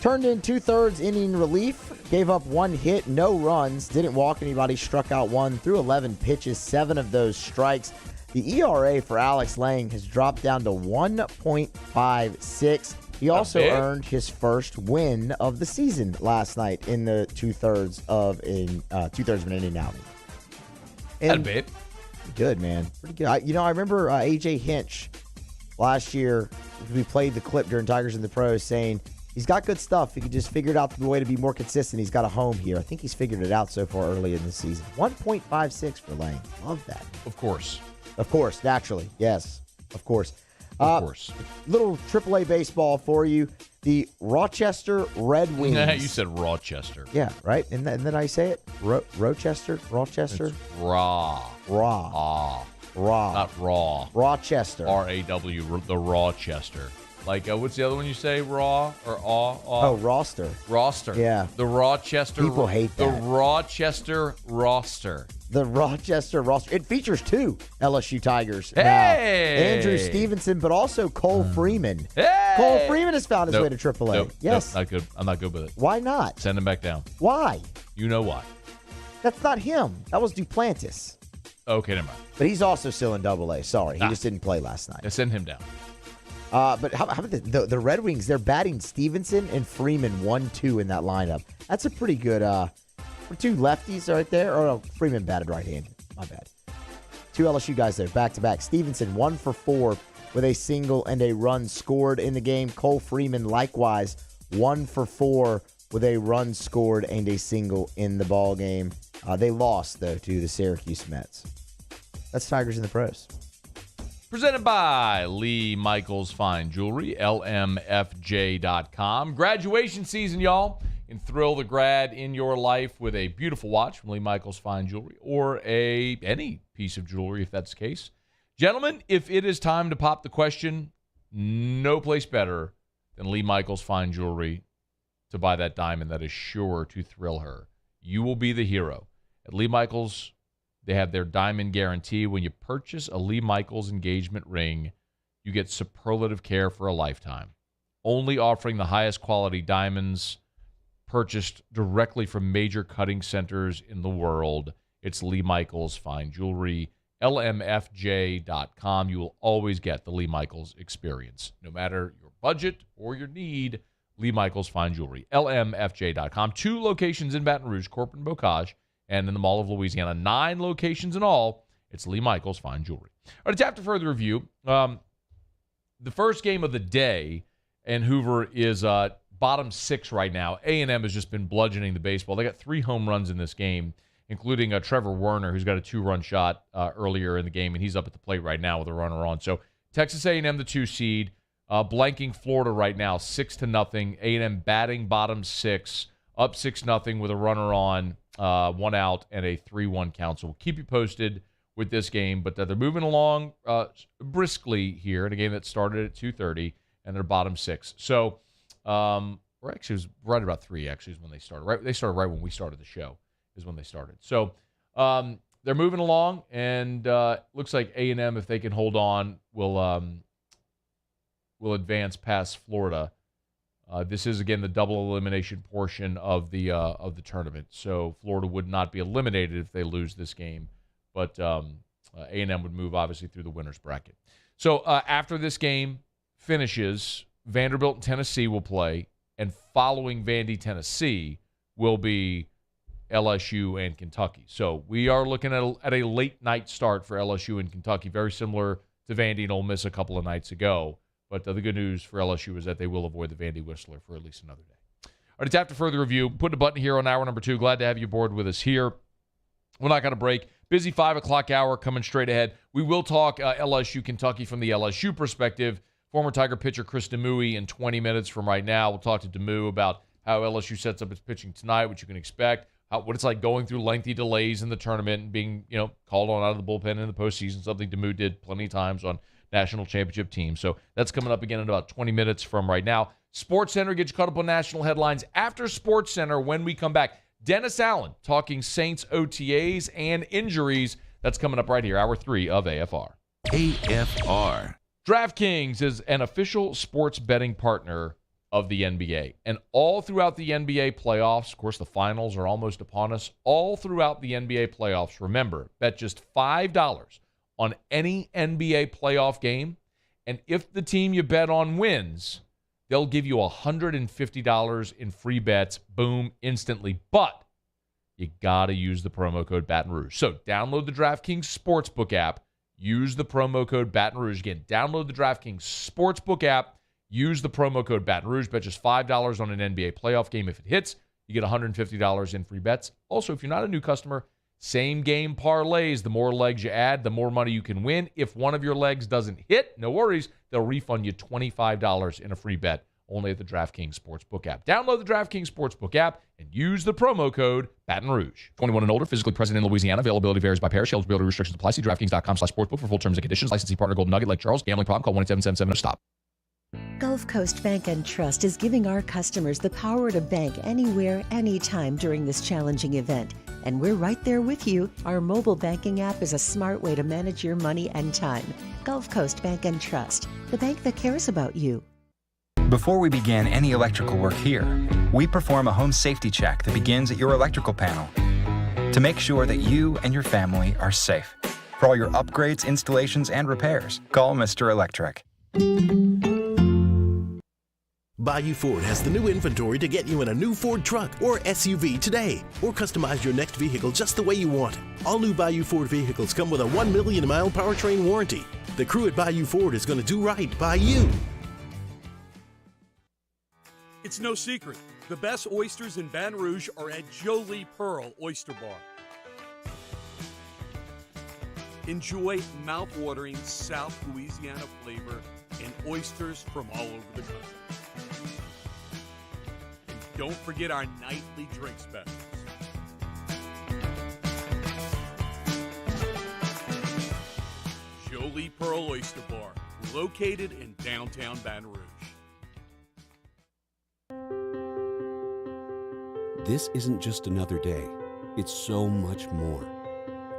turned in 2/3 inning relief, gave up 1 hit, no runs, didn't walk anybody, struck out 1, threw 11 pitches, 7 of those strikes. The ERA for Alex Lang has dropped down to 1.56. He also earned his first win of the season last night in the 2/3 of an inning outing. That bit. Good, man. Pretty good. I remember AJ Hinch last year, we played the clip during Tigers in the Pros, saying he's got good stuff. He could just figure out the way to be more consistent. He's got a home here. I think he's figured it out so far early in the season. 1.56 for Lang. Love that. Of course. Naturally. Yes, of course. Of course. Little AAA baseball for you. The Rochester Red Wings. You said Rochester. Yeah, right? And then I say it? Rochester? It's raw. Not raw. Rochester. R-A-W, the Rochester. Like, what's the other one you say? Raw or aw? Oh, roster. Roster. Yeah. The Rochester. People hate that. The Rochester roster. The Rochester roster. It features 2 LSU Tigers now. Andrew Stevenson, but also Cole Freeman. Cole Freeman has found his way to AAA. Nope. Yes. Not good. I'm not good with it. Why not? Send him back down. Why? You know why. That's not him. That was Duplantis. Okay, never mind. But he's also still in AA. Sorry. He just didn't play last night. Send him down. But how about the Red Wings? They're batting Stevenson and Freeman 1-2 in that lineup. That's a pretty good for 2 lefties right there. Or Freeman batted right-handed. My bad. 2 LSU guys there, back-to-back. Stevenson 1-for-4 with a single and a run scored in the game. Cole Freeman likewise 1-for-4 with a run scored and a single in the ball game. They lost though to the Syracuse Mets. That's Tigers in the Pros. Presented by Lee Michaels Fine Jewelry, LMFJ.com. Graduation season, y'all. And thrill the grad in your life with a beautiful watch from Lee Michaels Fine Jewelry or any piece of jewelry if that's the case. Gentlemen, if it is time to pop the question, no place better than Lee Michaels Fine Jewelry to buy that diamond that is sure to thrill her. You will be the hero. At Lee Michaels, they have their diamond guarantee. When you purchase a Lee Michaels engagement ring, you get superlative care for a lifetime. Only offering the highest quality diamonds purchased directly from major cutting centers in the world. It's Lee Michaels Fine Jewelry, LMFJ.com. You will always get the Lee Michaels experience. No matter your budget or your need, Lee Michaels Fine Jewelry, LMFJ.com. 2 locations in Baton Rouge, Corporate and Bocage, and in the Mall of Louisiana. 9 locations in all. It's Lee Michaels Fine Jewelry. All right, it's after further review. The first game of the day, and Hoover is bottom 6 right now. A&M has just been bludgeoning the baseball. They got 3 home runs in this game, including Trevor Werner, who's got a 2-run shot earlier in the game, and he's up at the plate right now with a runner on. So Texas A&M, the 2 seed, blanking Florida right now, 6-0. A&M batting bottom 6, up 6-0 with a runner on, 1 out, and a 3-1 count. So we'll keep you posted with this game, but they're moving along briskly here in a game that started at 2:30, and they're bottom 6. So, or actually, it was right about 3. Actually, is when they started. Right, they started right when we started the show. Is when they started. So, they're moving along, and looks like A&M, if they can hold on, will advance past Florida This is, again, the double elimination portion of the tournament. So Florida would not be eliminated if they lose this game, but A&M would move, obviously, through the winner's bracket. So after this game finishes, Vanderbilt and Tennessee will play, and following Vandy, Tennessee will be LSU and Kentucky. So we are looking at a late night start for LSU and Kentucky, very similar to Vandy and Ole Miss a couple of nights ago. But the good news for LSU is that they will avoid the Vandy Whistler for at least another day. All right, it's after further review. Putting a button here on hour number 2. Glad to have you aboard with us here. We're not going to break. Busy 5 o'clock hour coming straight ahead. We will talk LSU, Kentucky from the LSU perspective. Former Tiger pitcher Krista Mui in 20 minutes from right now. We'll talk to Demouy about how LSU sets up its pitching tonight, what you can expect, what it's like going through lengthy delays in the tournament and being, called on out of the bullpen in the postseason, something Demouy did plenty of times on national championship teams. So that's coming up again in about 20 minutes from right now. SportsCenter gets you caught up on national headlines after SportsCenter when we come back. Dennis Allen talking Saints OTAs and injuries. That's coming up right here, hour 3 of AFR. AFR. DraftKings is an official sports betting partner of the NBA. And all throughout the NBA playoffs, of course, the finals are almost upon us. All throughout the NBA playoffs, remember, bet just $5 on any NBA playoff game, and if the team you bet on wins, they'll give you $150 in free bets, boom, instantly. But you got to use the promo code Baton Rouge. So download the DraftKings Sportsbook app, use the promo code Baton Rouge. Again, download the DraftKings Sportsbook app, use the promo code Baton Rouge, bet just $5 on an NBA playoff game. If it hits, you get $150 in free bets. Also, if you're not a new customer, same game parlays. The more legs you add, the more money you can win. If one of your legs doesn't hit, no worries. They'll refund you $25 in a free bet only at the DraftKings Sportsbook app. Download the DraftKings Sportsbook app and use the promo code Baton Rouge. 21 and older, physically present in Louisiana. Availability varies by parish. Eligibility restrictions apply. See DraftKings.com/sportsbook for full terms and conditions. Licensee partner Golden Nugget, Lake Charles. Gambling problem? Call 1-877-7-STOP. Gulf Coast Bank and Trust is giving our customers the power to bank anywhere, anytime during this challenging event. And we're right there with you. Our mobile banking app is a smart way to manage your money and time. Gulf Coast Bank and Trust, the bank that cares about you. Before we begin any electrical work here, we perform a home safety check that begins at your electrical panel to make sure that you and your family are safe. For all your upgrades, installations, and repairs, call Mr. Electric. Bayou Ford has the new inventory to get you in a new Ford truck or SUV today, or customize your next vehicle just the way you want it. All new Bayou Ford vehicles come with a 1 million mile powertrain warranty. The crew at Bayou Ford is going to do right by you. It's no secret. The best oysters in Baton Rouge are at Jolie Pearl Oyster Bar. Enjoy mouth-watering South Louisiana flavor and oysters from all over the country. And don't forget our nightly drink specials. Jolie Pearl Oyster Bar, located in downtown Baton Rouge. This isn't just another day. It's so much more.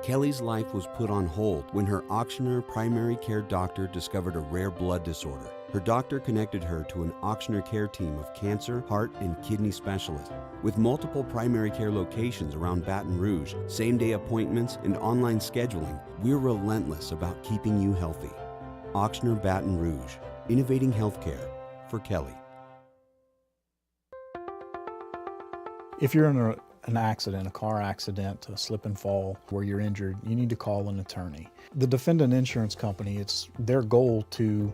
Kelly's life was put on hold when her auctioneer primary care doctor discovered a rare blood disorder. Her doctor connected her to an auctioneer care team of cancer, heart, and kidney specialists. With multiple primary care locations around Baton Rouge, same-day appointments, and online scheduling, we're relentless about keeping you healthy. Auctioneer Baton Rouge, innovating healthcare for Kelly. If you're in an accident, a car accident, a slip and fall where you're injured, you need to call an attorney. The defendant insurance company, it's their goal to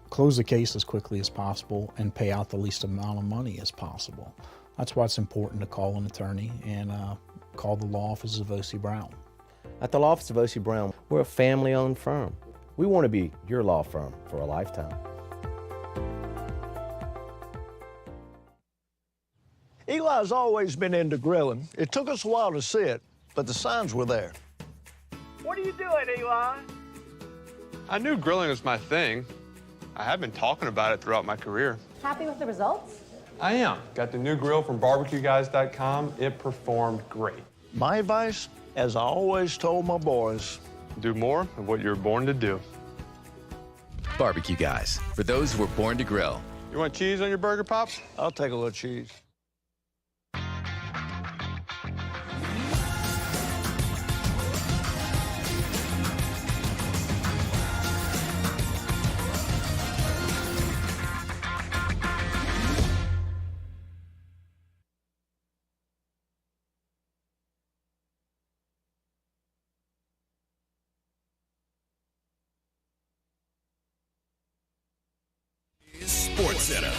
close the case as quickly as possible and pay out the least amount of money as possible. That's why it's important to call an attorney and call the law offices of O.C. Brown. At the law office of O.C. Brown, we're a family-owned firm. We want to be your law firm for a lifetime. Eli's always been into grilling. It took us a while to see it, but the signs were there. What are you doing, Eli? I knew grilling was my thing. I have been talking about it throughout my career. Happy with the results? I am. Got the new grill from barbecueguys.com. It performed great. My advice, as I always told my boys, do more of what you were born to do. Barbecue Guys, for those who were born to grill. You want cheese on your burger, Pops? I'll take a little cheese. Sports Center.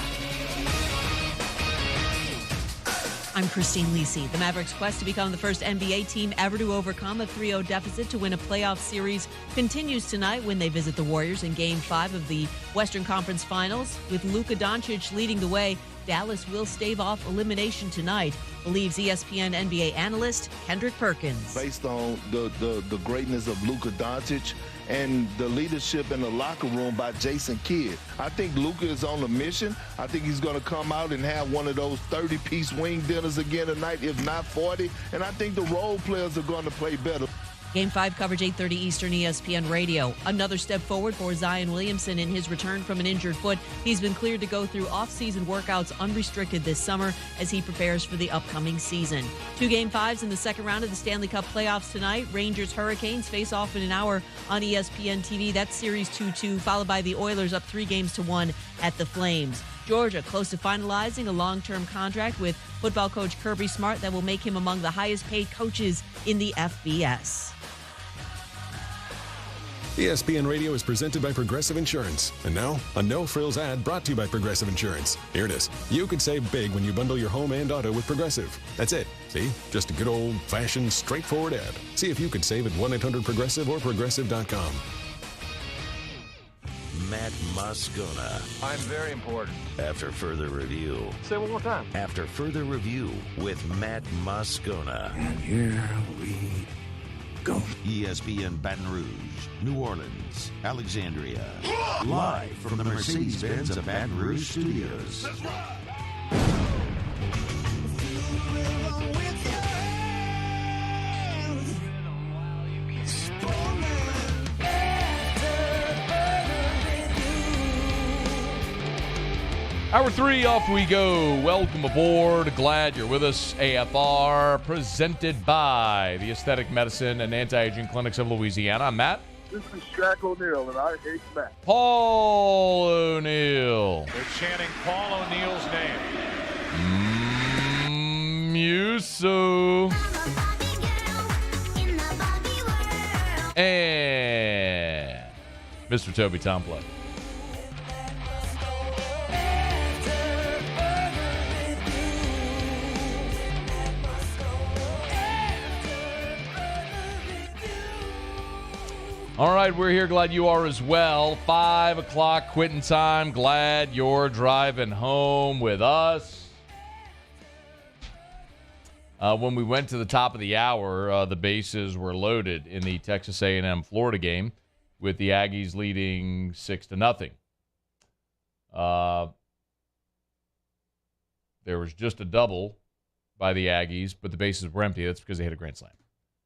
I'm Christine Lisi. The Mavericks' quest to become the first NBA team ever to overcome a 3-0 deficit to win a playoff series continues tonight when they visit the Warriors in Game 5 of the Western Conference Finals. With Luka Doncic leading the way, Dallas will stave off elimination tonight, believes ESPN NBA analyst Kendrick Perkins. Based on the greatness of Luka Doncic and the leadership in the locker room by Jason Kidd. I think Luka is on a mission. I think he's going to come out and have one of those 30-piece wing dinners again tonight, if not 40. And I think the role players are going to play better. Game 5 coverage 8:30 Eastern, ESPN Radio. Another step forward for Zion Williamson in his return from an injured foot. He's been cleared to go through off-season workouts unrestricted this summer as he prepares for the upcoming season. 2 Game 5s in the second round of the Stanley Cup playoffs tonight. Rangers Hurricanes face off in an hour on ESPN TV. That's series 2-2, followed by the Oilers up 3-1 at the Flames. Georgia close to finalizing a long-term contract with football coach Kirby Smart that will make him among the highest-paid coaches in the FBS. ESPN Radio is presented by Progressive Insurance. And now, a no-frills ad brought to you by Progressive Insurance. Here it is. You could save big when you bundle your home and auto with Progressive. That's it. See? Just a good old-fashioned, straightforward ad. See if you could save at 1-800-PROGRESSIVE or Progressive.com. Matt Moscona. I'm very important. After further review. Say it one more time. After further review with Matt Moscona. And here we go. ESPN Baton Rouge, New Orleans, Alexandria. Live from the Mercedes-Benz of Baton Rouge studios. Let's ride. Hour 3, off we go. Welcome aboard. Glad you're with us. AFR, presented by the Aesthetic Medicine and Anti-Aging Clinics of Louisiana. I'm Matt. This is Shaq O'Neal, and I hate Matt. Paul O'Neal. They're chanting Paul O'Neal's name. Musu. And Mr. Toby Tomplay. All right, we're here. Glad you are as well. 5 o'clock quitting time. Glad you're driving home with us. When we went to the top of the hour, the bases were loaded in the Texas A&M Florida game, with the Aggies leading 6-0. There was just a double by the Aggies, but the bases were empty. That's because they hit a grand slam.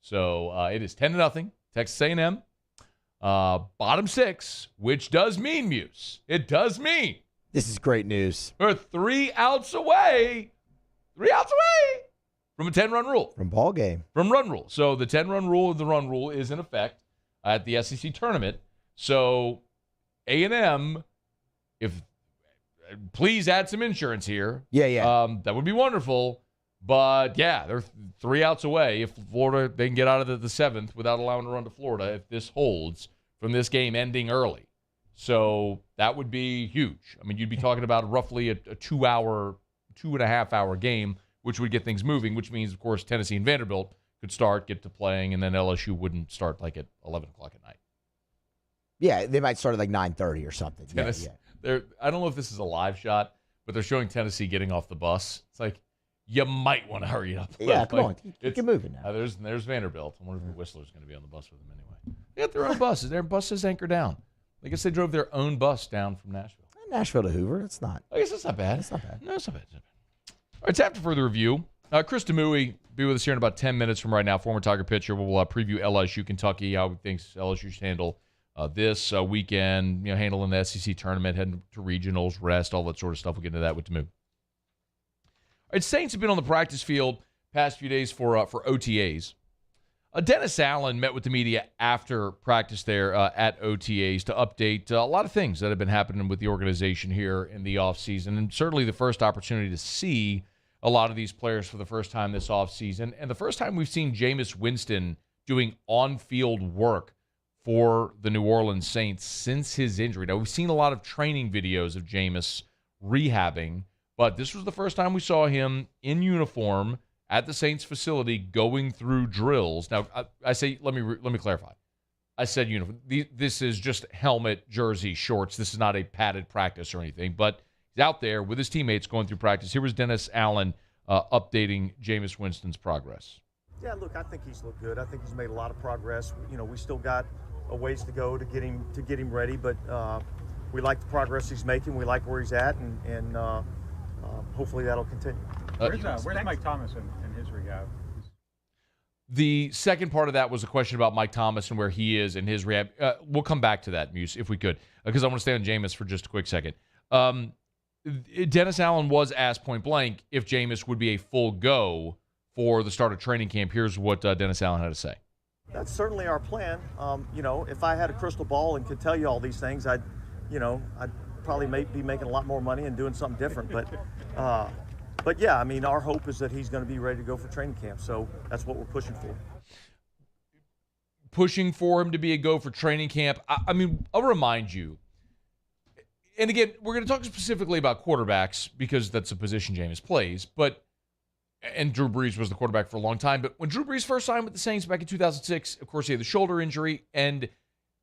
So it is 10-0. Texas A&M. Bottom 6, which does mean, Muse. It does mean. This is great news. We're 3 outs away. 3 outs away from a 10-run rule. From ball game. From run rule. So the 10-run rule of the run rule is in effect at the SEC tournament. So A&M, please add some insurance here. Yeah. That would be wonderful. But, yeah, they're 3 outs away. If Florida, they can get out of the 7th without allowing a run to Florida if this holds from this game ending early. So that would be huge. I mean, you'd be talking about roughly a 2.5-hour game, which would get things moving, which means, of course, Tennessee and Vanderbilt could get to playing, and then LSU wouldn't start like at 11 o'clock at night. Yeah, they might start at like 9:30 or something. Tennessee, I don't know if this is a live shot, but they're showing Tennessee getting off the bus. It's like, you might want to hurry up. Yeah, come on. Get moving now. There's Vanderbilt. I wonder if the Whistler's going to be on the bus with them anyway. They got their own buses. Their bus is anchored down. I guess they drove their own bus down from Nashville. Nashville to Hoover. It's not. I guess that's not bad. It's not bad. No, it's not bad. All right, it's after further review. Krista Mui be with us here in about 10 minutes from right now. Former Tiger pitcher. We'll preview LSU, Kentucky, how he thinks LSU should handle this weekend, handling the SEC tournament, heading to regionals, rest, all that sort of stuff. We'll get into that with Demouy. All right, Saints have been on the practice field past few days for OTAs. Dennis Allen met with the media after practice there at OTAs to update a lot of things that have been happening with the organization here in the offseason, and certainly the first opportunity to see a lot of these players for the first time this offseason, and the first time we've seen Jameis Winston doing on-field work for the New Orleans Saints since his injury. Now, we've seen a lot of training videos of Jameis rehabbing, but this was the first time we saw him in uniform at the Saints facility going through drills. Now, I say, let me clarify. I said uniform. This is just helmet, jersey, shorts. This is not a padded practice or anything, but he's out there with his teammates going through practice. Here was Dennis Allen updating Jameis Winston's progress. Yeah, look, I think he's looked good. I think he's made a lot of progress. We still got a ways to go to get him ready, but we like the progress he's making. We like where he's at, and hopefully that'll continue. Where's Mike Thomas in his rehab? The second part of that was a question about Mike Thomas and where he is in his rehab. We'll come back to that, Muse, if we could, because I want to stay on Jameis for just a quick second. Dennis Allen was asked point blank if Jameis would be a full go for the start of training camp. Here's what Dennis Allen had to say. That's certainly our plan. If I had a crystal ball and could tell you all these things, I'd probably be making a lot more money and doing something different. But yeah, I mean, our hope is that he's going to be ready to go for training camp. So that's what we're pushing for. Pushing for him to be a go for training camp. I mean, I'll remind you, and again, we're going to talk specifically about quarterbacks because that's a position Jameis plays, and Drew Brees was the quarterback for a long time. But when Drew Brees first signed with the Saints back in 2006, of course, he had the shoulder injury, and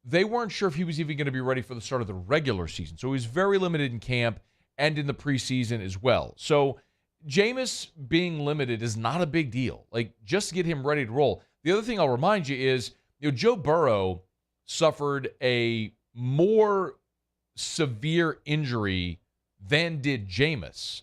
they weren't sure if he was even going to be ready for the start of the regular season. So he was very limited in camp and in the preseason as well. So Jameis being limited is not a big deal. Like, just to get him ready to roll. The other thing I'll remind you is, Joe Burrow suffered a more severe injury than did Jameis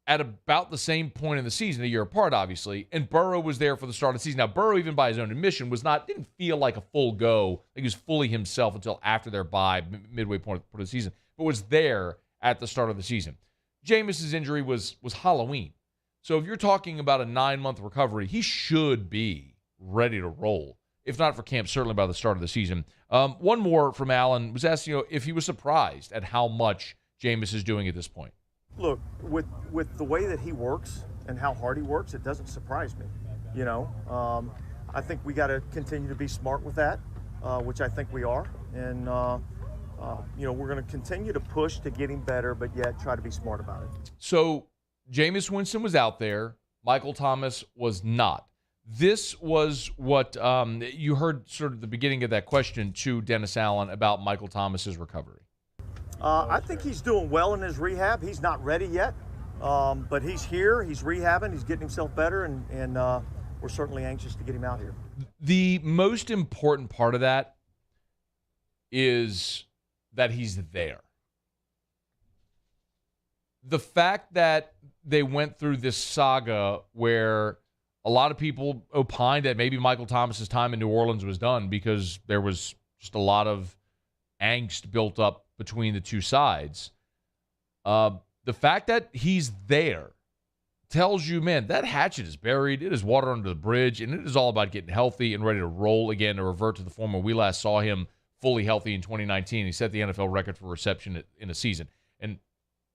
at about the same point in the season, a year apart, obviously, and Burrow was there for the start of the season. Now, Burrow, even by his own admission, didn't feel like a full go. He was fully himself until after their bye, midway point of the season, but was there at the start of the season. Jameis's injury was Halloween. So if you're talking about a 9-month recovery, he should be ready to roll. If not for camp, certainly by the start of the season. One more from Allen was asked, if he was surprised at how much Jameis is doing at this point. Look, with the way that he works and how hard he works, it doesn't surprise me. I think we got to continue to be smart with that, which I think we are. And, we're going to continue to push to get him better, but yet try to be smart about it. So Jameis Winston was out there. Michael Thomas was not. This was what you heard sort of the beginning of that question to Dennis Allen about Michael Thomas's recovery. I think he's doing well in his rehab. He's not ready yet, but he's here. He's rehabbing. He's getting himself better, and we're certainly anxious to get him out here. The most important part of that is that he's there. The fact that they went through this saga where a lot of people opined that maybe Michael Thomas's time in New Orleans was done because there was just a lot of angst built up between the two sides. The fact that he's there tells you, man, that hatchet is buried. It is water under the bridge, and it is all about getting healthy and ready to roll again, to revert to the form when we last saw him fully healthy in 2019. He set the NFL record for reception in a season. And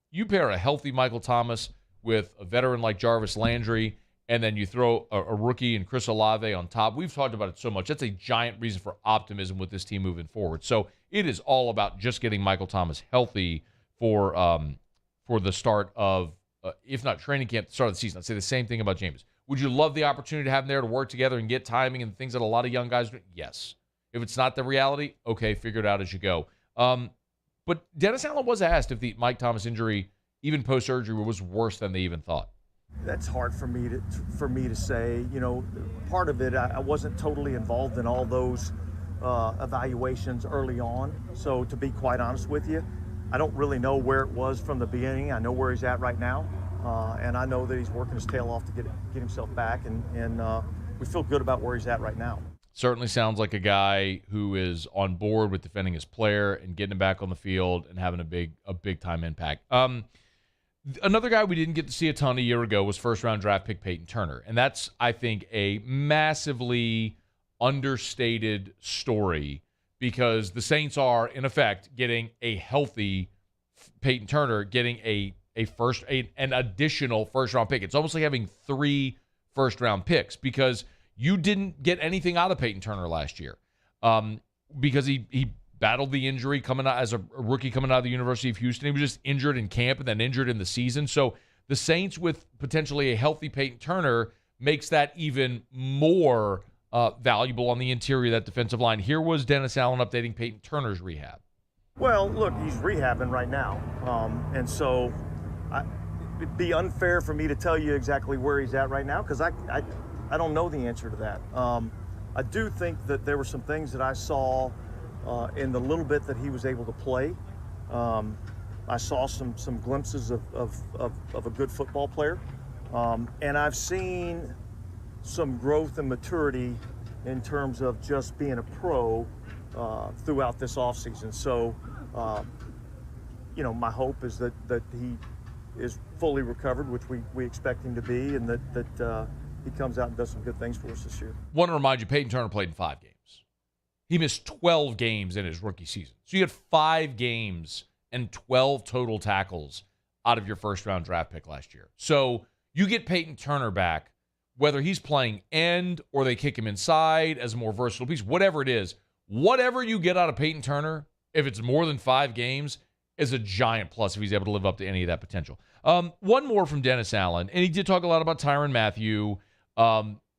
you pair a healthy Michael Thomas with a veteran like Jarvis Landry, and then you throw a rookie and Chris Olave on top. We've talked about it so much. That's a giant reason for optimism with this team moving forward. So it is all about just getting Michael Thomas healthy for the start of, if not training camp, the start of the season. I'd say the same thing about Jameis. Would you love the opportunity to have him there to work together and get timing and things that a lot of young guys do? Yes. If it's not the reality, okay, figure it out as you go. But Dennis Allen was asked if the Mike Thomas injury, even post-surgery, was worse than they even thought. That's hard for me to say. Part of it, I wasn't totally involved in all those evaluations early on. So to be quite honest with you, I don't really know where it was from the beginning. I know where he's at right now, and I know that he's working his tail off to get himself back, and we feel good about where he's at right now. Certainly sounds like a guy who is on board with defending his player and getting him back on the field and having a big time impact. Another guy we didn't get to see a ton a year ago was first-round draft pick Peyton Turner, and that's, I think, a massively understated story because the Saints are, in effect, getting a healthy Peyton Turner, getting an additional first-round pick. It's almost like having 3 first-round picks because you didn't get anything out of Peyton Turner last year because he battled the injury coming out as a rookie coming out of the University of Houston. He was just injured in camp and then injured in the season. So the Saints with potentially a healthy Peyton Turner makes that even more valuable on the interior of that defensive line. Here was Dennis Allen updating Peyton Turner's rehab. Well, look, he's rehabbing right now. And so it'd be unfair for me to tell you exactly where he's at right now because I don't know the answer to that. I do think that there were some things that I saw in the little bit that he was able to play. I saw some glimpses of a good football player. And I've seen some growth and maturity in terms of just being a pro throughout this offseason. So, my hope is that he is fully recovered, which we expect him to be, and that he comes out and does some good things for us this year. Want to remind you, Peyton Turner played in 5 games. He missed 12 games in his rookie season. So you had 5 games and 12 total tackles out of your first-round draft pick last year. So you get Peyton Turner back, whether he's playing end or they kick him inside as a more versatile piece, whatever it is, whatever you get out of Peyton Turner, if it's more than 5 games, is a giant plus if he's able to live up to any of that potential. One more from Dennis Allen, and he did talk a lot about Tyrann Mathieu,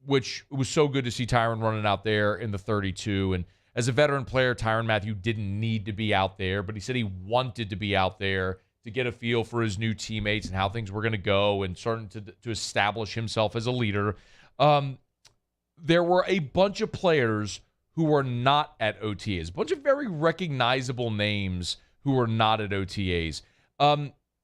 which was so good to see Tyrann running out there in the 32. And as a veteran player, Tyrann Mathieu didn't need to be out there, but he said he wanted to be out there to get a feel for his new teammates and how things were going to go and starting to establish himself as a leader. There were a bunch of players who were not at OTAs, a bunch of very recognizable names who were not at OTAs.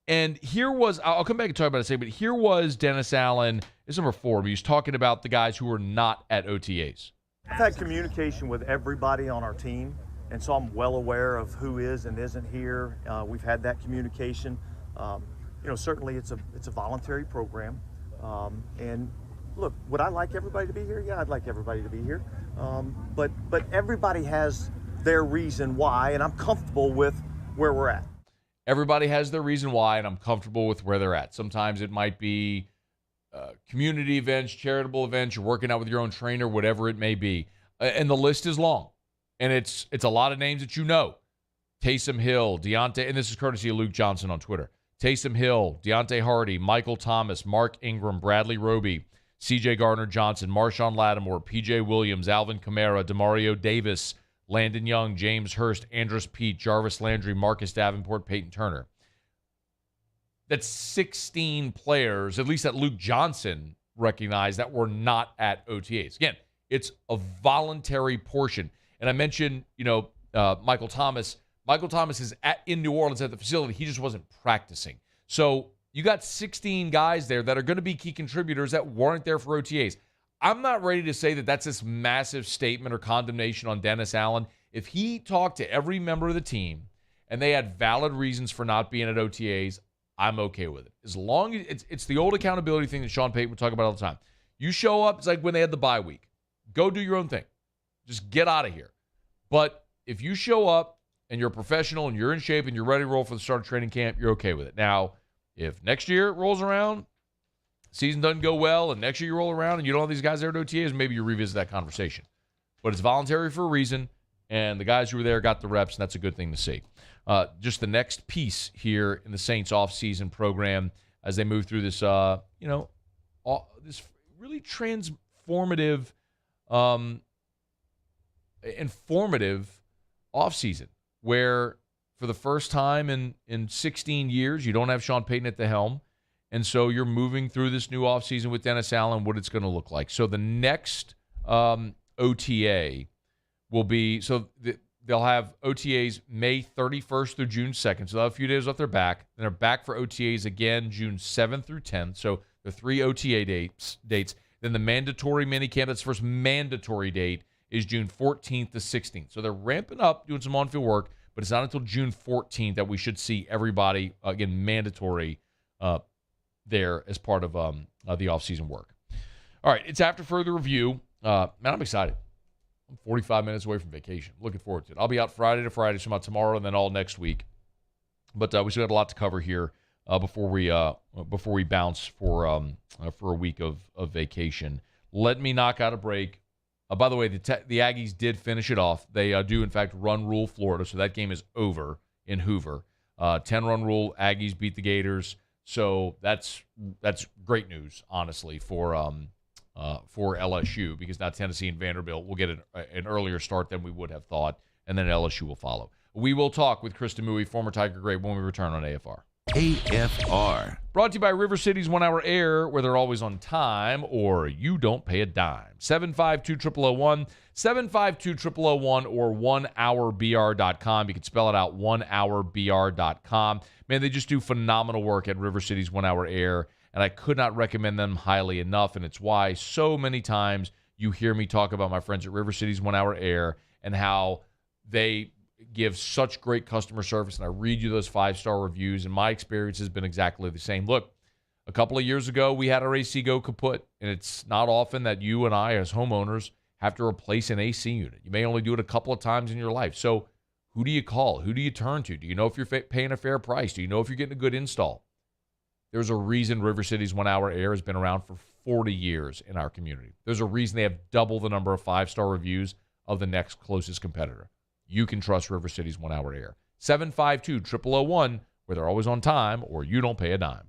And here was, I'll come back and talk about it in a second, but here was Dennis Allen, this is number 4, but he was talking about the guys who were not at OTAs. I've had communication with everybody on our team, and so I'm well aware of who is and isn't here. We've had that communication. Certainly it's a voluntary program. And look, would I like everybody to be here? Yeah, I'd like everybody to be here. But everybody has their reason why, and I'm comfortable with where we're at. Everybody has their reason why, and I'm comfortable with where they're at. Sometimes it might be community events, charitable events, you're working out with your own trainer, whatever it may be. And the list is long. And it's a lot of names that you know. Taysom Hill, Deontay, and this is courtesy of Luke Johnson on Twitter. Taysom Hill, Deontay Hardy, Michael Thomas, Mark Ingram, Bradley Roby, C.J. Gardner-Johnson, Marshawn Lattimore, P.J. Williams, Alvin Kamara, Demario Davis, Landon Young, James Hurst, Andrus Peat, Jarvis Landry, Marcus Davenport, Peyton Turner. That's 16 players, at least that Luke Johnson recognized, that were not at OTAs. Again, it's a voluntary portion. And I mentioned, Michael Thomas. Michael Thomas is in New Orleans at the facility. He just wasn't practicing. So you got 16 guys there that are going to be key contributors that weren't there for OTAs. I'm not ready to say that that's this massive statement or condemnation on Dennis Allen. If he talked to every member of the team and they had valid reasons for not being at OTAs, I'm okay with it. As long as it's the old accountability thing that Sean Payton would talk about all the time. You show up, it's like when they had the bye week. Go do your own thing. Just get out of here. But if you show up and you're a professional and you're in shape and you're ready to roll for the start of training camp, you're okay with it. Now, if next year rolls around, season doesn't go well, and next year you roll around and you don't have these guys there at OTAs, maybe you revisit that conversation. But it's voluntary for a reason, and the guys who were there got the reps, and that's a good thing to see. Just the next piece here in the Saints offseason program as they move through this, this really transformative, informative offseason where for the first time in 16 years, you don't have Sean Payton at the helm. And so you're moving through this new offseason with Dennis Allen, what it's going to look like. So the next OTA will be, they'll have OTAs May 31st through June 2nd. So they'll have a few days off their back. Then they're back for OTAs again June 7th through 10th. So the 3 OTA dates. Then the mandatory minicamp, that's the first mandatory date, is June 14th to 16th. So they're ramping up, doing some on-field work, but it's not until June 14th that we should see everybody, again, mandatory there as part of the offseason work. All right, it's after further review. Man, I'm excited. I'm 45 minutes away from vacation. Looking forward to it. I'll be out Friday to Friday, so about tomorrow and then all next week. But we still got a lot to cover here before we bounce for a week of vacation. Let me knock out a break. By the way, the Aggies did finish it off. They do, in fact, run rule Florida, so that game is over in Hoover. 10-run rule, Aggies beat the Gators. So that's great news, honestly, for LSU, because now Tennessee and Vanderbilt will get an earlier start than we would have thought, and then LSU will follow. We will talk with Krista Mui, former Tiger great, when we return on AFR. AFR. Brought to you by River City's 1 Hour Air, where they're always on time or you don't pay a dime. 752-0001, 752-0001, or 1hourbr.com. You can spell it out, 1hourbr.com. Man, they just do phenomenal work at River City's 1 Hour Air, and I could not recommend them highly enough, and it's why so many times you hear me talk about my friends at River City's 1 Hour Air and how they give such great customer service, and I read you those 5-star reviews, and my experience has been exactly the same. Look, a couple of years ago, we had our AC go kaput, and it's not often that you and I as homeowners have to replace an AC unit. You may only do it a couple of times in your life. So who do you call? Who do you turn to? Do you know if you're paying a fair price? Do you know if you're getting a good install? There's a reason River City's 1 Hour Air has been around for 40 years in our community. There's a reason they have double the number of 5-star reviews of the next closest competitor. You can trust River City's 1 Hour Air. 752-0001, where they're always on time or you don't pay a dime.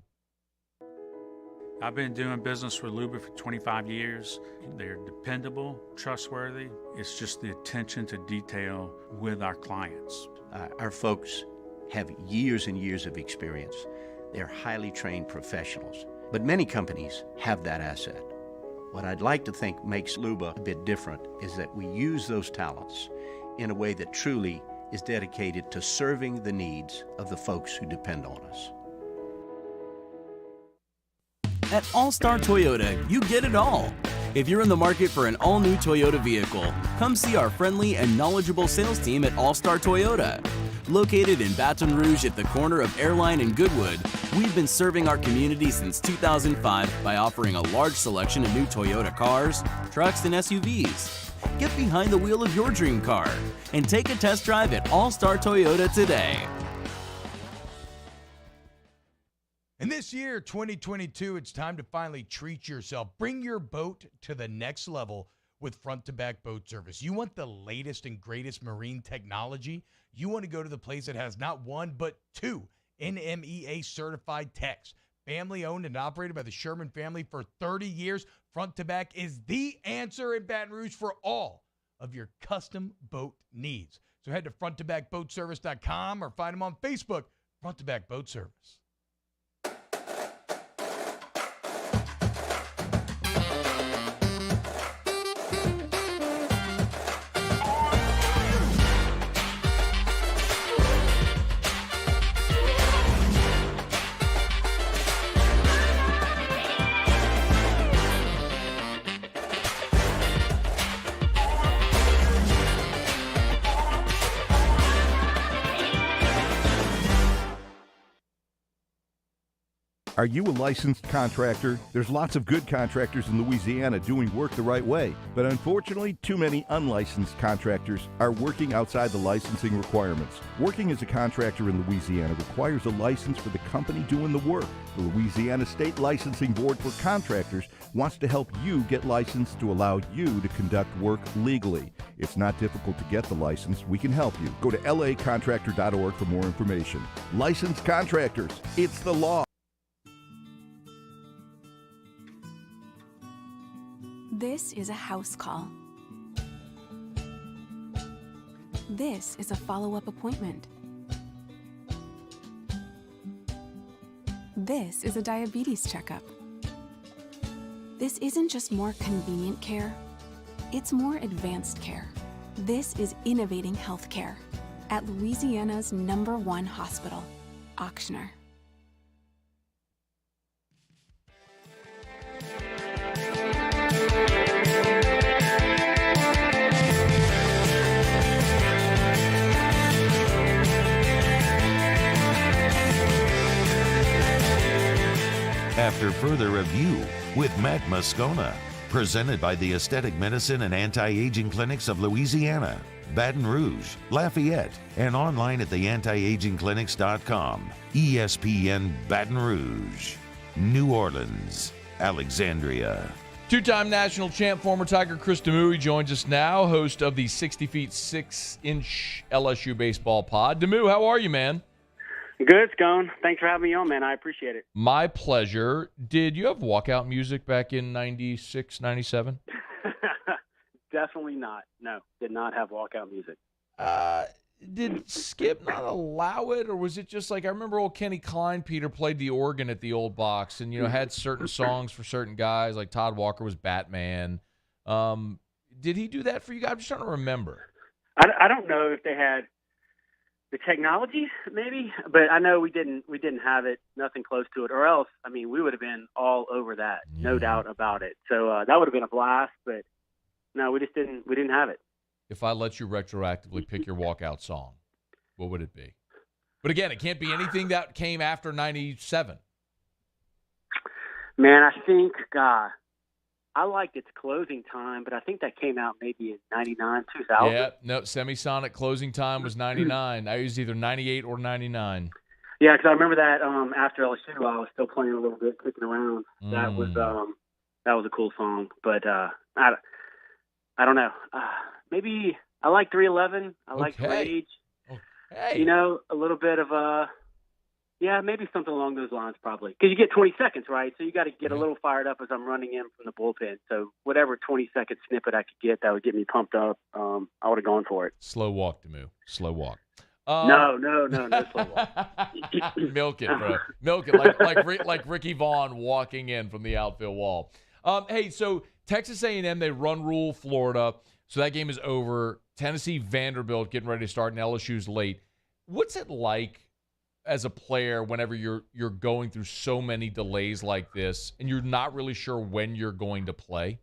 I've been doing business with Luba for 25 years. They're dependable, trustworthy. It's just the attention to detail with our clients. Our folks have years and years of experience. They're highly trained professionals, but many companies have that asset. What I'd like to think makes Luba a bit different is that we use those talents in a way that truly is dedicated to serving the needs of the folks who depend on us. At All-Star Toyota, you get it all. If you're in the market for an all-new Toyota vehicle, come see our friendly and knowledgeable sales team at All-Star Toyota. Located in Baton Rouge at the corner of Airline and Goodwood, we've been serving our community since 2005 by offering a large selection of new Toyota cars, trucks, and SUVs. Get behind the wheel of your dream car and take a test drive at All-Star Toyota today. And this year, 2022, it's time to finally treat yourself. Bring your boat to the next level with front-to-back boat service. You want the latest and greatest marine technology? You want to go to the place that has not one, but 2 NMEA certified techs. Family owned and operated by the Sherman family for 30 years. Front to Back is the answer in Baton Rouge for all of your custom boat needs. So head to fronttobackboatservice.com or find them on Facebook, Front to Back Boat Service. Are you a licensed contractor? There's lots of good contractors in Louisiana doing work the right way, but unfortunately, too many unlicensed contractors are working outside the licensing requirements. Working as a contractor in Louisiana requires a license for the company doing the work. The Louisiana State Licensing Board for Contractors wants to help you get licensed to allow you to conduct work legally. It's not difficult to get the license. We can help you. Go to lacontractor.org for more information. Licensed contractors, it's the law. This is a house call. This is a follow-up appointment. This is a diabetes checkup. This isn't just more convenient care, it's more advanced care. This is innovating healthcare at Louisiana's #1 hospital, Ochsner. after further review with Matt Moscona. Presented by the Aesthetic Medicine and Anti-Aging Clinics of Louisiana, Baton Rouge, Lafayette, and online at theantiagingclinics.com. ESPN Baton Rouge, New Orleans, Alexandria. Two-time national champ, former Tiger Krista Mui joins us now, host of the 60 feet 6-inch LSU baseball pod. Demouy, how are you, man? Good, Scone. Thanks for having me on, man. I appreciate it. My pleasure. Did you have walkout music back in 96, 97? Definitely not. No, did not have walkout music. Did Skip not allow it, or was it just like, I remember old Kenny Klein, Peter, played the organ at the old box and, had certain songs for certain guys, like Todd Walker was Batman. Did he do that for you guys? I'm just trying to remember. I don't know if they had the technology, maybe, but I know we didn't have it, nothing close to it, or else, we would have been all over that, no doubt about it. So that would have been a blast, but no, we didn't have it. If I let you retroactively pick your walkout song, what would it be? But again, it can't be anything that came after 97. Man, I think, I liked its Closing Time, but I think that came out maybe in 99, 2000. Yeah, no, Semisonic Closing Time was 99. I was either 98 or 99. Yeah, because I remember that after LSU, I was still playing a little bit, kicking around. That was a cool song, but I don't know. Maybe I like 311. I like Rage. Okay. A little bit of maybe something along those lines probably. Because you get 20 seconds, right? So you got to get a little fired up as I'm running in from the bullpen. So whatever 20-second snippet I could get that would get me pumped up, I would have gone for it. Slow walk, Demouy. Slow walk. No slow walk. Milk it, bro. Milk it like Ricky Vaughn walking in from the outfield wall. Hey, so Texas A&M, they run rule Florida. So that game is over. Tennessee, Vanderbilt getting ready to start, and LSU's late. What's it like as a player whenever you're going through so many delays like this and you're not really sure when you're going to play?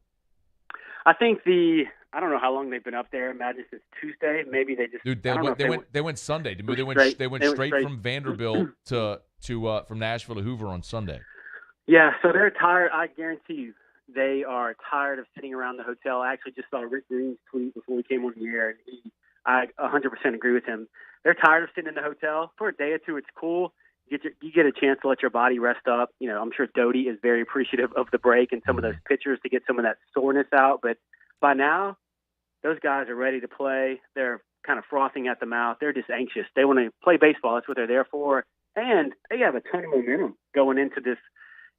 I think I don't know how long they've been up there. Imagine since Tuesday. Maybe they just they went Sunday. They went straight from Vanderbilt to from Nashville to Hoover on Sunday. Yeah, so they're tired. I guarantee you, they are tired of sitting around the hotel. I actually just saw Rick Green's tweet before we came on the air, and I 100% agree with him. They're tired of sitting in the hotel. For a day or two, it's cool. You get a chance to let your body rest up. I'm sure Doty is very appreciative of the break and some of those pitchers to get some of that soreness out. But by now, those guys are ready to play. They're kind of frothing at the mouth. They're just anxious. They want to play baseball. That's what they're there for. And they have a ton of momentum going into this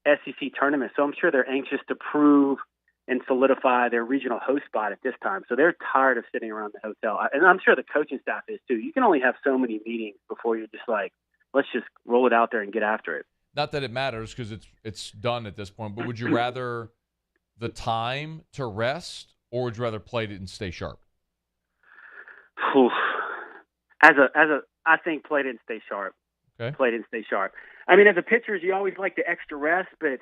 SEC tournament. So I'm sure they're anxious to prove and solidify their regional host spot at this time. So they're tired of sitting around the hotel. And I'm sure the coaching staff is too. You can only have so many meetings before you're just like, let's just roll it out there and get after it. Not that it matters because it's done at this point, but would you rather the time to rest or would you rather play it and stay sharp? I think play it and stay sharp. Okay. Play it and stay sharp. As a pitcher, you always like the extra rest, but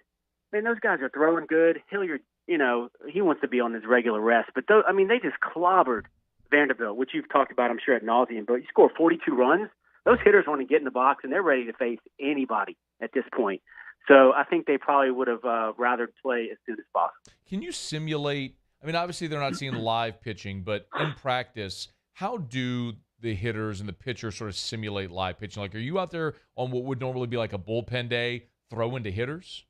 man, those guys are throwing good. Hilliard, he wants to be on his regular rest, but they just clobbered Vanderbilt, which you've talked about, I'm sure, ad nauseum. But you score 42 runs. Those hitters want to get in the box, and they're ready to face anybody at this point. So I think they probably would have rather play as soon as possible. Can you simulate? Obviously they're not seeing live pitching, but in practice, how do the hitters and the pitchers sort of simulate live pitching? Like, are you out there on what would normally be like a bullpen day throwing to hitters?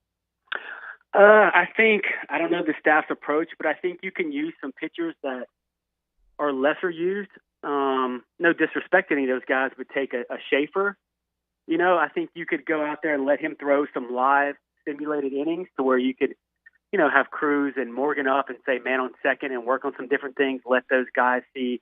I don't know the staff's approach, but I think you can use some pitchers that are lesser used. No disrespect to any of those guys, but take a Schaefer. I think you could go out there and let him throw some live simulated innings to where you could, have Cruz and Morgan up and say man on second and work on some different things. Let those guys see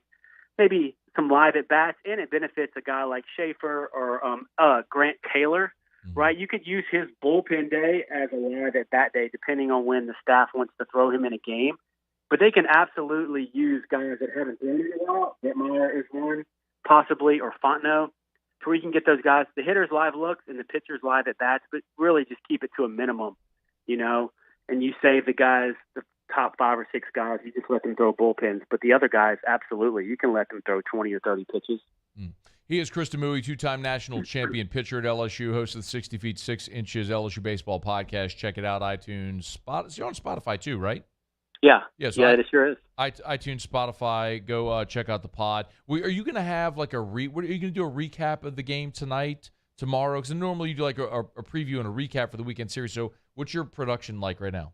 maybe some live at bats, and it benefits a guy like Schaefer or Grant Taylor. Right, you could use his bullpen day as a live at bat day, depending on when the staff wants to throw him in a game. But they can absolutely use guys that haven't thrown in a while. Detmeyer is one, possibly, or Fontenot, to where you can get those guys, the hitters live looks and the pitchers live at bats, but really just keep it to a minimum, and you save the guys, the top 5 or 6 guys, you just let them throw bullpens. But the other guys, absolutely, you can let them throw 20 or 30 pitches. He is Krista Mui, two-time national champion pitcher at LSU, host of the 60 Feet 6 Inches LSU Baseball podcast. Check it out, iTunes. You're on Spotify too, right? Yeah. Yeah, It sure is. iTunes, Spotify. Go check out the pod. Are you going to have like are you going to do a recap of the game tonight, tomorrow? Because normally you do like a preview and a recap for the weekend series. So what's your production like right now?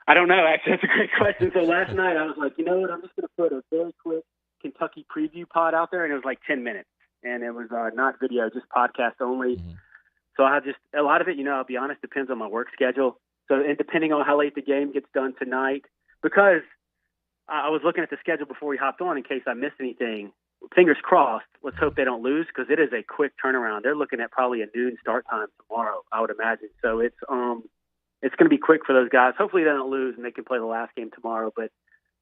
I don't know. Actually, that's a great question. So last night I was like, you know what? I'm just going to put a very quick Kentucky preview pod out there, and it was like 10 minutes. And it was not video, just podcast only. Mm-hmm. So a lot of it, I'll be honest, depends on my work schedule. So, and depending on how late the game gets done tonight, because I was looking at the schedule before we hopped on in case I missed anything. Fingers crossed. Let's hope they don't lose, because it is a quick turnaround. They're looking at probably a noon start time tomorrow, I would imagine. So it's going to be quick for those guys. Hopefully they don't lose and they can play the last game tomorrow. But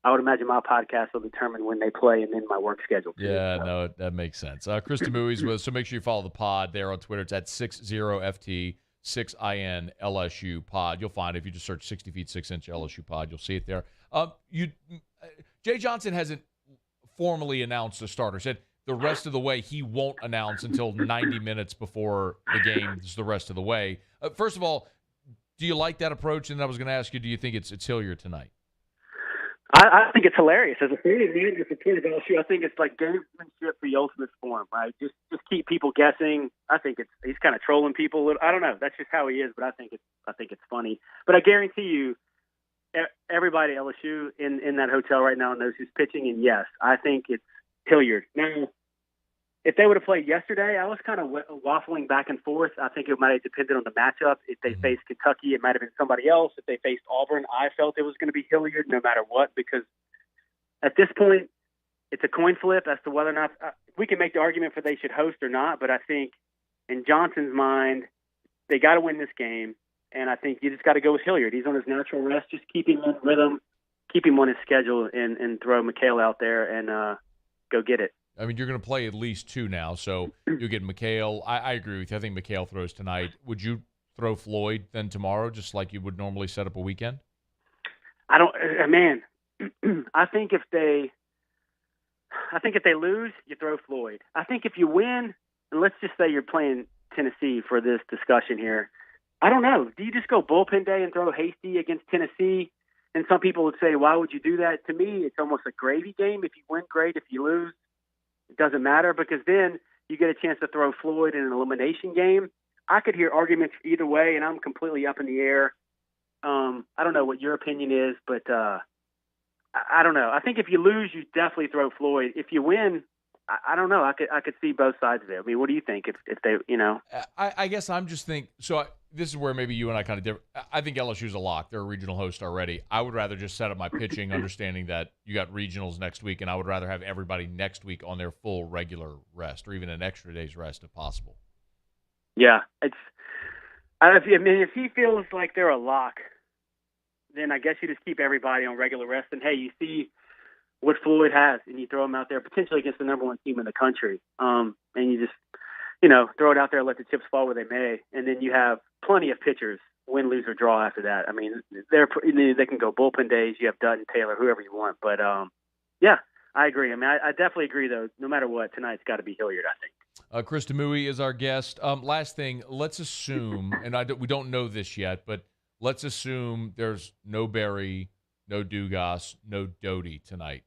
I would imagine my podcast will determine when they play and then my work schedule. Yeah, no, that makes sense. Krista Mui's with us, so make sure you follow the pod there on Twitter. It's at 60FT. 6IN LSU pod. You'll find it if you just search 60 Feet 6 Inch LSU pod. You'll see it there. Jay Johnson hasn't formally announced a starter. Said the rest of the way he won't announce until 90 minutes before the game is the rest of the way. First of all, do you like that approach? And I was going to ask you, do you think it's Hilliard tonight? I think it's hilarious. As a fan of LSU, I think it's like gamesmanship for the ultimate form, right? Just keep people guessing. I think he's kind of trolling people. I don't know. That's just how he is, but I think it's funny. But I guarantee you, everybody at LSU in that hotel right now knows who's pitching. And yes, I think it's Hilliard. Now, if they would have played yesterday, I was kind of waffling back and forth. I think it might have depended on the matchup. If they faced Kentucky, it might have been somebody else. If they faced Auburn, I felt it was going to be Hilliard no matter what, because at this point, it's a coin flip as to whether or not we can make the argument for they should host or not. But I think in Johnson's mind, they got to win this game. And I think you just got to go with Hilliard. He's on his natural rest. Just keep him in rhythm, keep him on his schedule, and throw McHale out there and go get it. I mean, you're going to play at least two now, so you get McHale. I agree with you. I think McHale throws tonight. Would you throw Floyd then tomorrow, just like you would normally set up a weekend? I think if they lose, you throw Floyd. I think if you win, and let's just say you're playing Tennessee for this discussion here, I don't know. Do you just go bullpen day and throw Hasty against Tennessee? And some people would say, why would you do that? To me, it's almost a gravy game. If you win, great. If you lose, it doesn't matter, because then you get a chance to throw Floyd in an elimination game. I could hear arguments either way, and I'm completely up in the air. I don't know what your opinion is, but I don't know. I think if you lose, you definitely throw Floyd. If you win, I don't know. I could see both sides of it. I mean, what do you think if they, I guess I'm just thinking, this is where maybe you and I kind of differ. I think LSU's a lock. They're a regional host already. I would rather just set up my pitching, understanding that you got regionals next week, and I would rather have everybody next week on their full regular rest, or even an extra day's rest if possible. Yeah. If he feels like they're a lock, then I guess you just keep everybody on regular rest. And, hey, you see what Floyd has, and you throw him out there potentially against the number one team in the country. And you just, throw it out there and let the chips fall where they may. And then you have plenty of pitchers, win, lose, or draw after that. I mean, they can go bullpen days. You have Dutton, Taylor, whoever you want. But, yeah, I agree. I mean, I definitely agree, though. No matter what, tonight's got to be Hilliard, I think. Krista Mui is our guest. Last thing, let's assume, and we don't know this yet, but let's assume there's no Berry, no Dugas, no Doty tonight.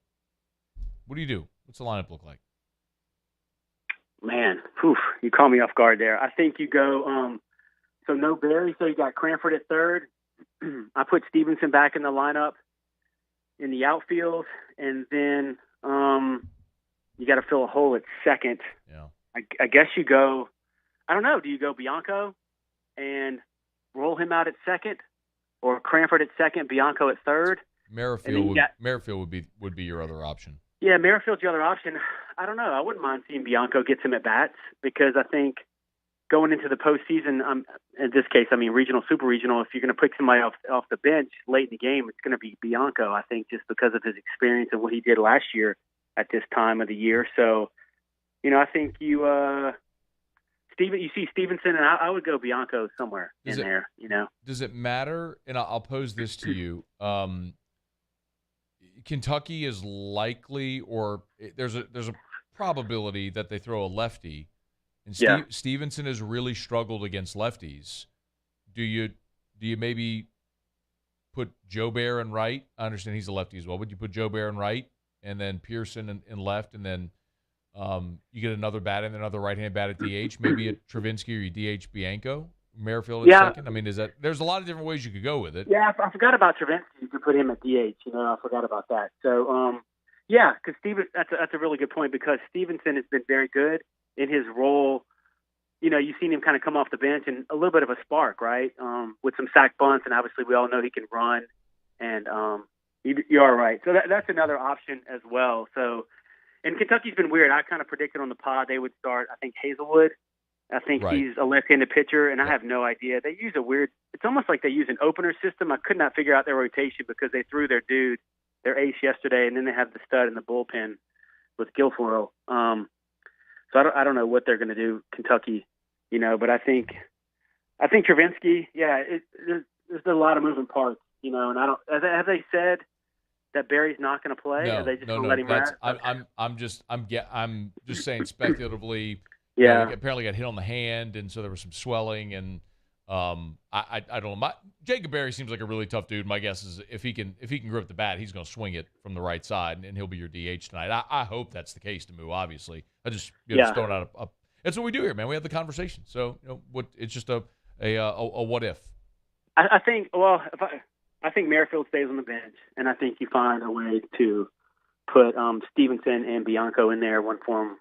What do you do? What's the lineup look like? Man, you caught me off guard there. I think you go so no Berry, so you got Cranford at third. I put Stevenson back in the lineup in the outfield, and then you got to fill a hole at second. Yeah. I guess you go, I don't know, do you go Bianco and roll him out at second, or Cranford at second, Bianco at third? Merrifield would be your other option. Yeah, Merrifield's the other option. I don't know. I wouldn't mind seeing Bianco get some at-bats, because I think going into the postseason, in this case, I mean regional, super regional, if you're going to pick somebody off the bench late in the game, it's going to be Bianco, I think, just because of his experience and what he did last year at this time of the year. So, I think you see Stevenson, and I would go Bianco somewhere there. Does it matter? And I'll pose this to you. Kentucky is likely, or there's a probability that they throw a lefty, and Stevenson has really struggled against lefties. Do you maybe put Joe Bear in right? I understand he's a lefty as well. Would you put Joe Bear in right, and then Pearson in left, and then you get another bat and another right-hand bat at DH, maybe at Travinsky, or you DH Bianco, Merrifield at second? I mean, there's a lot of different ways you could go with it. Yeah, I forgot about Travinsky. You could put him at DH. I forgot about that. So, because that's a really good point, because Stevenson has been very good in his role. You've seen him kind of come off the bench and a little bit of a spark, right? With some sack bunts, and obviously we all know he can run. And you are right. So that's another option as well. So, and Kentucky's been weird. I kind of predicted on the pod they would start, I think, Hazelwood. I think he's a left-handed pitcher, and I have no idea. They use it's almost like they use an opener system. I could not figure out their rotation because they threw their ace yesterday, and then they have the stud in the bullpen with Guilfoyle. So I don't know what they're going to do, Kentucky, but I think Travinsky, there's a lot of moving parts, and I don't, have they said that Barry's not going to play? No, Are they just going to let him rest? I'm just saying speculatively. Yeah. Apparently got hit on the hand, and so there was some swelling, and I don't know. Jacob Berry seems like a really tough dude. My guess is if he can grip the bat, he's going to swing it from the right side, and he'll be your DH tonight. I hope that's the case, Demouy, obviously. I just just throwing out a it's what we do here, man. We have the conversation. So it's just a what if. I think Merrifield stays on the bench, and I think you find a way to put Stevenson and Bianco in there, one form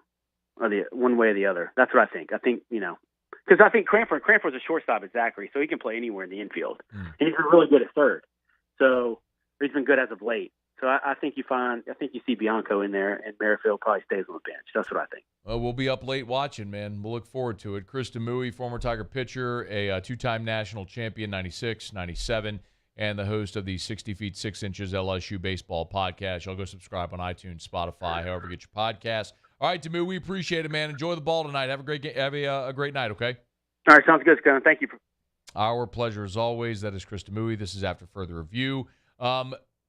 or one way or the other. That's what I think. I think because I think Cranford's a shortstop at Zachary, so he can play anywhere in the infield. And he's been really good at third. So he's been good as of late. So I think you see Bianco in there, and Merrifield probably stays on the bench. That's what I think. We'll be up late watching, man. We'll look forward to it. Krista Mui, former Tiger pitcher, a two-time national champion, 96, 97, and the host of the 60 Feet 6 Inches LSU Baseball podcast. Y'all go subscribe on iTunes, Spotify, however you get your podcast. All right, Demouy, we appreciate it, man. Enjoy the ball tonight. Have a great a great night, okay? All right, sounds good, Scott. Thank you. Our pleasure as always. That is Krista Mui. This is After Further Review.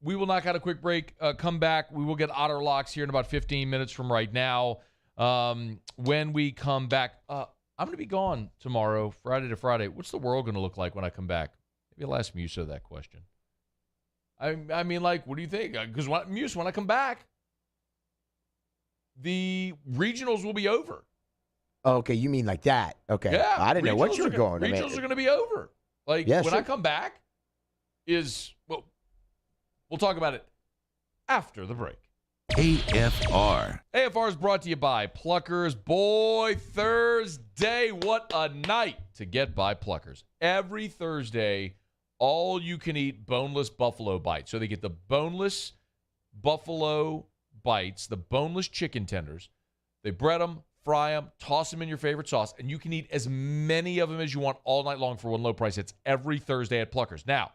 We will knock out a quick break. Come back. We will get Otter Locks here in about 15 minutes from right now. When we come back, I'm going to be gone tomorrow, Friday to Friday. What's the world going to look like when I come back? Maybe I'll ask Musa that question. I mean, like, what do you think? Because Musa, when I come back, the regionals will be over. Oh, okay, you mean like that? Okay, yeah, I didn't know what you were going. Regionals are going to be over. Like when I come back, we'll talk about it after the break. AFR. AFR is brought to you by Pluckers. Boy, Thursday, what a night to get by Pluckers. Every Thursday, all you can eat boneless buffalo bites. So they get the boneless buffalo bites, the boneless chicken tenders. They bread them, fry them, toss them in your favorite sauce, and you can eat as many of them as you want all night long for one low price. It's every Thursday at Pluckers. Now,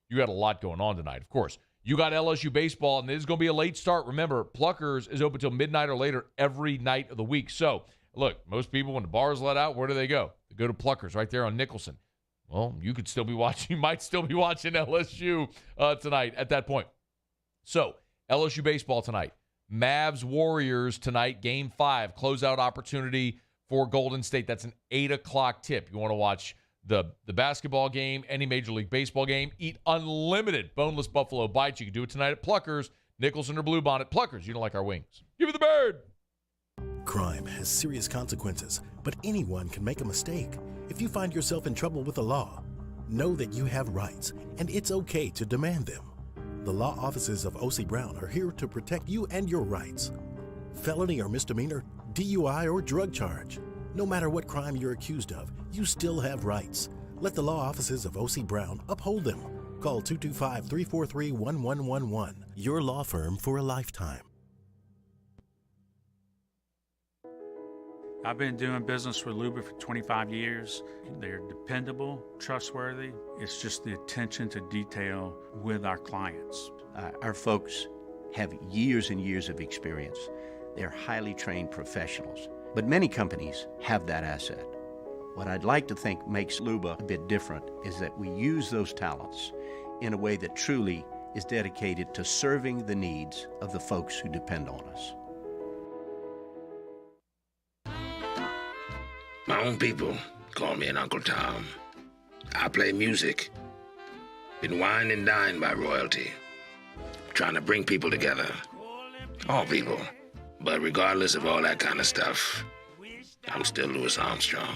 you got a lot going on tonight, of course. You got LSU baseball, and this is going to be a late start. Remember, Pluckers is open till midnight or later every night of the week. So, look, most people, when the bars let out, where do they go? They go to Pluckers right there on Nicholson. Well, you could still be watching. You might still be watching LSU tonight at that point. So, LSU baseball tonight. Mavs Warriors tonight, Game 5, closeout opportunity for Golden State. That's an 8 o'clock tip. You want to watch the basketball game, any Major League Baseball game, eat unlimited boneless buffalo bites. You can do it tonight at Pluckers, Nicholson or Bluebonnet. Pluckers, you don't like our wings. Give me the bird. Crime has serious consequences, but anyone can make a mistake. If you find yourself in trouble with the law, know that you have rights, and it's okay to demand them. The law offices of O.C. Brown are here to protect you and your rights. Felony or misdemeanor, DUI or drug charge. No matter what crime you're accused of, you still have rights. Let the law offices of O.C. Brown uphold them. Call 225-343-1111. Your law firm for a lifetime. I've been doing business with Luba for 25 years. They're dependable, trustworthy. It's just the attention to detail with our clients. Our folks have years and years of experience. They're highly trained professionals. But many companies have that asset. What I'd like to think makes Luba a bit different is that we use those talents in a way that truly is dedicated to serving the needs of the folks who depend on us. My own people call me an Uncle Tom. I play music. Been wined and dined by royalty. Trying to bring people together. All people. But regardless of all that kind of stuff, I'm still Louis Armstrong.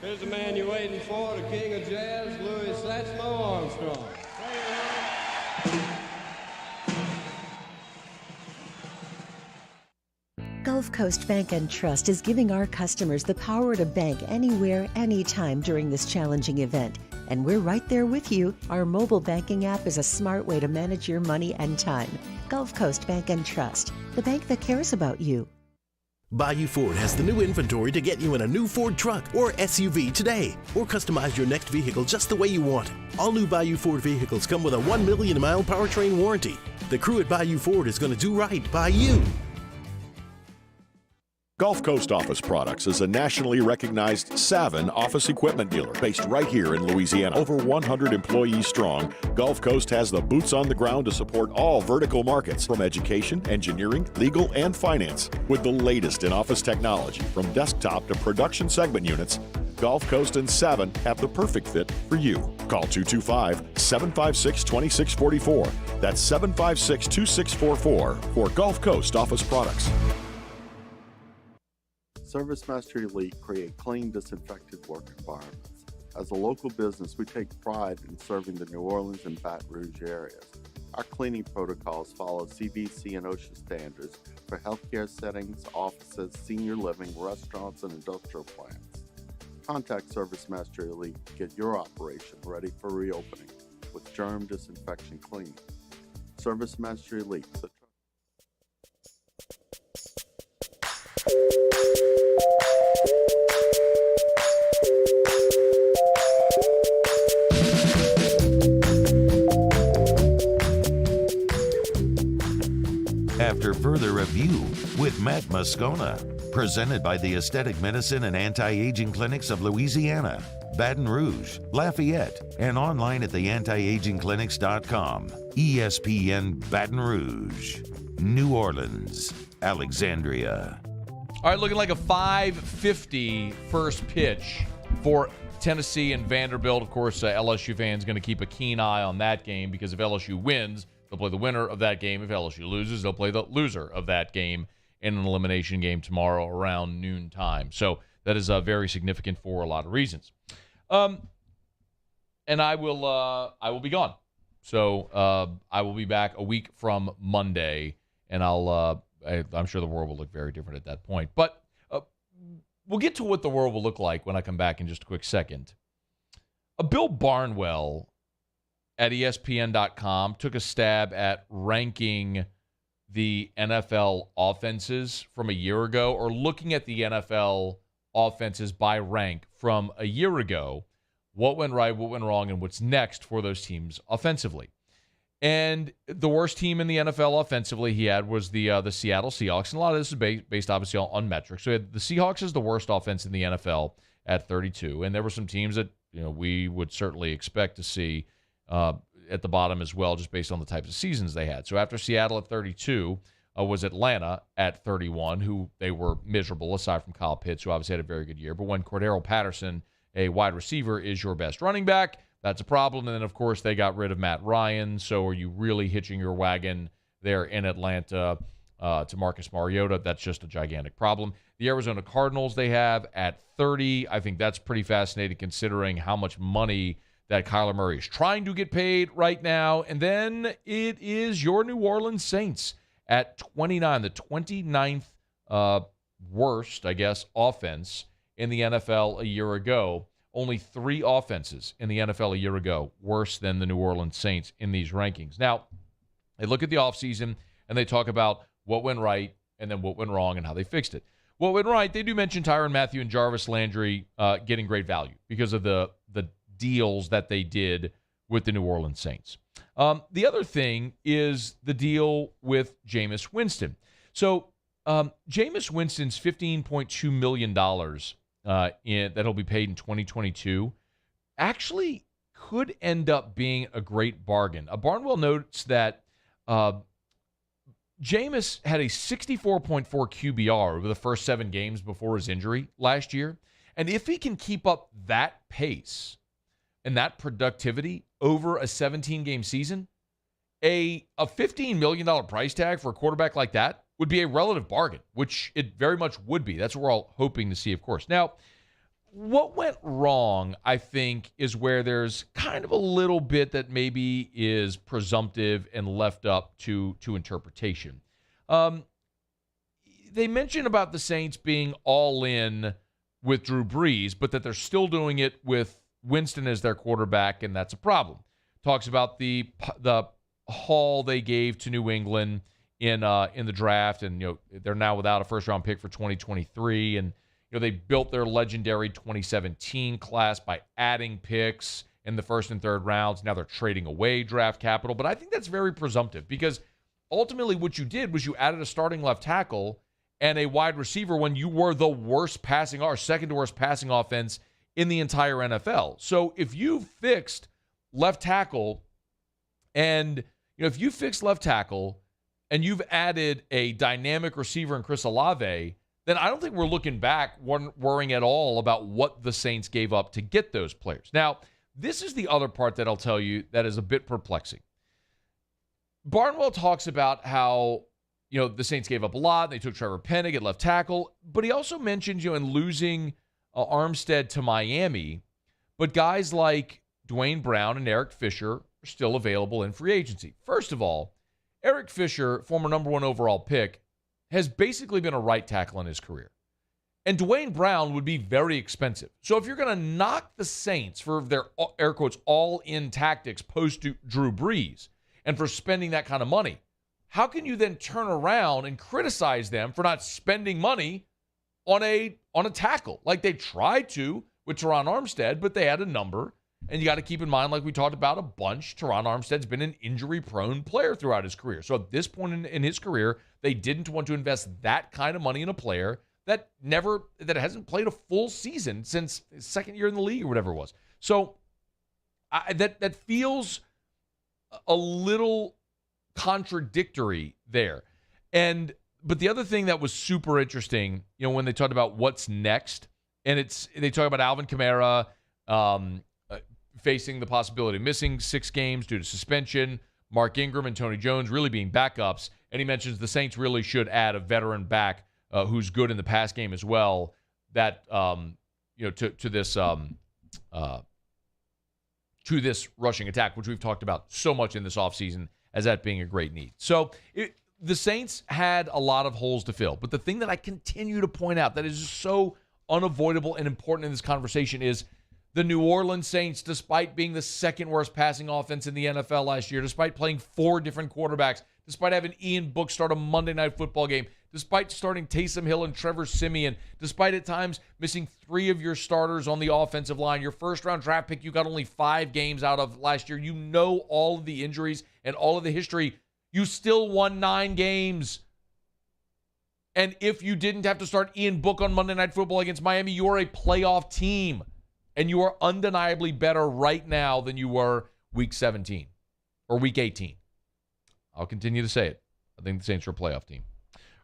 Here's the man you're waiting for, the king of jazz, Louis Satchmo Armstrong. Gulf Coast Bank and Trust is giving our customers the power to bank anywhere, anytime during this challenging event. And we're right there with you. Our mobile banking app is a smart way to manage your money and time. Gulf Coast Bank and Trust, the bank that cares about you. Bayou Ford has the new inventory to get you in a new Ford truck or SUV today, or customize your next vehicle just the way you want it. All new Bayou Ford vehicles come with a 1 million mile powertrain warranty. The crew at Bayou Ford is going to do right by you. Gulf Coast Office Products is a nationally recognized Savin office equipment dealer based right here in Louisiana. Over 100 employees strong, Gulf Coast has the boots on the ground to support all vertical markets from education, engineering, legal, and finance. With the latest in office technology from desktop to production segment units, Gulf Coast and Savin have the perfect fit for you. Call 225-756-2644. That's 756-2644 for Gulf Coast Office Products. ServiceMaster Elite create clean, disinfected work environments. As a local business, we take pride in serving the New Orleans and Baton Rouge areas. Our cleaning protocols follow CDC and OSHA standards for healthcare settings, offices, senior living, restaurants, and industrial plants. Contact ServiceMaster Elite to get your operation ready for reopening with germ disinfection cleaning. ServiceMaster Elite. After further review with Matt Moscona, presented by the Aesthetic Medicine and Anti-Aging Clinics of Louisiana, Baton Rouge, Lafayette, and online at theantiagingclinics.com. ESPN Baton Rouge, New Orleans, Alexandria. All right, looking like a 5:50 first pitch for Tennessee and Vanderbilt. Of course, LSU fans going to keep a keen eye on that game because if LSU wins, they'll play the winner of that game. If LSU loses, they'll play the loser of that game in an elimination game tomorrow around noon time. So that is very significant for a lot of reasons. And I will be gone. So I will be back a week from Monday, and I'm sure the world will look very different at that point. But we'll get to what the world will look like when I come back in just a quick second. Bill Barnwell at ESPN.com took a stab at ranking the NFL offenses from a year ago, or looking at the NFL offenses by rank from a year ago, what went right, what went wrong, and what's next for those teams offensively. And the worst team in the NFL offensively he had was the Seattle Seahawks. And a lot of this is based obviously on metrics. So the Seahawks is the worst offense in the NFL at 32. And there were some teams that we would certainly expect to see at the bottom as well, just based on the types of seasons they had. So after Seattle at 32 was Atlanta at 31, who they were miserable, aside from Kyle Pitts, who obviously had a very good year. But when Cordero Patterson, a wide receiver, is your best running back, that's a problem. And then, of course, they got rid of Matt Ryan. So are you really hitching your wagon there in Atlanta to Marcus Mariota? That's just a gigantic problem. The Arizona Cardinals they have at 30. I think that's pretty fascinating considering how much money that Kyler Murray is trying to get paid right now. And then it is your New Orleans Saints at 29, the 29th worst, I guess, offense in the NFL a year ago. Only 3 offenses in the NFL a year ago worse than the New Orleans Saints in these rankings. Now, they look at the offseason and they talk about what went right and then what went wrong and how they fixed it. What went right, they do mention Tyrann Mathieu and Jarvis Landry getting great value because of the deals that they did with the New Orleans Saints. The other thing is the deal with Jameis Winston. So Jameis Winston's $15.2 million that he'll be paid in 2022 actually could end up being a great bargain. Barnwell notes that Jameis had a 64.4 QBR over the first 7 games before his injury last year. And if he can keep up that pace and that productivity over a 17-game season, a $15 million price tag for a quarterback like that would be a relative bargain, which it very much would be. That's what we're all hoping to see, of course. Now, what went wrong, I think, is where there's kind of a little bit that maybe is presumptive and left up to interpretation. They mentioned about the Saints being all in with Drew Brees, but that they're still doing it with Winston as their quarterback, and that's a problem. Talks about the haul they gave to New England in the draft, and they're now without a first-round pick for 2023, and they built their legendary 2017 class by adding picks in the first and third rounds. Now they're trading away draft capital. But I think that's very presumptive because ultimately what you did was you added a starting left tackle and a wide receiver when you were the worst passing or second to worst passing offense in the entire NFL. So if you fixed left tackle and if you fixed left tackle and you've added a dynamic receiver in Chris Olave, then I don't think we're looking back worrying at all about what the Saints gave up to get those players. Now, this is the other part that I'll tell you that is a bit perplexing. Barnwell talks about how, the Saints gave up a lot. They took Trevor Penning at left tackle, but he also mentioned, in losing Armstead to Miami, but guys like Dwayne Brown and Eric Fisher are still available in free agency. First of all, Eric Fisher, former number 1 overall pick, has basically been a right tackle in his career. And Dwayne Brown would be very expensive. So if you're going to knock the Saints for their, air quotes, all-in tactics post-Drew Brees and for spending that kind of money, how can you then turn around and criticize them for not spending money on a tackle? Like they tried to with Teron Armstead, but they had a number. And you got to keep in mind, like we talked about a bunch, Teron Armstead's been an injury-prone player throughout his career. So at this point in his career, they didn't want to invest that kind of money in a player that hasn't played a full season since his second year in the league or whatever it was. So that feels a little contradictory there. But the other thing that was super interesting, when they talked about what's next, and they talk about Alvin Kamara facing the possibility of missing 6 games due to suspension, Mark Ingram and Tony Jones really being backups, and he mentions the Saints really should add a veteran back who's good in the pass game as well, that to this rushing attack, which we've talked about so much in this offseason as that being a great need. So the Saints had a lot of holes to fill, but the thing that I continue to point out that is just so unavoidable and important in this conversation is the New Orleans Saints, despite being the second worst passing offense in the NFL last year, despite playing 4 different quarterbacks, despite having Ian Book start a Monday Night Football game, despite starting Taysom Hill and Trevor Siemian, despite at times missing 3 of your starters on the offensive line, your first-round draft pick you got only 5 games out of last year. You know all of the injuries and all of the history. You still won 9 games. And if you didn't have to start Ian Book on Monday Night Football against Miami, you are a playoff team. And you are undeniably better right now than you were week 17 or week 18. I'll continue to say it. I think the Saints are a playoff team.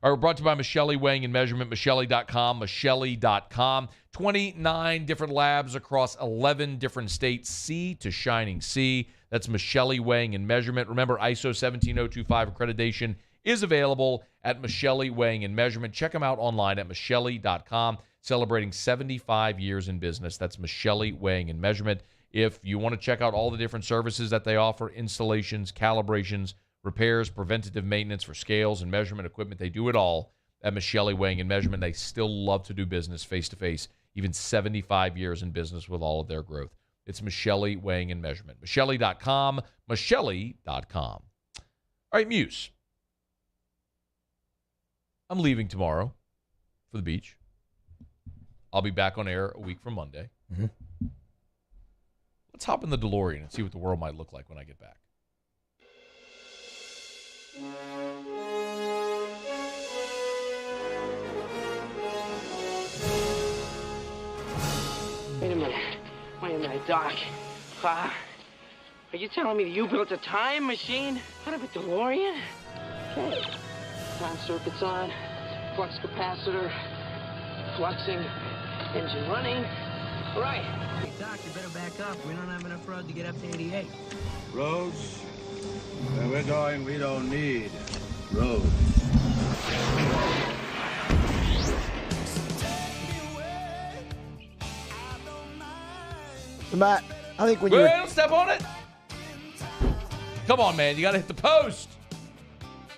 All right, we're brought to you by Michelli Weighing and Measurement, Michelli.com, Michelli.com. 29 different labs across 11 different states, sea to shining sea. That's Michelli Weighing and Measurement. Remember, ISO 17025 accreditation is available at Michelli Weighing and Measurement. Check them out online at Michelli.com. Celebrating 75 years in business. That's Michelli Weighing and Measurement. If you want to check out all the different services that they offer, installations, calibrations, repairs, preventative maintenance for scales and measurement equipment, they do it all at Michelli Weighing and Measurement. They still love to do business face-to-face, even 75 years in business with all of their growth. It's Michelli Weighing and Measurement. Michelli.com, Michelli.com. All right, Muse. I'm leaving tomorrow for the beach. I'll be back on air a week from Monday. Mm-hmm. Let's hop in the DeLorean and see what the world might look like when I get back. Wait a minute, Doc. Are you telling me that you built a time machine out of a DeLorean? Okay. Ground circuits on. Flux capacitor. Fluxing. Engine running. All right. Hey, Doc, you better back up. We don't have enough road to get up to 88. Roads? Where we're going, we don't need roads. Matt, I think when Wait, you were... don't step on it. Come on, man. You got to hit the post.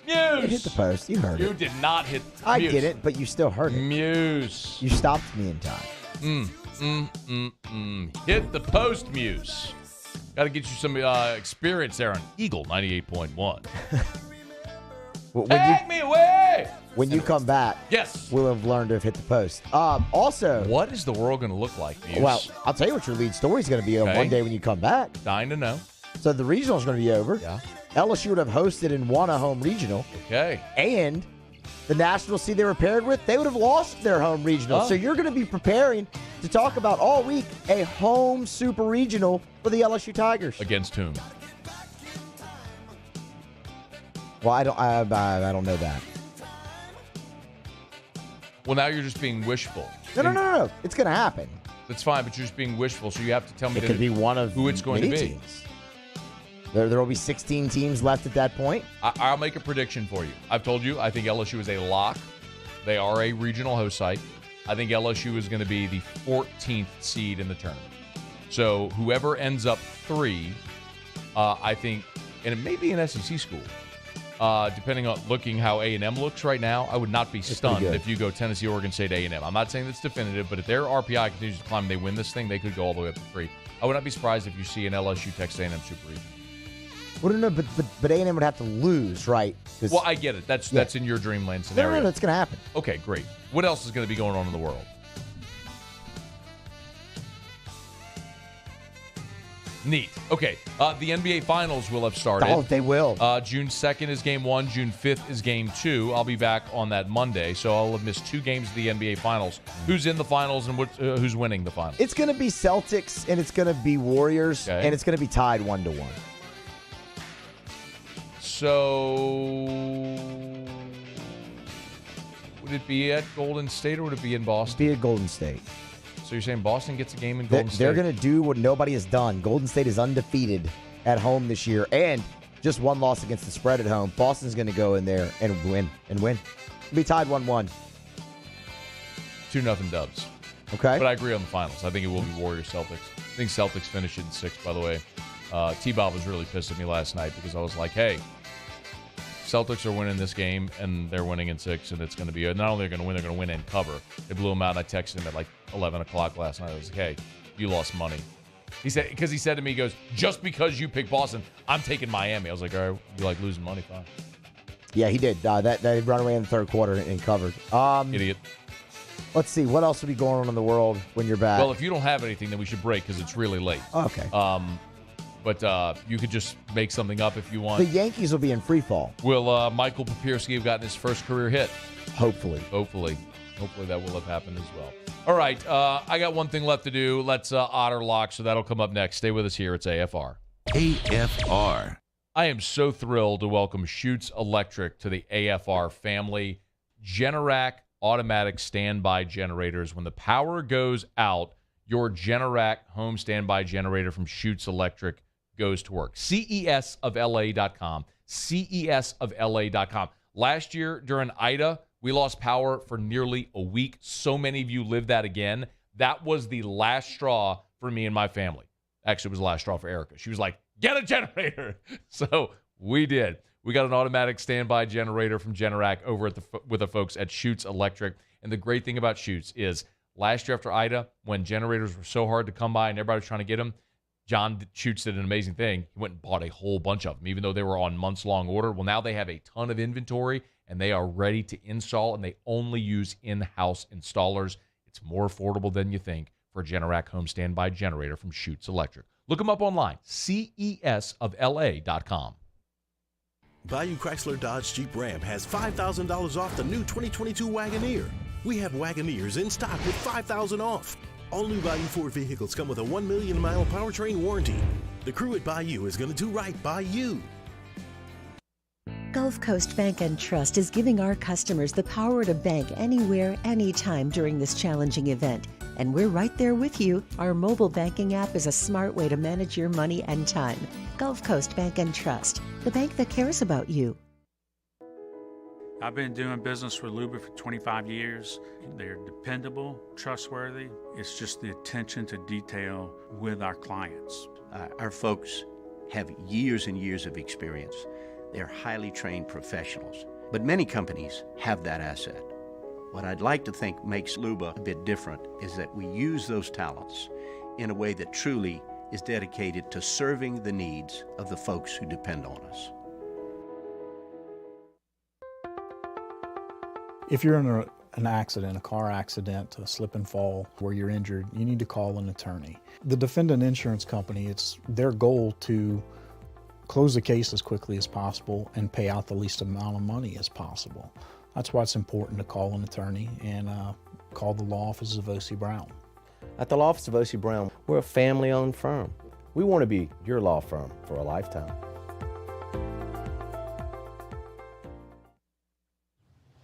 Muse. You hit the post. You heard it. You did not hit I Muse. didn't, but you still heard it. Muse. You stopped me in time. Hit the post, Muse. Got to get you some experience there on Eagle 98.1. Take me away. When you come back, yes, we'll have learned to hit the post. Also, what is the world going to look like, Muse? Well, I'll tell you what your lead story is going to be Okay. one day when you come back. Dying to know. So the regional is going to be over. Yeah. LSU would have hosted and won a home regional. Okay. And the national seed they were paired with, they would have lost their home regional. Oh. So you're going to be preparing to talk about all week a home super regional for the LSU Tigers. Against whom? Well, I don't know that. Well, now you're just being wishful. No. It's going to happen. That's fine, but you're just being wishful, so you have to tell me It could be one of who it's going to many be. teams. There will be 16 teams left at that point. I'll make a prediction for you. I've told you, I think LSU is a lock. They are a regional host site. I think LSU is going to be the 14th seed in the tournament. So whoever ends up 3, I think, and it may be an SEC school, depending on looking how A&M looks right now, I would not be stunned if you go Tennessee, Oregon State, A&M. I'm not saying that's definitive, but if their RPI continues to climb and they win this thing, they could go all the way up to 3. I would not be surprised if you see an LSU Texas A&M Super Regional. Well, no, but A&M would have to lose, right? Well, I get it. That's in your dreamland scenario. No, it's going to happen. Okay, great. What else is going to be going on in the world? Neat. Okay. The NBA Finals will have started. Oh, they will. June 2nd is game 1. June 5th is game 2. I'll be back on that Monday, so I'll have missed 2 games of the NBA Finals. Who's in the finals and who's winning the finals? It's going to be Celtics and it's going to be Warriors, and it's going to be tied 1-1. So, would it be at Golden State or would it be in Boston? Be at Golden State. So you're saying Boston gets a game in Golden State? They're going to do what nobody has done. Golden State is undefeated at home this year and just 1 loss against the spread at home. Boston's going to go in there and win. It'll be tied 1-1. 2-0 Dubs. Okay. But I agree on the finals. I think it will be Warriors-Celtics. I think Celtics finish it in 6, by the way. T-Bob was really pissed at me last night because I was like, hey, Celtics are winning this game, and they're winning in 6, and it's going to be – not only are they going to win, they're going to win and cover. They blew them out, and I texted him at like 11 o'clock last night. I was like, hey, you lost money. He said to me, he goes, just because you picked Boston, I'm taking Miami. I was like, all right, you like losing money? Fine. Yeah, he did. They run away in the third quarter and covered. Idiot. Let's see. What else will be going on in the world when you're back? Well, if you don't have anything, then we should break because it's really late. Okay. But you could just make something up if you want. The Yankees will be in free fall. Will Michael Papierski have gotten his first career hit? Hopefully. Hopefully that will have happened as well. All right, I got one thing left to do. Let's otter lock, so that'll come up next. Stay with us here. It's AFR. AFR. I am so thrilled to welcome Schutz Electric to the AFR family. Generac automatic standby generators. When the power goes out, your Generac home standby generator from Schutz Electric goes to work. CESofLA.com. CESofLA.com. Last year during Ida, we lost power for nearly a week. So many of you lived that again. That was the last straw for me and my family. Actually, it was the last straw for Erica. She was like, get a generator. So we did. We got an automatic standby generator from Generac over with the folks at Schutz Electric. And the great thing about Schutz is last year after Ida, when generators were so hard to come by and everybody was trying to get them, John Schutz did an amazing thing. He went and bought a whole bunch of them, even though they were on months-long order. Well, now they have a ton of inventory, and they are ready to install, and they only use in-house installers. It's more affordable than you think for a Generac home standby generator from Schutz Electric. Look them up online, CESofLA.com. Bayou Chrysler Dodge Jeep Ram has $5,000 off the new 2022 Wagoneer. We have Wagoneers in stock with $5,000 off. All new Bayou Ford vehicles come with a 1 million mile powertrain warranty. The crew at Bayou is going to do right by you. Gulf Gulf Coast Bank and Trust is giving our customers the power to bank anywhere, anytime during this challenging event. And we're right there with you. Our mobile banking app is a smart way to manage your money and time. Gulf Coast Bank and Trust, the bank that cares about you. I've been doing business with Luba for 25 years. They're dependable, trustworthy. It's just the attention to detail with our clients. Our folks have years and years of experience. They're highly trained professionals. But many companies have that asset. What I'd like to think makes Luba a bit different is that we use those talents in a way that truly is dedicated to serving the needs of the folks who depend on us. If you're in an accident, a car accident, a slip and fall where you're injured, you need to call an attorney. The defendant insurance company, it's their goal to close the case as quickly as possible and pay out the least amount of money as possible. That's why it's important to call an attorney and call the law offices of O.C. Brown. At the law office of O.C. Brown, we're a family-owned firm. We want to be your law firm for a lifetime.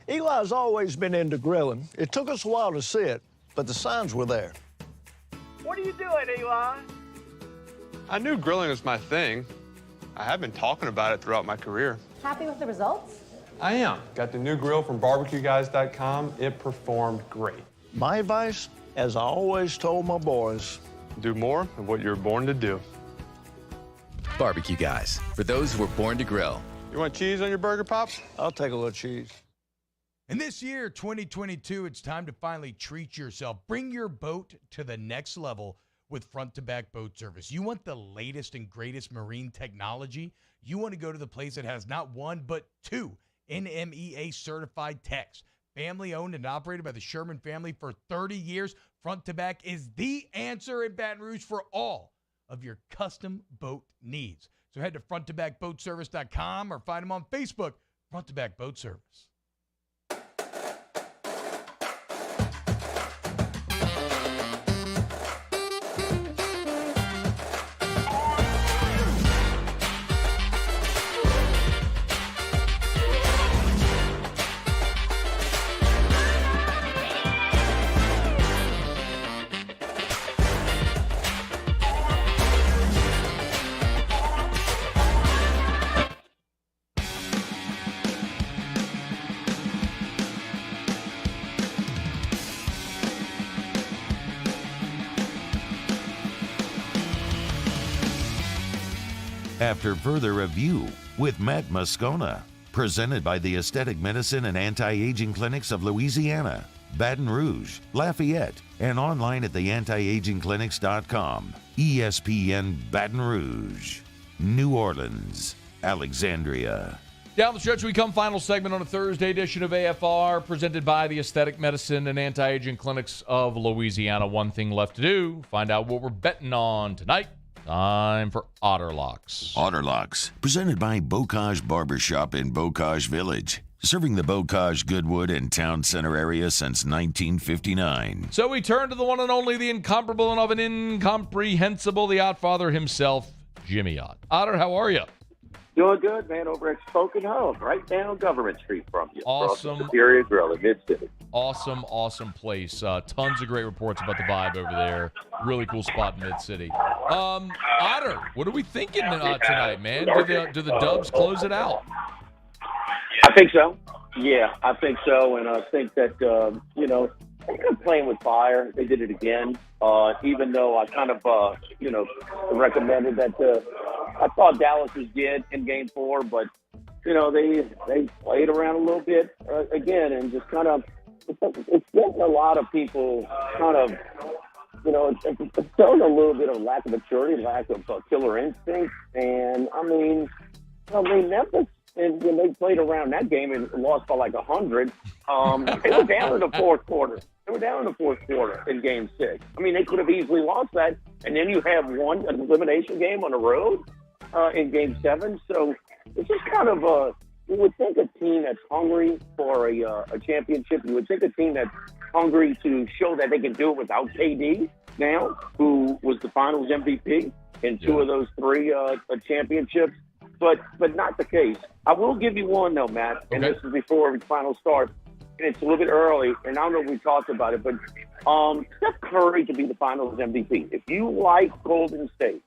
Eli's always been into grilling. It took us a while to see it, but the signs were there. What are you doing, Eli? I knew grilling was my thing. I have been talking about it throughout my career. Happy with the results? I am. Got the new grill from barbecueguys.com. It performed great. My advice, as I always told my boys, do more of what you're born to do. Barbecue Guys, for those who were born to grill. You want cheese on your burger, Pops? I'll take a little cheese. And this year, 2022, it's time to finally treat yourself. Bring your boat to the next level with front-to-back boat service. You want the latest and greatest marine technology? You want to go to the place that has not one, but two NMEA certified techs. Family-owned and operated by the Sherman family for 30 years. Front-to-back is the answer in Baton Rouge for all of your custom boat needs. So head to fronttobackboatservice.com or find them on Facebook, Front to Back Boat Service. After further review with Matt Moscona, presented by the Aesthetic Medicine and Anti-Aging Clinics of Louisiana, Baton Rouge, Lafayette, and online at theantiagingclinics.com. ESPN Baton Rouge, New Orleans, Alexandria. Down the stretch we come, final segment on a Thursday edition of AFR, presented by the Aesthetic Medicine and Anti-Aging Clinics of Louisiana. One thing left to do, find out what we're betting on tonight. Time for Otter Locks. Otter Locks, presented by Bocage Barbershop in Bocage Village. Serving the Bocage, Goodwood, and Town Center area since 1959. So we turn to the one and only, the incomparable and of an incomprehensible, the Ottfather himself, Jimmy Ott. Otter, how are you? Doing good, man, over at Spoken Home, right down Government Street from you. Awesome. Superior Grill in Mid-City. Awesome place. Tons of great reports about the vibe over there. Really cool spot in Mid-City. Otter, what are we thinking tonight, man? Do the Dubs close it out? I think so. Yeah, I think so. And I think that, they're playing with fire. They did it again. Even though I kind of, recommended that I thought Dallas was good in Game 4, but, they played around a little bit again and just kind of, it's getting a lot of people kind of, it's showing a little bit of lack of maturity, lack of killer instinct. And, Memphis, and when they played around that game and lost by like 100, they were down in the fourth quarter. In Game 6. They could have easily lost that. And then you have an elimination game on the road in Game 7. So it's just kind of you would think a team that's hungry for a championship. You would think a team that's hungry to show that they can do it without KD now, who was the Finals MVP in two of those three championships. but not the case. I will give you one, though, Matt, and this is before the final start, and it's a little bit early, and I don't know if we talked about it, but Steph Curry to be the Finals MVP. If you like Golden State,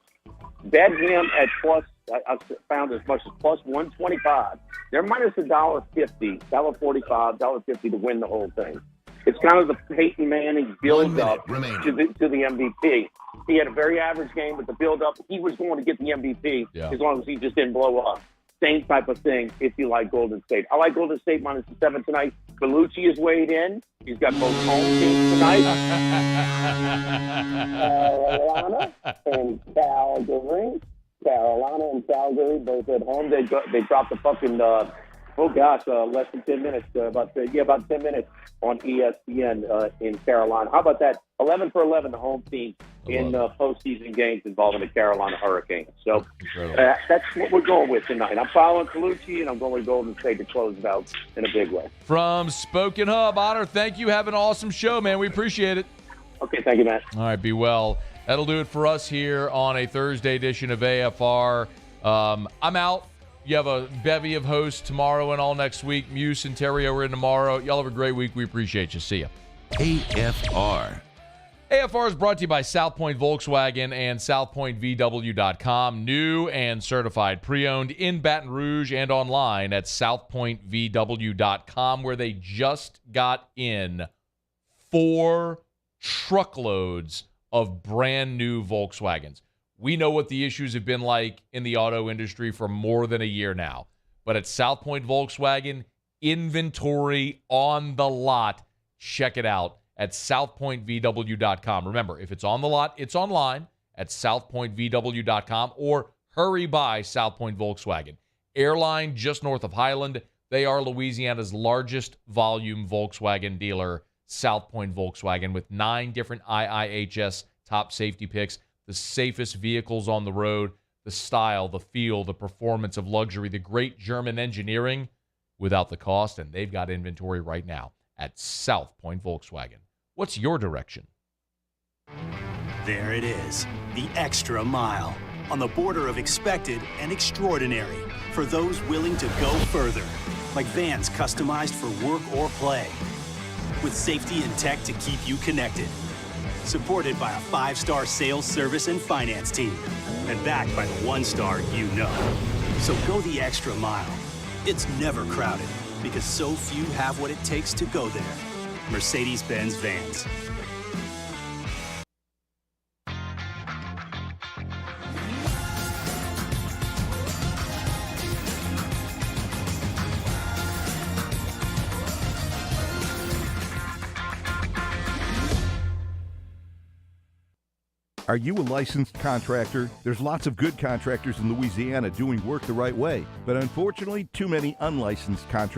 bet him at plus, I found as much as plus 125. They're minus $1.50, $1.45, $1.50 to win the whole thing. It's kind of the Peyton Manning build-up to the MVP. He had a very average game, but the build-up, he was going to get the MVP as long as he just didn't blow up. Same type of thing if you like Golden State. I like Golden State minus the 7 tonight. Bellucci is weighed in. He's got both home teams tonight. Carolina and Calgary. Carolina and Calgary both at home. They dropped the fucking, less than 10 minutes. About 10 minutes on ESPN in Carolina. How about that? 11 for 11, the home team in postseason games involving the Carolina Hurricanes. So that's what we're going with tonight. I'm following Colucci, and I'm going with Golden State to close it out in a big way. From Spoken Hub, Otter, thank you. Have an awesome show, man. We appreciate it. Okay, thank you, Matt. All right, be well. That'll do it for us here on a Thursday edition of AFR. I'm out. You have a bevy of hosts tomorrow and all next week. Muse and Terry are in tomorrow. Y'all have a great week. We appreciate you. See ya. AFR. AFR is brought to you by South Point Volkswagen and SouthPointVW.com. New and certified pre-owned in Baton Rouge and online at SouthPointVW.com, where they just got in 4 truckloads of brand new Volkswagens. We know what the issues have been like in the auto industry for more than a year now. But at South Point Volkswagen, inventory on the lot. Check it out at SouthPointVW.com. Remember, if it's on the lot, it's online at SouthPointVW.com or hurry by South Point Volkswagen. Airline just north of Highland. They are Louisiana's largest volume Volkswagen dealer, South Point Volkswagen, with 9 different IIHS top safety picks, the safest vehicles on the road, the style, the feel, the performance of luxury, the great German engineering without the cost, and they've got inventory right now at South Point Volkswagen. What's your direction? There it is, the extra mile, on the border of expected and extraordinary for those willing to go further, like vans customized for work or play, with safety and tech to keep you connected. Supported by a 5-star sales, service, and finance team. And backed by the 1-star you know. So go the extra mile. It's never crowded because so few have what it takes to go there. Mercedes-Benz Vans. Are you a licensed contractor? There's lots of good contractors in Louisiana doing work the right way, but unfortunately, too many unlicensed contractors